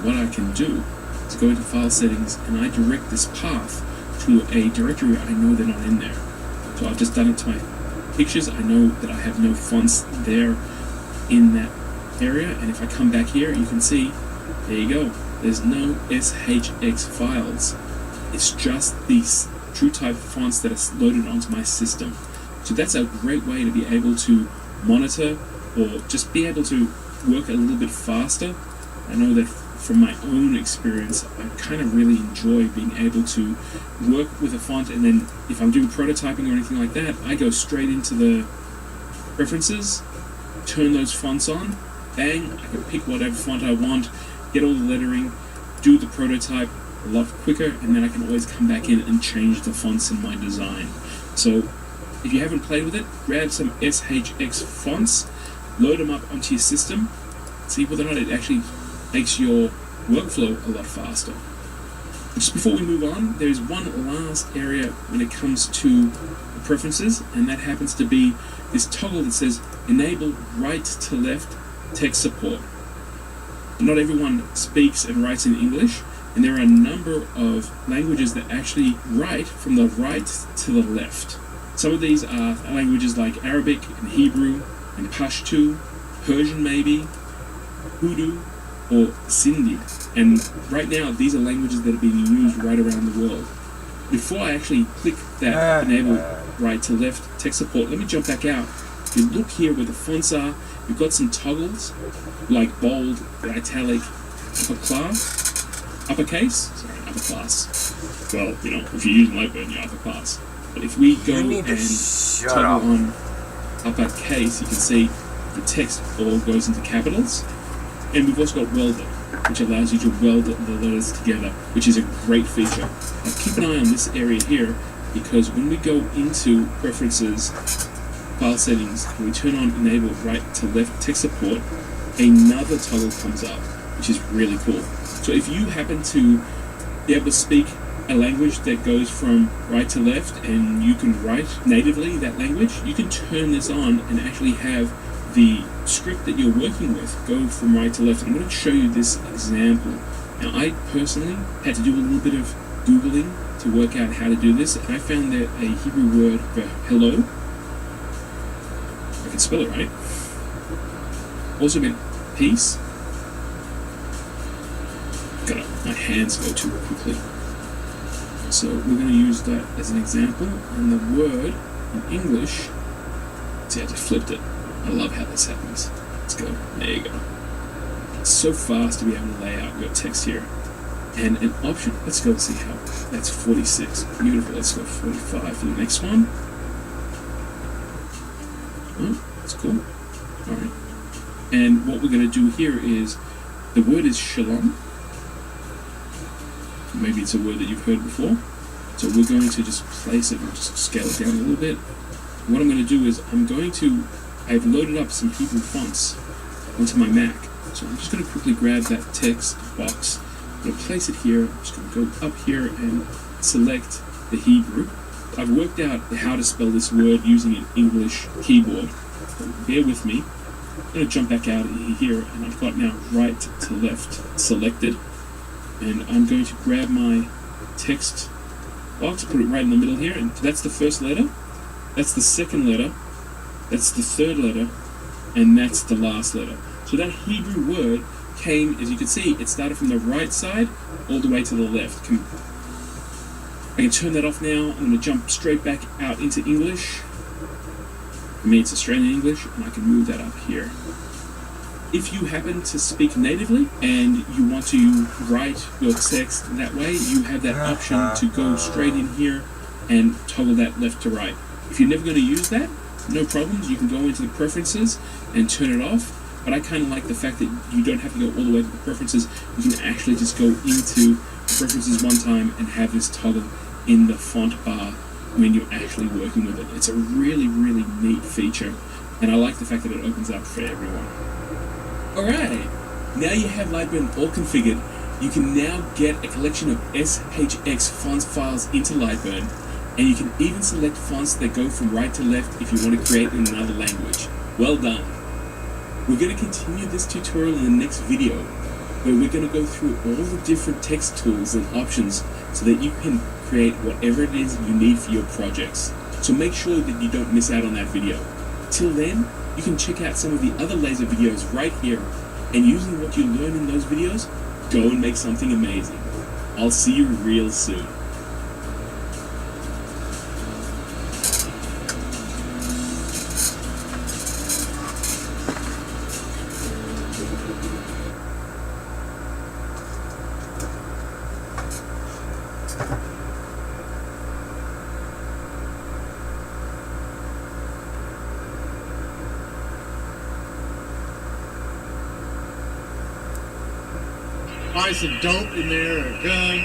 What I can do is go into file settings and I direct this path to a directory I know they're not in there. So I've just done it to my pictures. I know that I have no fonts there in that area, and if I come back here, you can see, there you go, there's no SHX files. It's just these TrueType fonts that are loaded onto my system. So that's a great way to be able to monitor or just be able to work a little bit faster. I know that from my own experience, I kind of really enjoy being able to work with a font, and then if I'm doing prototyping or anything like that, I go straight into the preferences, turn those fonts on, bang, I can pick whatever font I want, get all the lettering, do the prototype a lot quicker, and then I can always come back in and change the fonts in my design. So if you haven't played with it, grab some SHX fonts, load them up onto your system, see whether or not it actually makes your workflow a lot faster. Just before we move on, there's one last area when it comes to the preferences, and that happens to be this toggle that says enable right to left text support. Not everyone speaks and writes in English, and there are a number of languages that actually write from the right to the left. Some of these are languages like Arabic and Hebrew and Pashto, Persian maybe, Urdu, or Sindhi. And right now, these are languages that are being used right around the world. Before I actually click that enable right to left text support, let me jump back out. If you look here where the fonts are, we've got some toggles like bold, italic, uppercase. Well, you know, if you're using Lightburn, you're upper class. But if we go and toggle on uppercase, you can see the text all goes into capitals. And we've also got welder, which allows you to weld the letters together, which is a great feature. Now keep an eye on this area here, because when we go into preferences, file settings, and we turn on enable right to left text support, another toggle comes up, which is really cool. So if you happen to be able to speak a language that goes from right to left and you can write natively that language, you can turn this on and actually have the script that you're working with go from right to left. I'm going to show you this example. Now, I personally had to do a little bit of Googling to work out how to do this, and I found that a Hebrew word for hello, I can spell it right, also meant peace. My hands go too quickly. So we're going to use that as an example, and the word in English, see, I just flipped it. I love how this happens. Let's go. There you go. It's so fast to be able to lay out your text here. And an option, let's go see how, that's 46. Beautiful. Let's go 45 for the next one. Oh, that's cool. Alright. And what we're going to do here is, the word is shalom. Maybe it's a word that you've heard before. So we're going to just place it and just scale it down a little bit. What I'm going to do is I've loaded up some Hebrew fonts onto my Mac. So I'm just going to quickly grab that text box. I'm going to place it here. I'm just going to go up here and select the Hebrew. I've worked out how to spell this word using an English keyboard. So bear with me. I'm going to jump back out here, and I've got now right to left selected. And I'm going to grab my text box, put it right in the middle here, and that's the first letter, that's the second letter, that's the third letter, and that's the last letter. So that Hebrew word came, as you can see, it started from the right side all the way to the left. I can turn that off now. I'm going to jump straight back out into English. For me, it's Australian English, and I can move that up here. If you happen to speak natively and you want to write your text that way, you have that option to go straight in here and toggle that left to right. If you're never going to use that, no problems. You can go into the preferences and turn it off. But I kind of like the fact that you don't have to go all the way to the preferences. You can actually just go into preferences one time and have this toggle in the font bar when you're actually working with it. It's a really, really neat feature, and I like the fact that it opens up for everyone. Alright, now you have Lightburn all configured. You can now get a collection of SHX fonts files into Lightburn, and you can even select fonts that go from right to left if you want to create in another language. Well done. We're going to continue this tutorial in the next video, where we're going to go through all the different text tools and options so that you can create whatever it is you need for your projects. So make sure that you don't miss out on that video. Till then, you can check out some of the other laser videos right here, and using what you learn in those videos, go and make something amazing. I'll see you real soon. Probably some dope in there, or a gun.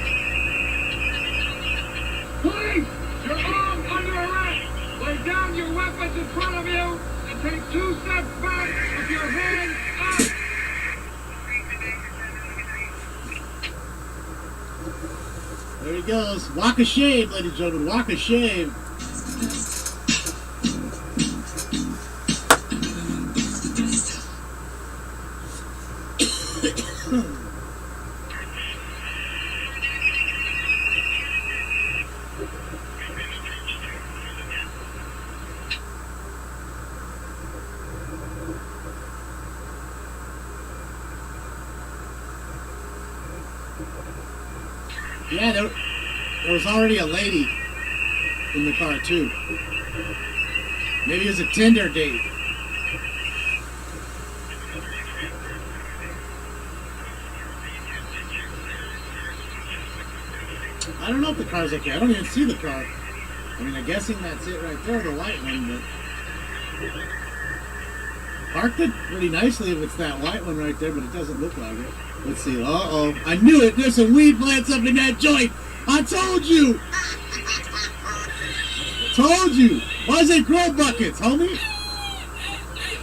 Police! You're all under arrest! Lay down your weapons in front of you and take 2 steps back with your hands up! There he goes. Walk of shame, ladies and gentlemen. Walk of shame. Yeah, there was already a lady in the car, too. Maybe it was a Tinder date. I don't know if the car's okay. I don't even see the car. I mean, I'm guessing that's it right there, the white one, but... Parked it pretty nicely if it's that white one right there, but it doesn't look like it. Let's see. Uh-oh. I knew it. There's some weed plants up in that joint. I told you. Told you. Why is it grow buckets, homie?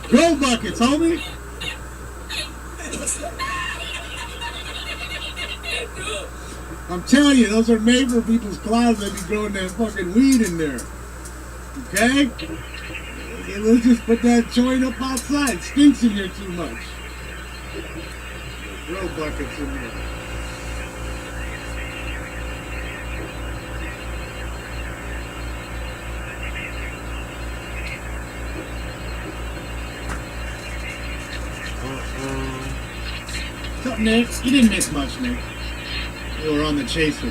Grow buckets, homie. I'm telling you, those are made for people's closets that be growing that fucking weed in there. Okay? Let's just put that joint up outside. It stinks in here too much. Grow buckets in there. So, Nick, you didn't miss much, Nick. You were on the chase for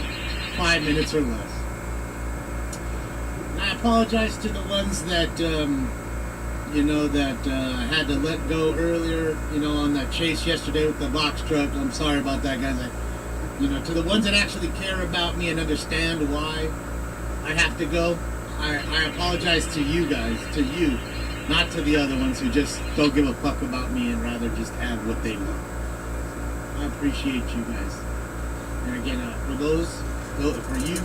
5 minutes or less. And I apologize to the ones that, I had to let go earlier, on that chase yesterday with the box truck. I'm sorry about that, guys. To the ones that actually care about me and understand why I have to go, I apologize to you guys, to you, not to the other ones who just don't give a fuck about me and rather just have what they want. I appreciate you guys. And again, for you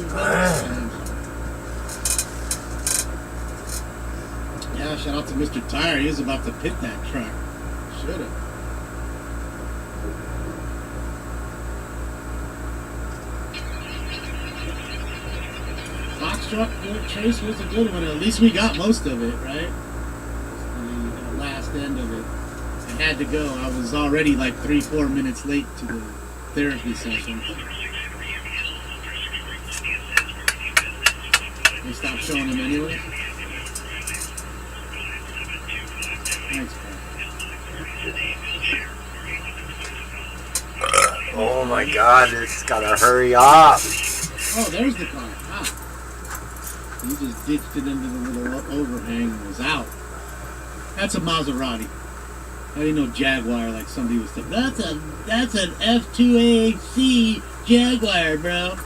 guys, yeah, shout out to Mr. Tire. He was about to pit that truck. Should've. Box truck chase was a good one. At least we got most of it, right? The last end of it. I had to go. I was already like 3-4 minutes late to the therapy session. They stopped showing him anyway? Thanks, bro. Oh my god, it's gotta hurry up. Oh, there's the car. Ah. He just ditched it into the little overhang and was out. That's a Maserati. I didn't know Jaguar like somebody was saying. That's an F2AC Jaguar, bro.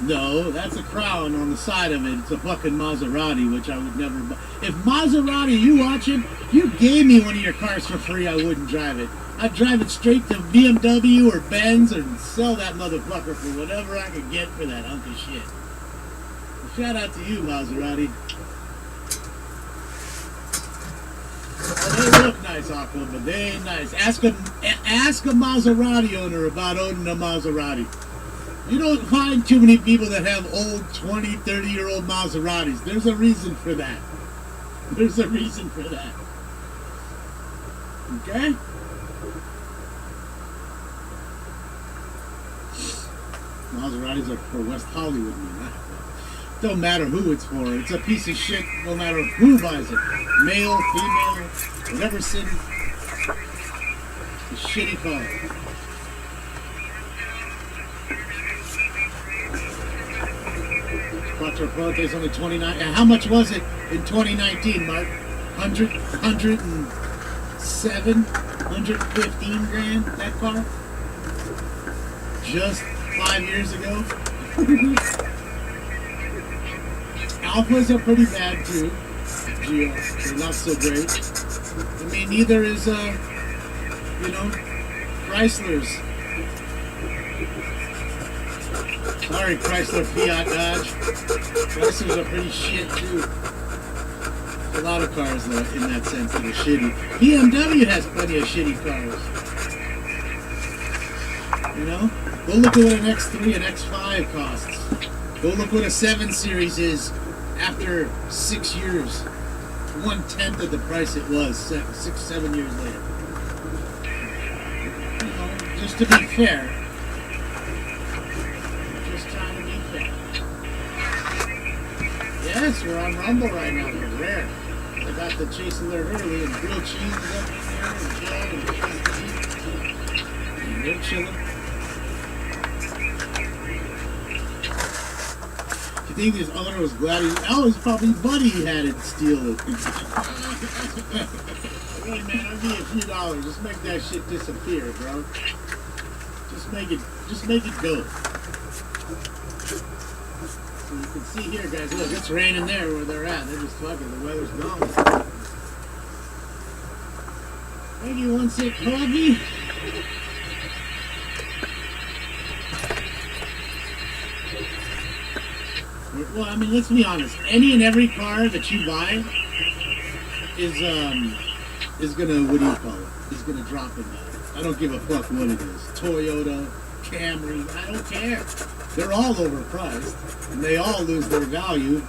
No, that's a crown on the side of it. It's a fucking Maserati, which I would never buy. If Maserati, you watching, you gave me one of your cars for free, I wouldn't drive it. I'd drive it straight to BMW or Benz and sell that motherfucker for whatever I could get for that hunk of shit. Well, shout out to you, Maserati. Oh, they look nice, Aqua, but they ain't nice. Ask a Maserati owner about owning a Maserati. You don't find too many people that have old 20, 30-year-old Maseratis. There's a reason for that. There's a reason for that. Okay? Maseratis are for West Hollywood, man. Don't matter who it's for. It's a piece of shit no matter who buys it. Male, female, whatever city. It's a shitty car. Quattro Forte is only 29. And how much was it in 2019, Mark? 107, 115 grand, that car? Just 5 years ago? Alphas are pretty bad too. Geos, they're not so great. I mean, neither is, Chryslers. Sorry, Chrysler, Fiat, Dodge. Chryslers are pretty shit too. A lot of cars in that sense that are shitty. BMW has plenty of shitty cars. You know? Go look at what an X3 and X5 costs. Go look what a 7 Series is after 6 years. 1/10 of the price it was 6-7 years later. You know, just to be fair. Just trying to be fair. Yes, we're on Rumble right now. They're rare. I got the Chase Alert early and grilled cheese up in there and jam and they're chilling. I think this owner was glad was probably Buddy he had it steal it. Hey man, I'll give you a few dollars. Just make that shit disappear, bro. Just make it go. So you can see here, guys, look, it's raining there where they're at. They're just fucking, the weather's gone. Thank you, 1-6 Foggy. Well, I mean, let's be honest. Any and every car that you buy is gonna, what do you call it? Is gonna drop in value. I don't give a fuck what it is. Toyota, Camry, I don't care. They're all overpriced, and they all lose their value.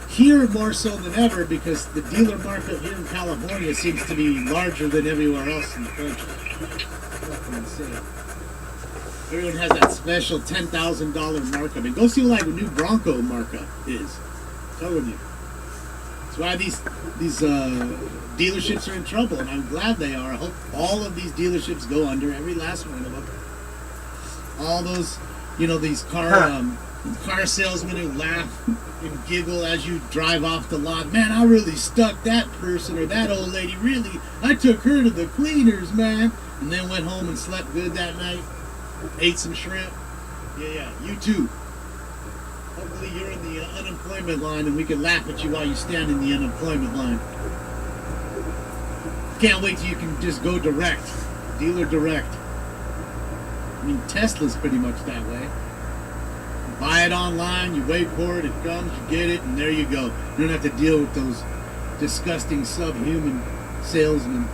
Here more so than ever because the dealer market here in California seems to be larger than everywhere else in the country. Fucking insane. Everyone has that special $10,000 markup. And go see what like a new Bronco markup is. I'm telling you. That's why these dealerships are in trouble, and I'm glad they are. I hope all of these dealerships go under, every last one of them. All those, these car salesmen who laugh and giggle as you drive off the lot. Man, I really stuck that person or that old lady. Really, I took her to the cleaners, man. And then went home and slept good that night. Ate some shrimp. Yeah, you too. Hopefully you're in the unemployment line and we can laugh at you while you stand in the unemployment line. Can't wait till you can just go direct. Dealer direct. I mean, Tesla's pretty much that way. You buy it online, you wait for it, it comes, you get it, and there you go. You don't have to deal with those disgusting subhuman salesmen.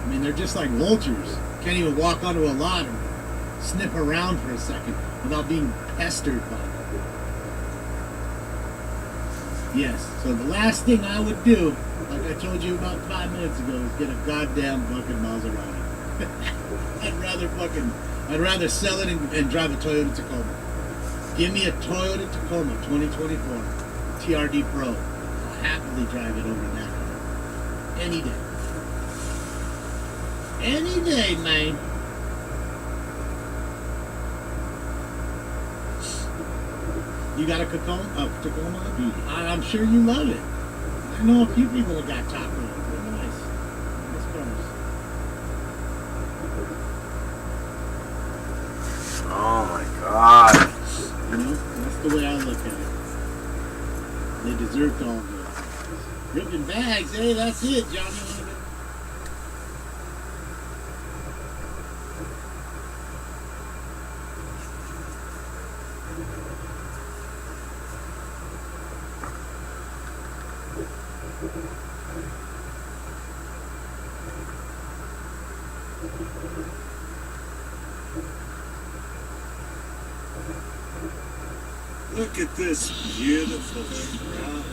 I mean, they're just like vultures. Can't even walk onto a lot and sniff around for a second without being pestered by them. Yes, so the last thing I would do, like I told you about 5 minutes ago, is get a goddamn fucking Maserati. I'd rather sell it and drive a Toyota Tacoma. Give me a Toyota Tacoma 2024 TRD Pro. I'll happily drive it over that car. Any day. Any day, man. You got a Tacoma? I'm sure you love it. I know a few people that got Tacomas. They're nice. Nice cars. Oh my god. You know, that's the way I look at it. They deserve all the ripping bags. Hey, that's it, Johnny. Look at this beautiful truck.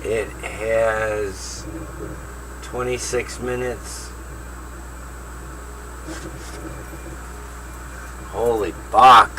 It has 26 minutes. Holy fuck.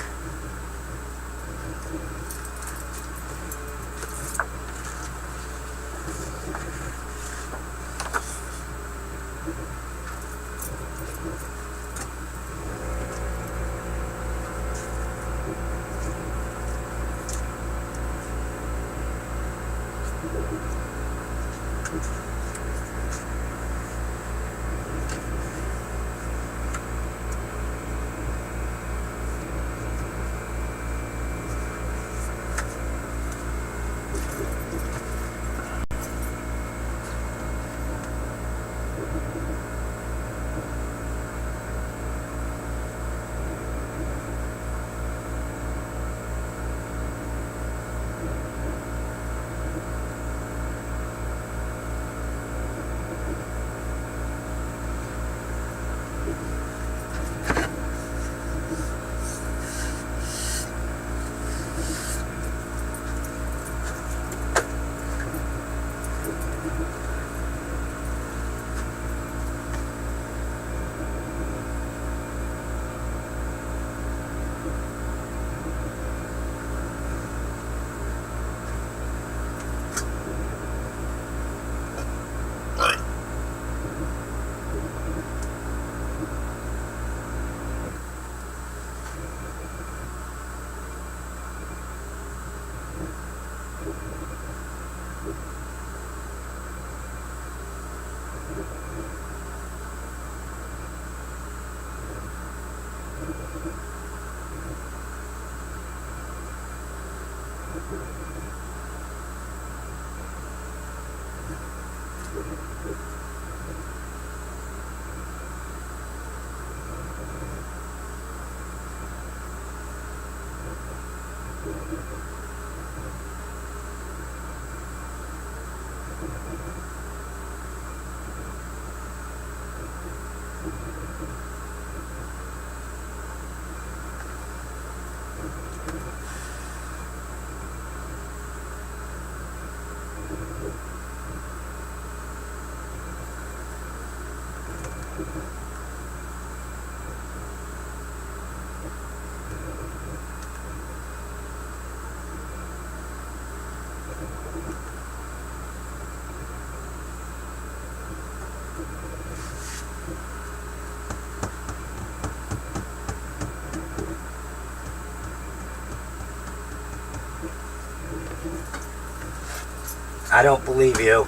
I don't believe you.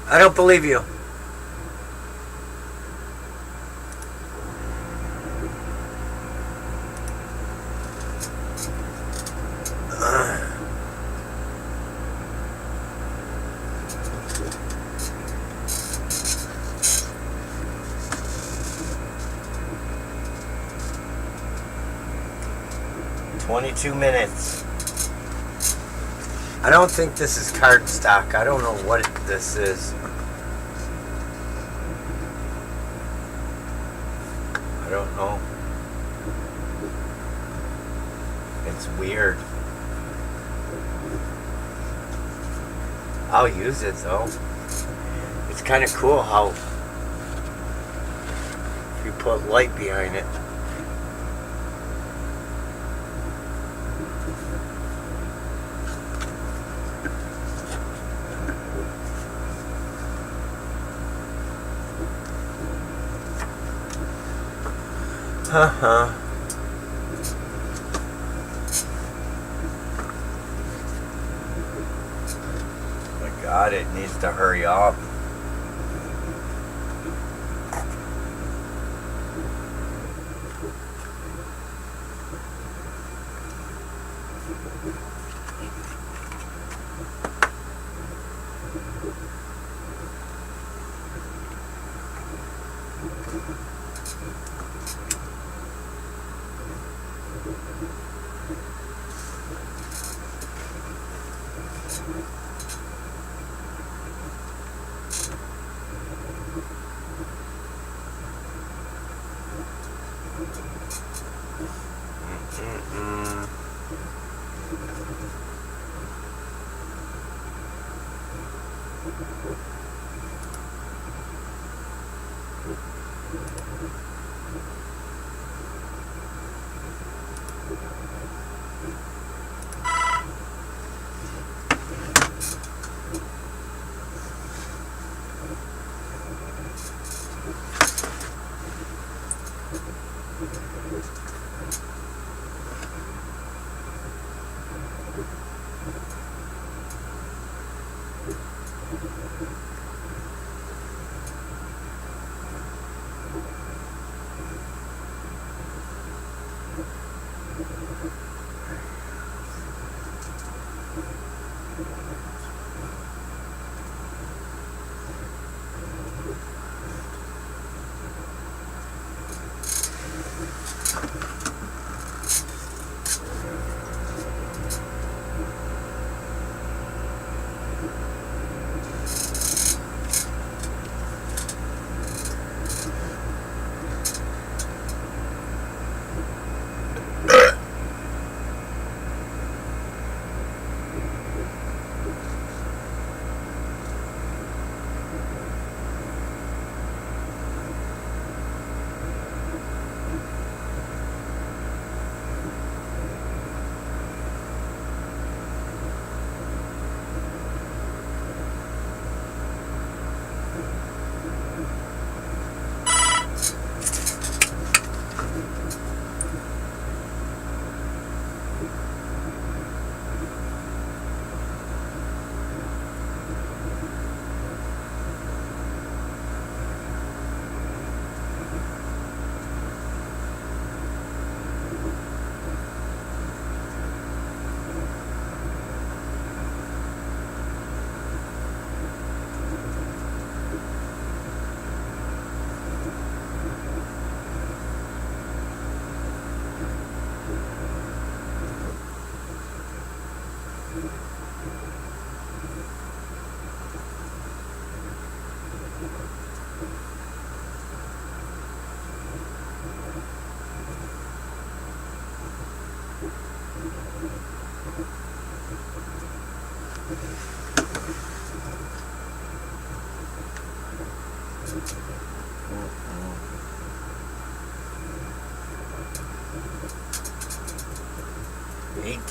I don't believe you. $22 minutes. I don't think this is cardstock. I don't know what this is. I don't know. It's weird. I'll use it though. It's kind of cool how if you put light behind it. Uh-huh. My God, it needs to hurry up.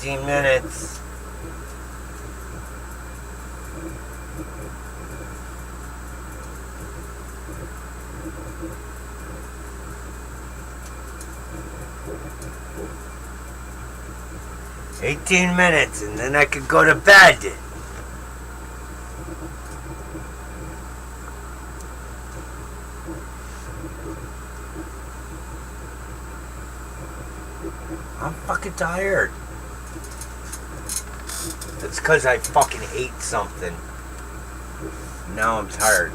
Minutes. $18 and then I could go to bed. I'm fucking tired. It's because I fucking ate something. Now I'm tired.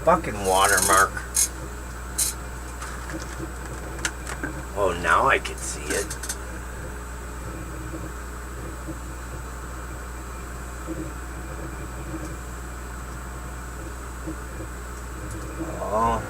Fucking watermark. Oh, now I can see it. Oh.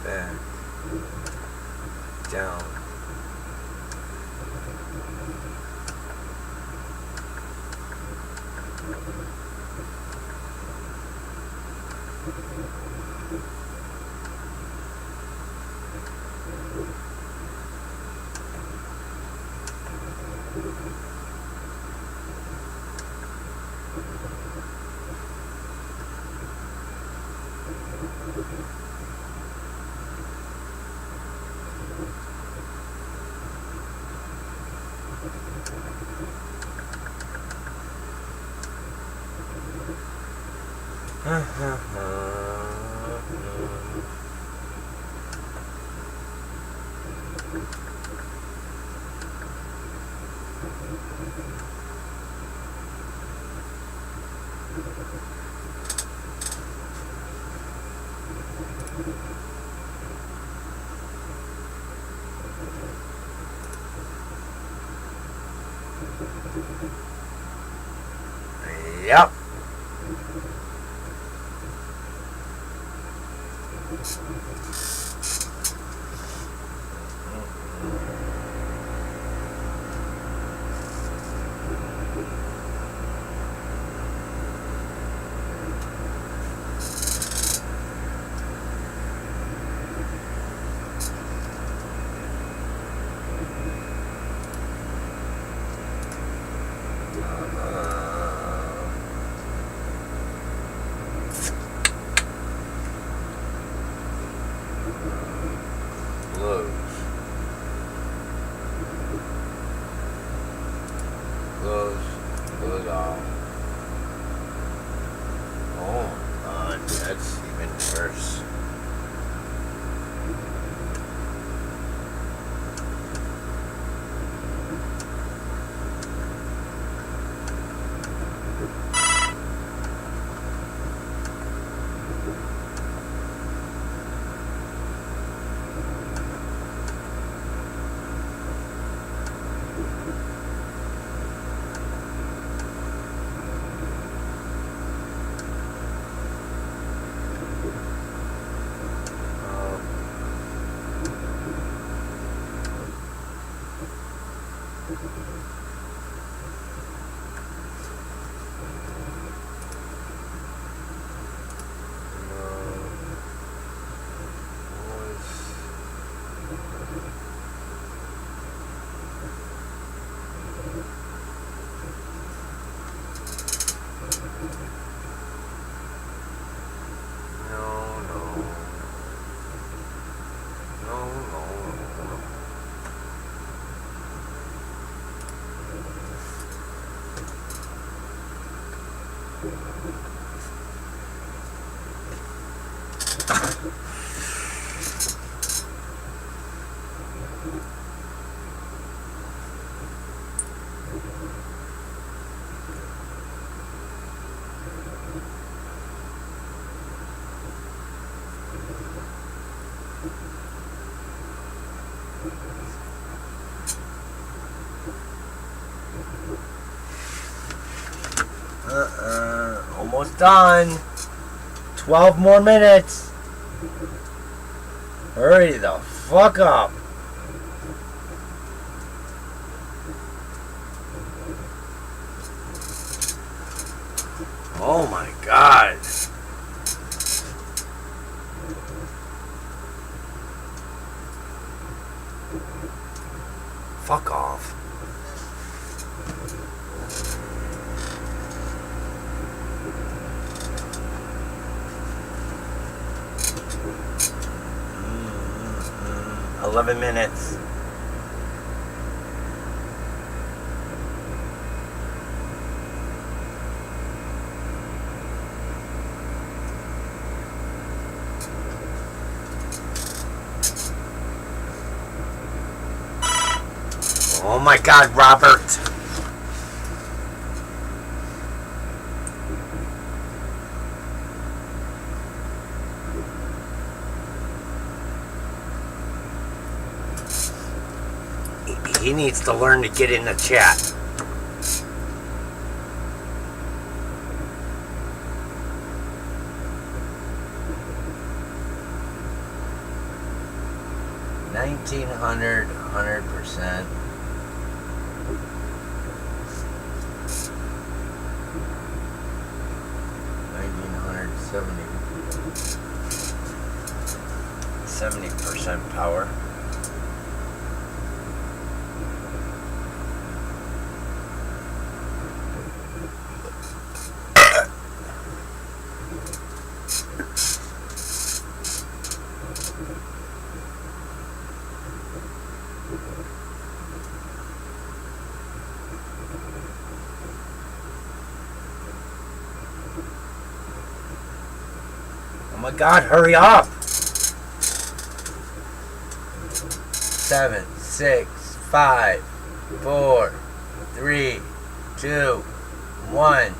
Back, down, Yep. Close off. Oh my God, that's even worse. Almost done. 12 more minutes. Hurry the fuck up. Oh my God. Fuck off. Mm-hmm. 11 minutes. Oh my God, Robert. He needs to learn to get in the chat. $1,900, 100%. $1,970 70% power. my God, hurry up! 7, 6, 5, 4, 3, 2, 1.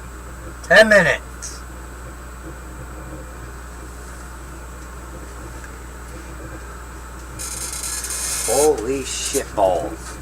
10 minutes. Holy shit balls.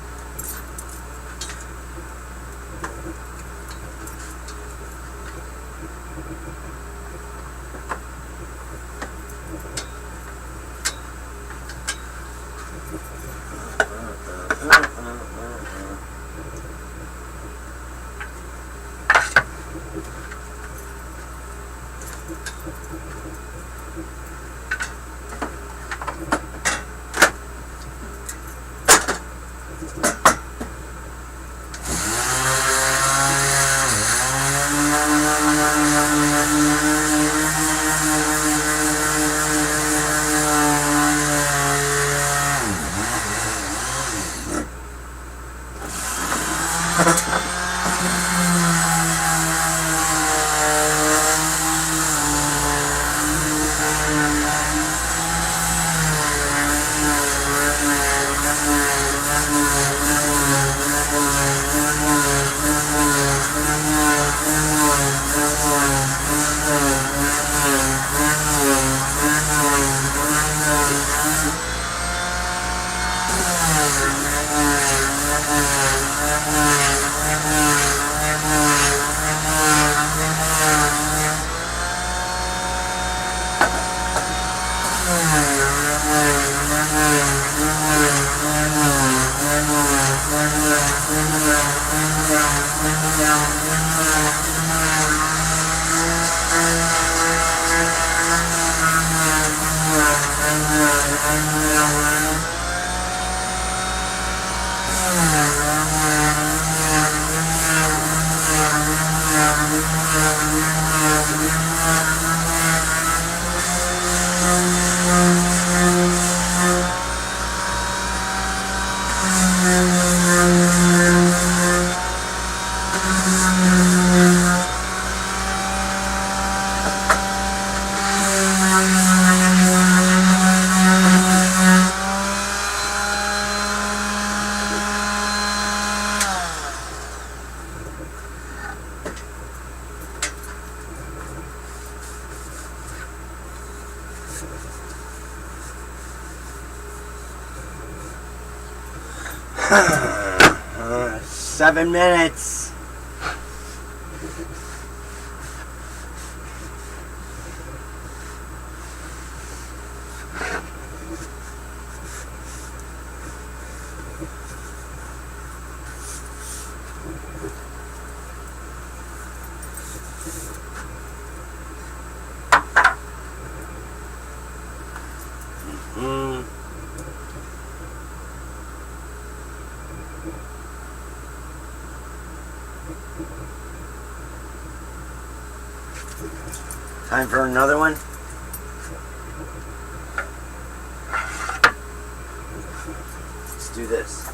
Seven minutes. Time for another one. Let's do this.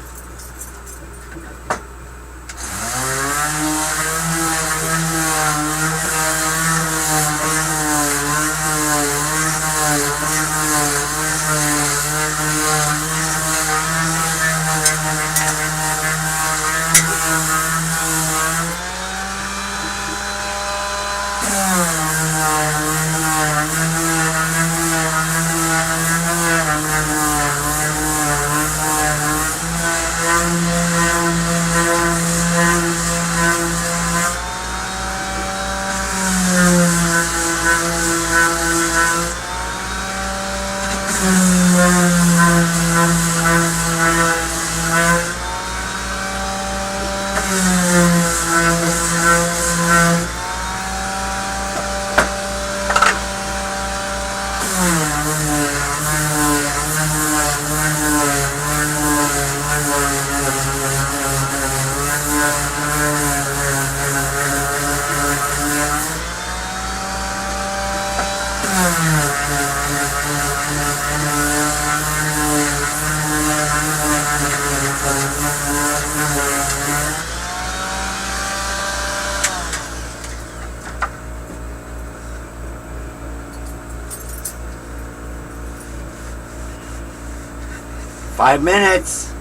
5 minutes.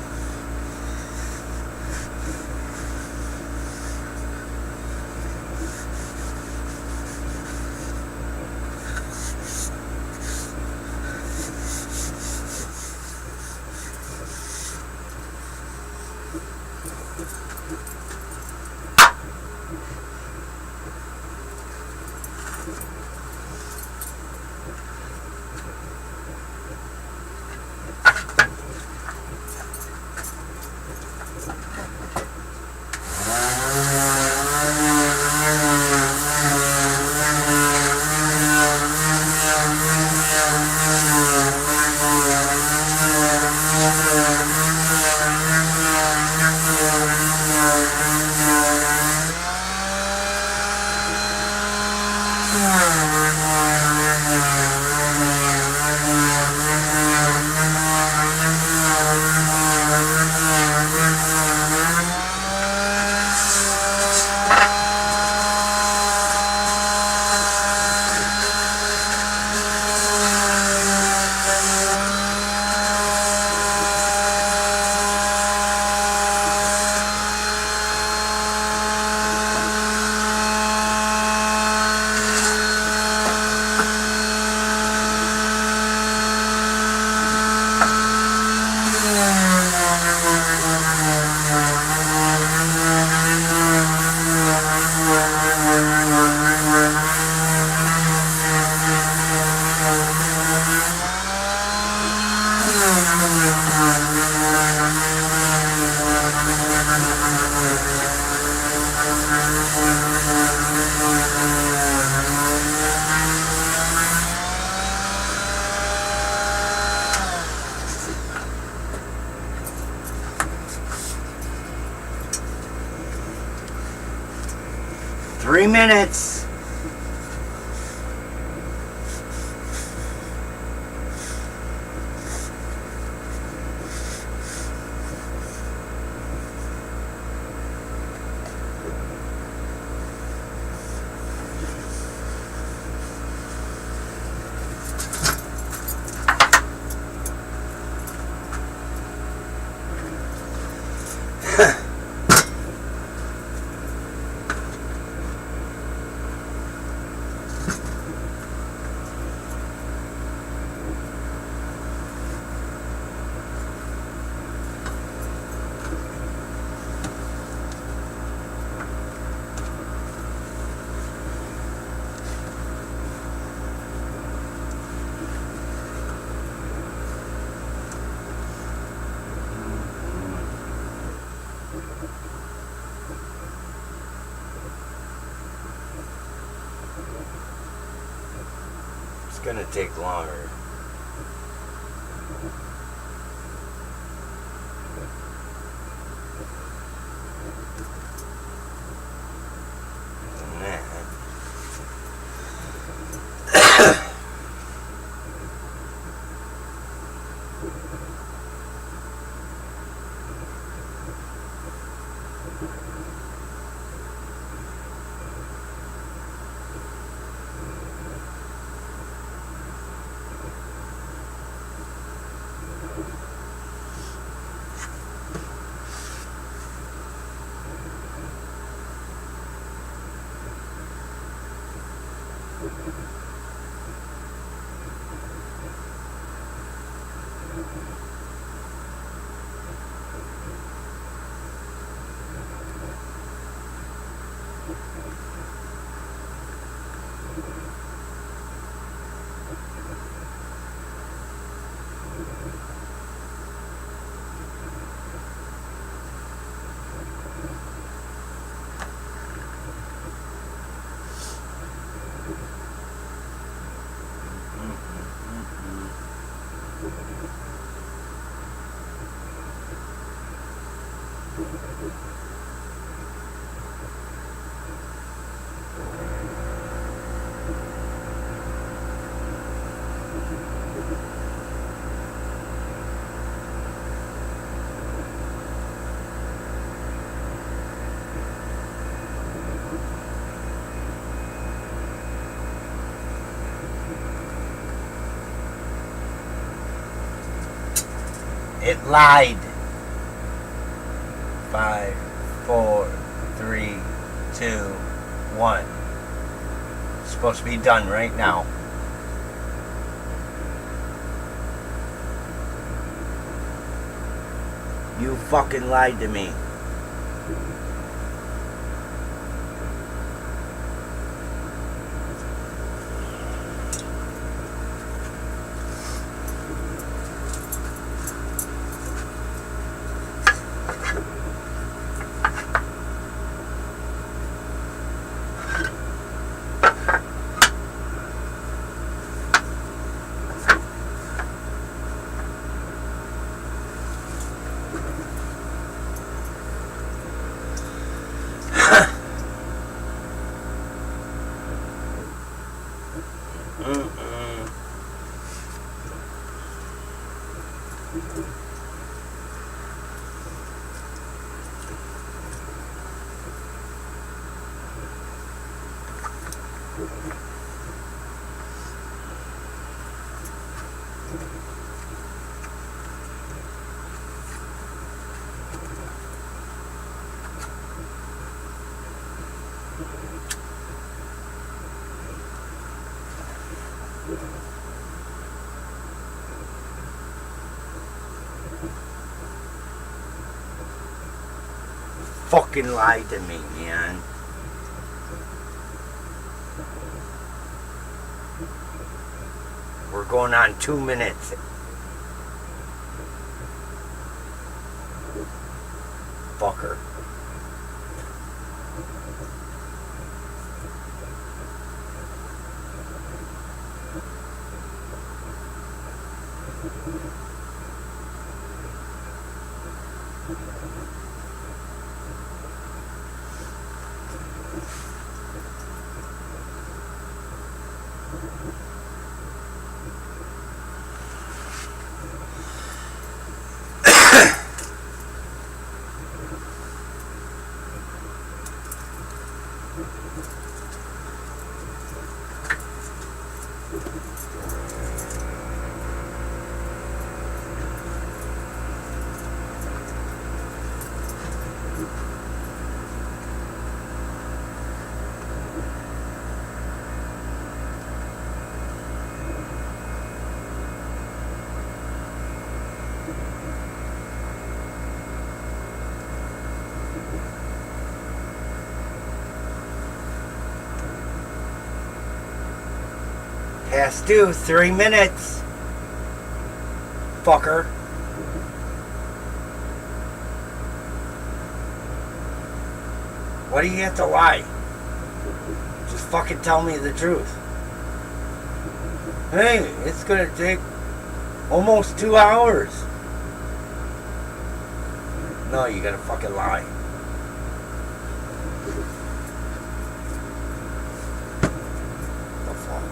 Three minutes. It's gonna take longer. than that. It lied. 5, 4, 3, 2, 1. It's supposed to be done right now. You fucking lied to me. Fucking lied to me, man. We're going on 2 minutes. Fucker. Past due, 3 minutes. Fucker. Why do you have to lie? Just fucking tell me the truth. Hey, it's gonna take almost 2 hours. No, you gotta fucking lie. The fuck?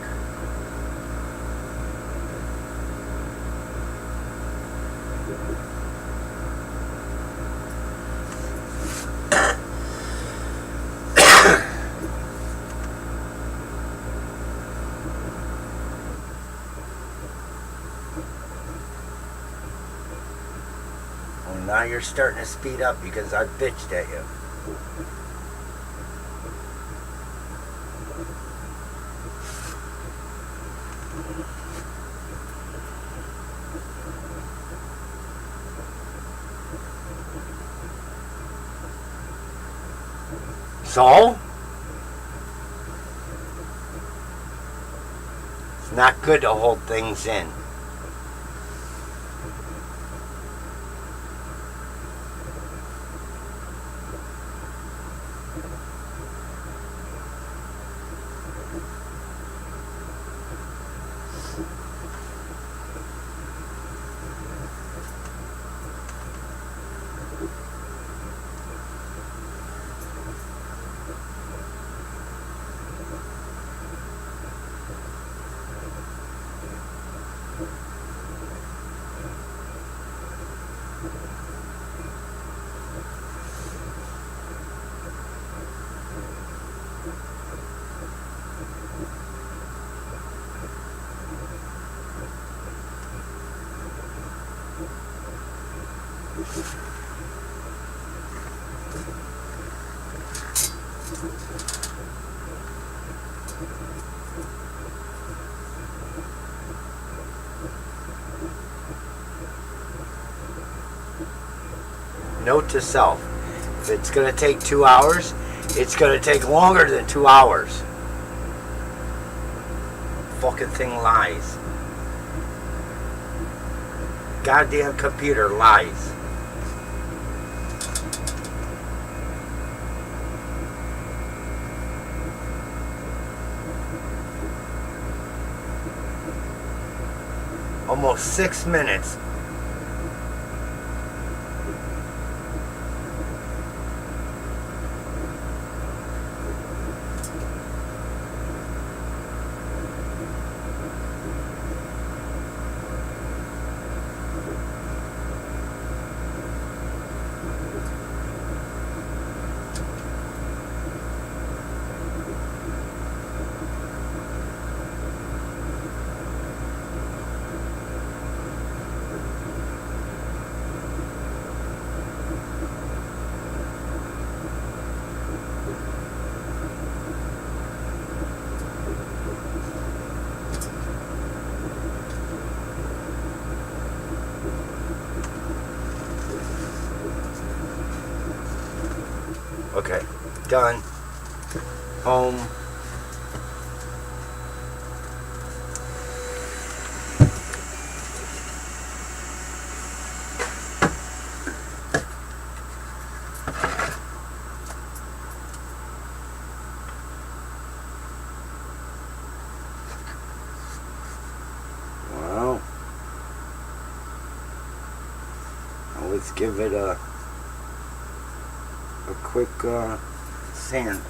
Now you're starting to speed up because I bitched at you. So? It's not good to hold things in. Note to self. If it's going to take 2 hours, it's going to take longer than 2 hours. Fucking thing lies. Goddamn computer lies. Almost 6 minutes. Okay, done. Home. Wow. Now let's give it a quick sand.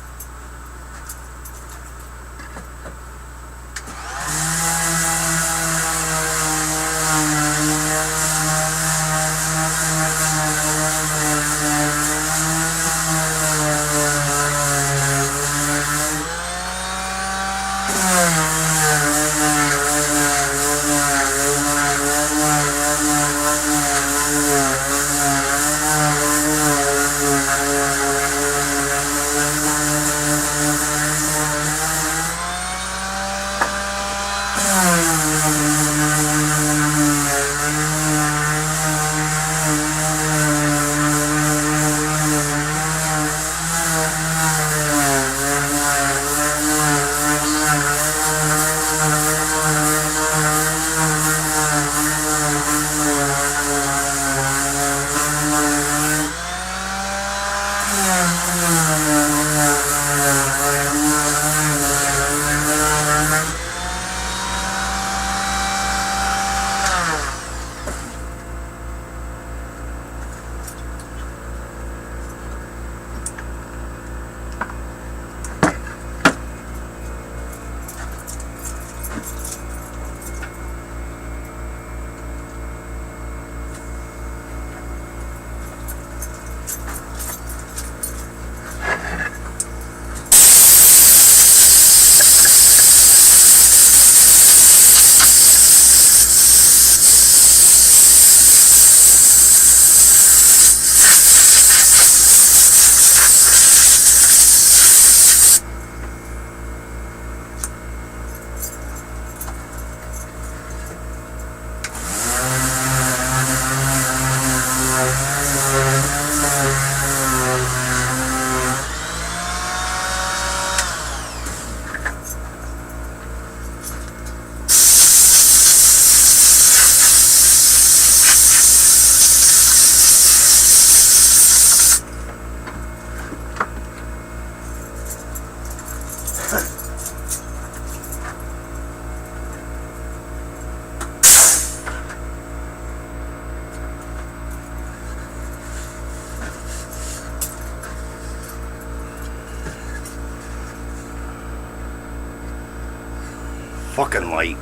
Fucking light.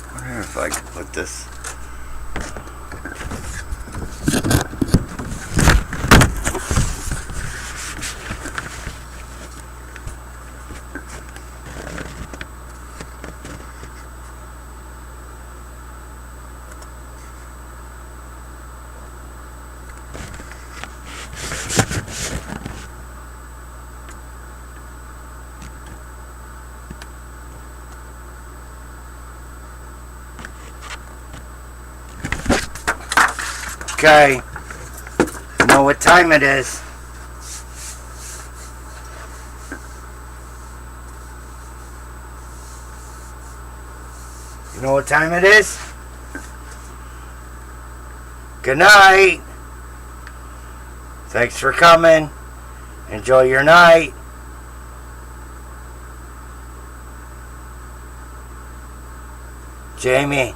I wonder if I could put this. Okay. You know what time it is. You know what time it is? Good night. Thanks for coming. Enjoy your night. Jamie.